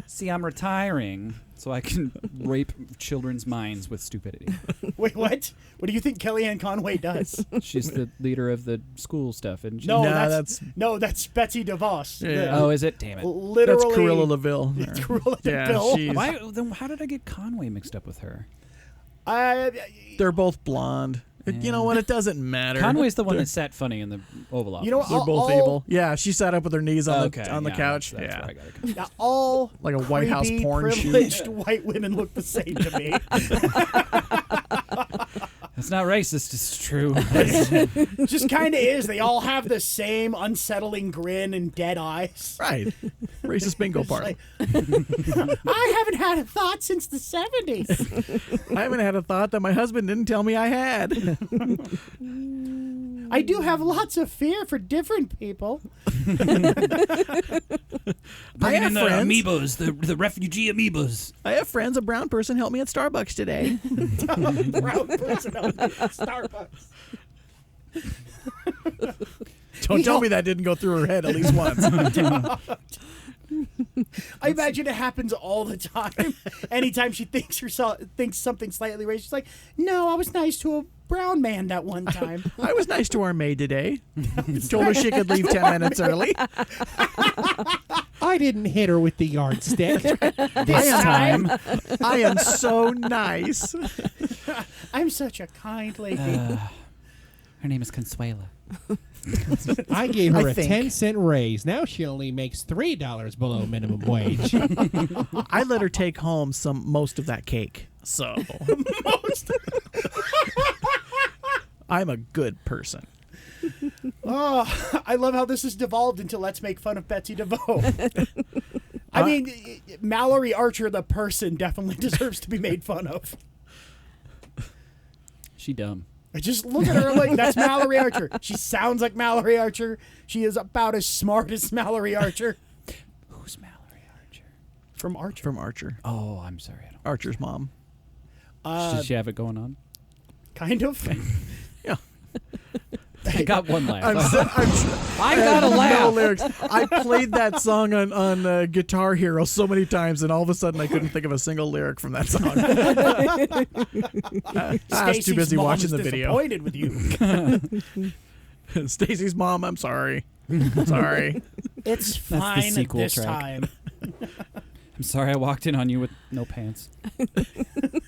see, I'm retiring so I can rape children's minds with stupidity. Wait, what? What do you think Kellyanne Conway does? She's the leader of the school stuff, isn't she? No, that's Betsy DeVos. Yeah. Oh, is it? Damn it. Literally. That's Cruella LaVille. Cruella DeVille. Then how did I get Conway mixed up with her? They're both blonde. You know what? It doesn't matter. Conway's the one that sat funny in the Oval Office. You know what? They're both evil. Yeah, she sat up with her knees on the couch. That's yeah. where I got it. Now, all like a White House creepy, porn shoot. privileged white women look the same to me. It's not racist. It's true. It just kind of is. They all have the same unsettling grin and dead eyes. Right. Racist bingo party. I haven't had a thought since the 70s. I haven't had a thought that my husband didn't tell me I had. I do have lots of fear for different people. Bringing in the amoebas, the refugee amoebas. I have friends. A brown person helped me at Starbucks today. Brown person at Starbucks. Don't tell me that didn't go through her head at least once. I imagine it happens all the time. Anytime she thinks something slightly racist, she's like, "No, I was nice to a brown man that one time." I was nice to our maid today. Told her she could leave 10 minutes early. I didn't hit her with the yardstick. This time. I am so nice. I'm such a kind lady. Her name is Consuela. I gave her I a think. 10-cent raise. Now she only makes $3 below minimum wage. I let her take home most of that cake. So I'm a good person. Oh, I love how this has devolved into let's make fun of Betsy DeVoe. I mean, Mallory Archer, the person, definitely deserves to be made fun of. She dumb. I just look at her like, that's Mallory Archer. She sounds like Mallory Archer. She is about as smart as Mallory Archer. Who's Mallory Archer? From Archer. From Archer. Oh, I'm sorry. I don't Archer's mom. Does she have it going on? Kind of. Yeah. I got one laugh. I got a laugh. No lyrics. I played that song on Guitar Hero so many times, and all of a sudden I couldn't think of a single lyric from that song. I was too busy watching the video. Disappointed with you. Stacy's mom, I'm sorry. Sorry. It's the fine sequel this track. time. I'm sorry I walked in on you with no pants.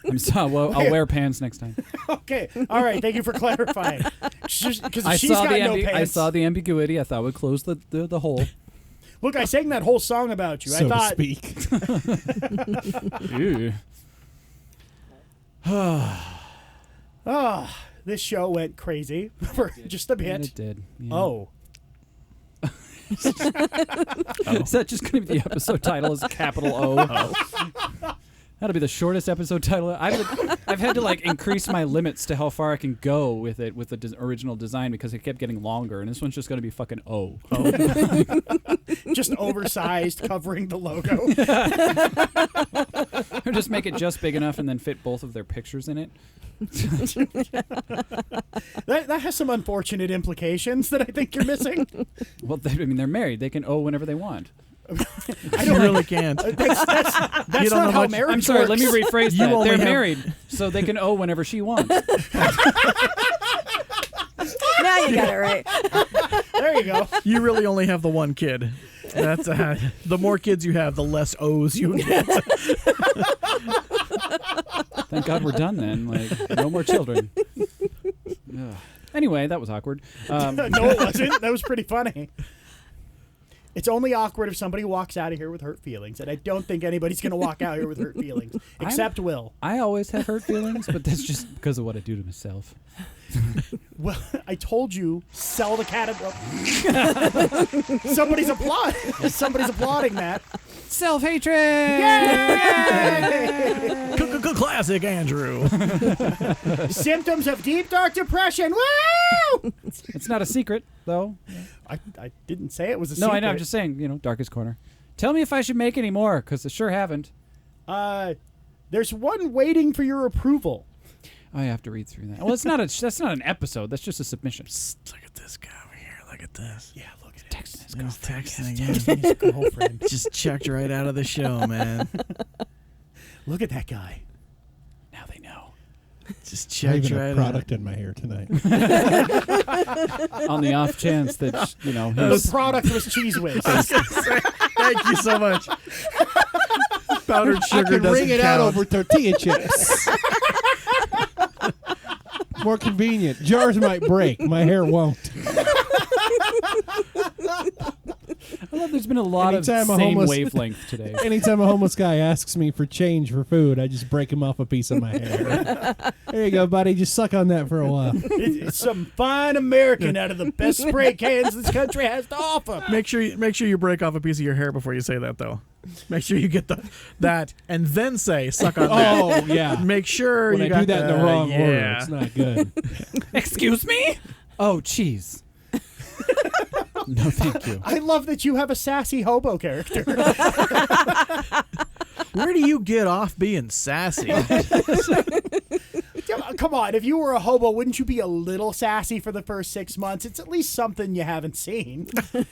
I'm sorry. Well, I'll wear pants next time. Okay. All right. Thank you for clarifying. Because I she's saw got no pants. I saw the ambiguity. I thought we'd close the hole. Look, I sang that whole song about you. So I thought. To speak. This show went crazy for just a bit. It did. Yeah. Oh. Is that just going to be the episode title? Is capital O? That'll be the shortest episode title. I've had to increase my limits to how far I can go with it with the original design because it kept getting longer, and this one's just going to be fucking O. Just oversized, covering the logo. Or just make it just big enough and then fit both of their pictures in it. That has some unfortunate implications that I think you're missing. Well, they're married. They can O whenever they want. You really can't. That's You don't not know how much- marriage I'm sorry, works. let me rephrase You that. only They're have- married, so they can O whenever she wants. Now you got it right. There you go. You really only have the one kid. That's the more kids you have, the less O's you get. Thank God we're done then. No more children. Ugh. Anyway, that was awkward. No, it wasn't. That was pretty funny. It's only awkward if somebody walks out of here with hurt feelings, and I don't think anybody's going to walk out here with hurt feelings, except Will. I always have hurt feelings, but that's just because of what I do to myself. Well, I told you, sell the cat. Somebody's applauding. Somebody's applauding that. Self-hatred! Yay! Classic Andrew. Symptoms of deep, dark depression. Woo! It's not a secret, though. I didn't say it was a No, secret. I know. I'm just saying, darkest corner. Tell me if I should make any more, because I sure haven't. There's one waiting for your approval. I have to read through that. Well, that's not an episode. That's just a submission. Look at this guy over here. Look at this. Yeah, look at Texting his He's girlfriend. texting his girlfriend. Just checked right out of the show, man. Look at that guy. Now they know. Just I checked even right have out. product in my hair tonight. On the off chance that, The product was Cheese Whiz. Thank you so much. Powdered I sugar can doesn't wring it count. out over tortilla chips. More convenient. Jars might break. My hair won't. I love there's been a lot of same wavelength today. Anytime a homeless guy asks me for change for food, I just break him off a piece of my hair. There you go, buddy. Just suck on that for a while. It's some fine American out of the best spray cans this country has to offer. Make sure you break off a piece of your hair before you say that, though. Make sure you get that and then say suck on that. Oh yeah. Make sure when you I got do that in the wrong yeah. order. It's not good. Excuse me? Oh, jeez. No, thank you. I love that you have a sassy hobo character. Where do you get off being sassy? Come on, if you were a hobo, wouldn't you be a little sassy for the first 6 months? It's at least something you haven't seen. I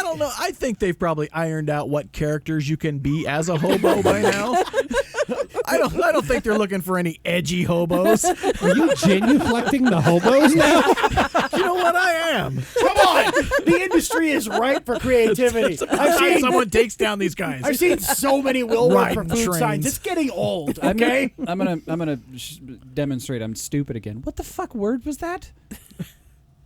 don't know. I think they've probably ironed out what characters you can be as a hobo by now. I don't think they're looking for any edgy hobos. Are you genuflecting the hobos now? You know what? I am. Come on, the industry is ripe for creativity. I've seen someone takes down these guys. I've seen so many will work for Riding food trains. signs. It's getting old. Okay, I'm gonna demonstrate. I'm stupid again. What the fuck word was that?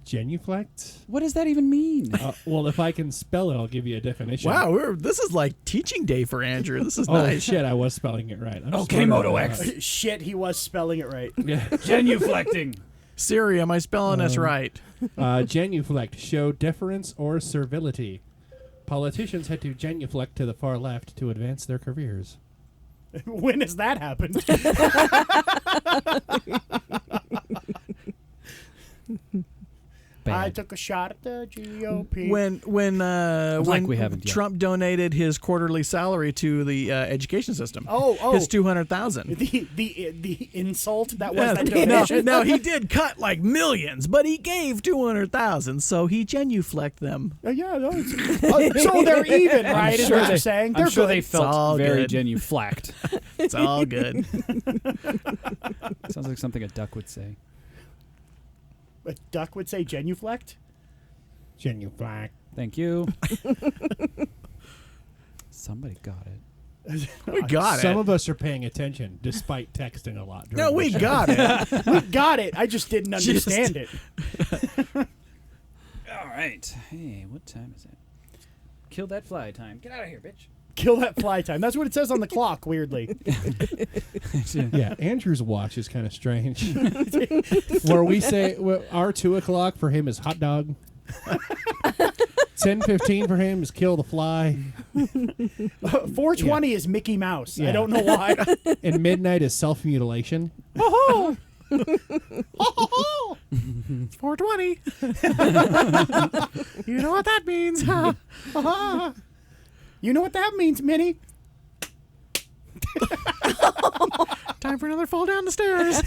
Genuflect? What does that even mean? Well, if I can spell it, I'll give you a definition. Wow, this is like teaching day for Andrew. This is nice. Shit, I was spelling it right. Okay, Moto X. Shit, he was spelling it right. Yeah. Genuflecting. Siri, am I spelling this right? Genuflect, show deference or servility. Politicians had to genuflect to the far left to advance their careers. When has that happened? I took a shot at the GOP. When we haven't yet. Trump donated his quarterly salary to the education system. Oh, his $200,000. The insult that was that donation. No, he did cut like millions, but he gave $200,000, so he genuflect them. Yeah, no, so they're even, right? Is what you're saying? I'm They're sure good. they felt very genuflect. It's all good. Sounds like something a duck would say. A duck would say genuflect? Genuflect. Thank you. Somebody got it. We got it. Some of us are paying attention despite texting a lot. No, we got it. We got it. I just didn't understand it. All right. Hey, what time is it? Kill that fly time. Get out of here, bitch. Kill that fly time. That's what it says on the clock, weirdly. Yeah, Andrew's watch is kind of strange. Where we say our 2 o'clock for him is hot dog. 10:15 for him is kill the fly. 4:20 is Mickey Mouse. Yeah. I don't know why. And midnight is self-mutilation. Oh! It's 4:20. You know what that means. You know what that means, Minnie? Time for another fall down the stairs.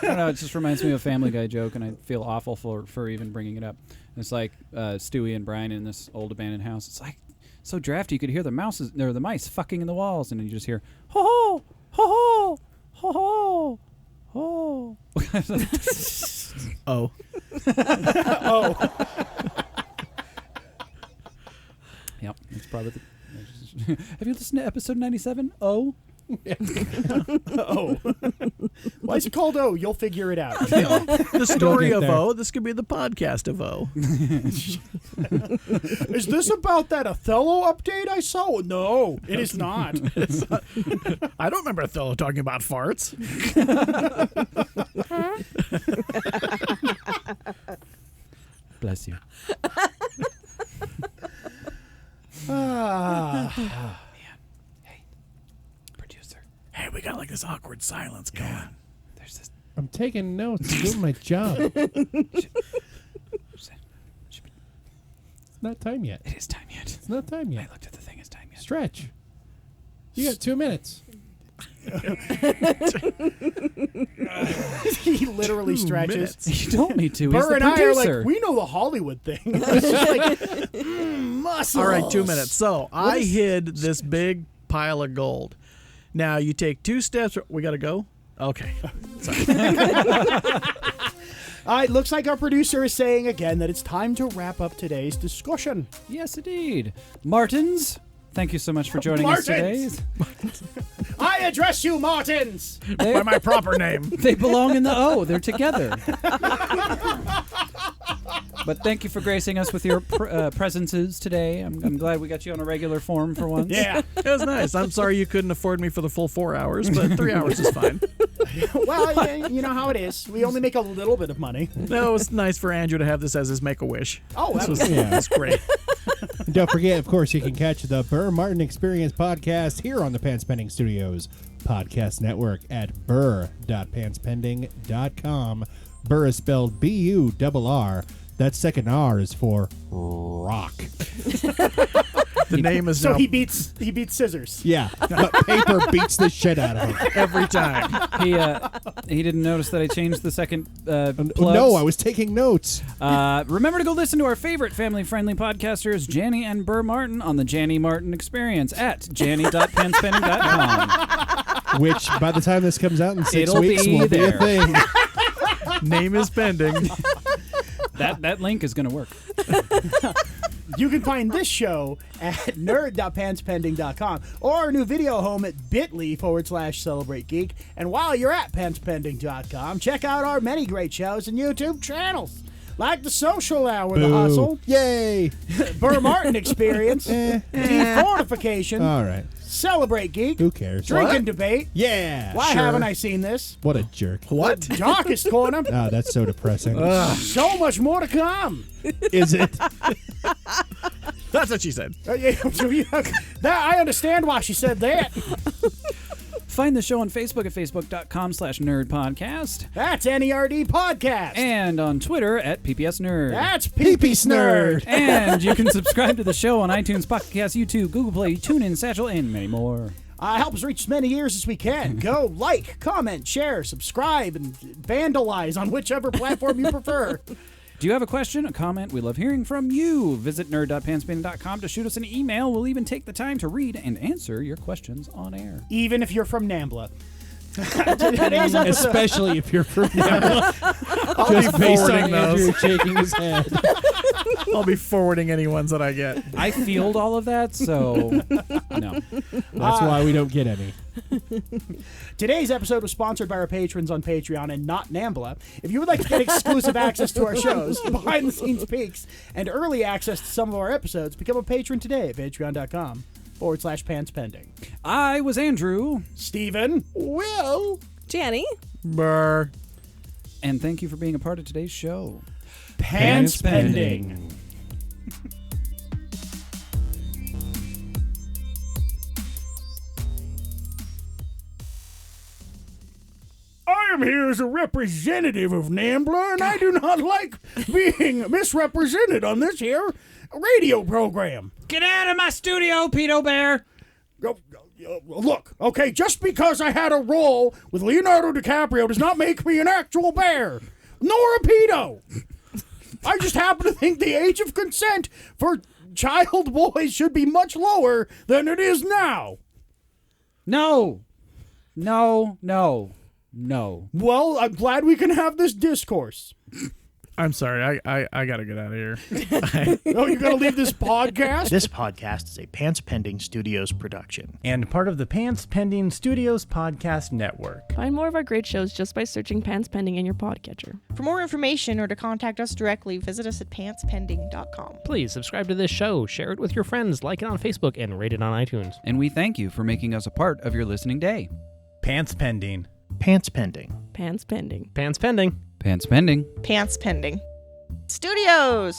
I don't know. It just reminds me of a Family Guy joke, and I feel awful for even bringing it up. It's like Stewie and Brian in this old abandoned house. It's like so drafty. You could hear the mice fucking in the walls, and then you just hear ho ho ho ho ho ho. Oh. Oh. Yep, it's probably the. Have you listened to episode 97? Oh. Oh. Why is it called O? You'll figure it out. The story of O. This could be the podcast of O. Is this about that Othello update I saw? No, it is not. I don't remember Othello talking about farts. Bless you. Ah. Oh, man. Hey, producer. Hey, we got like this awkward silence going. There's this. I'm taking notes. I'm doing my job. It's not time yet. It is time yet. It's not time yet. I looked at the thing. It's time yet. Stretch. You got 2 minutes. He literally stretches. You don't need to. Burr He's and the I are producer. like, we know the Hollywood thing. It's just like, muscles. All right, 2 minutes. So I hid this big pile of gold. Now you take 2 steps. We got to go? Okay. Sorry. It looks like our producer is saying again that it's time to wrap up today's discussion. Yes, indeed. Martins, thank you so much for joining us today. I address you, Martins, They- by my proper name. They belong in the O. They're together. But thank you for gracing us with your presences today. I'm glad we got you on a regular form for once. Yeah, it was nice. I'm sorry you couldn't afford me for the full 4 hours, but 3 hours is fine. Well, yeah, you know how it is. We only make a little bit of money. No, it was nice for Andrew to have this as his Make-A-Wish. Oh, this was yeah. that's great. And don't forget, of course, you can catch the Burr Martin Experience podcast here on the Panspending Studios podcast network at burr.panspending.com. Burr is spelled B-U-R-R. That second R is for rock. The name is so now... he beats scissors. Yeah, but paper beats the shit out of him every time. He didn't notice that I changed the second plugs. No, I was taking notes. Remember to go listen to our favorite family-friendly podcasters, Janny and Burr Martin, on the Janny Martin Experience at janny.panspending.com. Which, by the time this comes out in 6 It'll weeks, be will be a there. thing. Name is pending. That link is going to work. You can find this show at nerd.panspending.com or our new video home at bit.ly/Celebrate Geek. And while you're at panspending.com, check out our many great shows and YouTube channels, like The Social Hour, The Hustle, Yay! Burr Martin Experience, Defortification, All right. Celebrate Geek, Who cares? Drink and Debate. Yeah. Why sure. haven't I seen this? What a jerk. What? Darkest Corner. Oh, that's so depressing. So much more to come. Is it? That's what she said. I understand why she said that. Find the show on Facebook at facebook.com/nerdpodcast. That's NERD Podcast. And on Twitter at PPSNerd. That's PPSnerd. And you can subscribe to the show on iTunes, Pocket Cast, YouTube, Google Play, TuneIn, Satchel, and many more. Help us reach as many ears as we can. Go like, comment, share, subscribe, and vandalize on whichever platform you prefer. Do you have a question, a comment? We love hearing from you. Visit nerd.panspending.com to shoot us an email. We'll even take the time to read and answer your questions on air. Even if you're from NAMBLA. Today's episode. Especially if you're from NAMBLA. I'll be Just based on forwarding Andrew those. shaking his head. I'll be forwarding any ones that I get. I field all of that, so no. That's why we don't get any. Today's episode was sponsored by our patrons on Patreon and not NAMBLA. If you would like to get exclusive access to our shows, behind-the-scenes peeks, and early access to some of our episodes, become a patron today at patreon.com/panspending. I was Andrew. Steven. Will. Janny. Burr. And thank you for being a part of today's show. Panspending. I am here as a representative of NAMBLA, and I do not like being misrepresented on this here radio program. Get out of my studio, Pedo Bear! Look, okay, just because I had a role with Leonardo DiCaprio does not make me an actual bear, nor a pedo. I just happen to think the age of consent for child boys should be much lower than it is now. No. Well, I'm glad we can have this discourse. I'm sorry. I got to get out of here. Oh, you got to leave this podcast? This podcast is a Pants Pending Studios production. And part of the Pants Pending Studios podcast network. Find more of our great shows just by searching Pants Pending in your podcatcher. For more information or to contact us directly, visit us at pantspending.com. Please subscribe to this show, share it with your friends, like it on Facebook, and rate it on iTunes. And we thank you for making us a part of your listening day. Pants Pending. Pants Pending. Pants Pending. Pants Pending. Pants Pending. Pants Pending. Studios!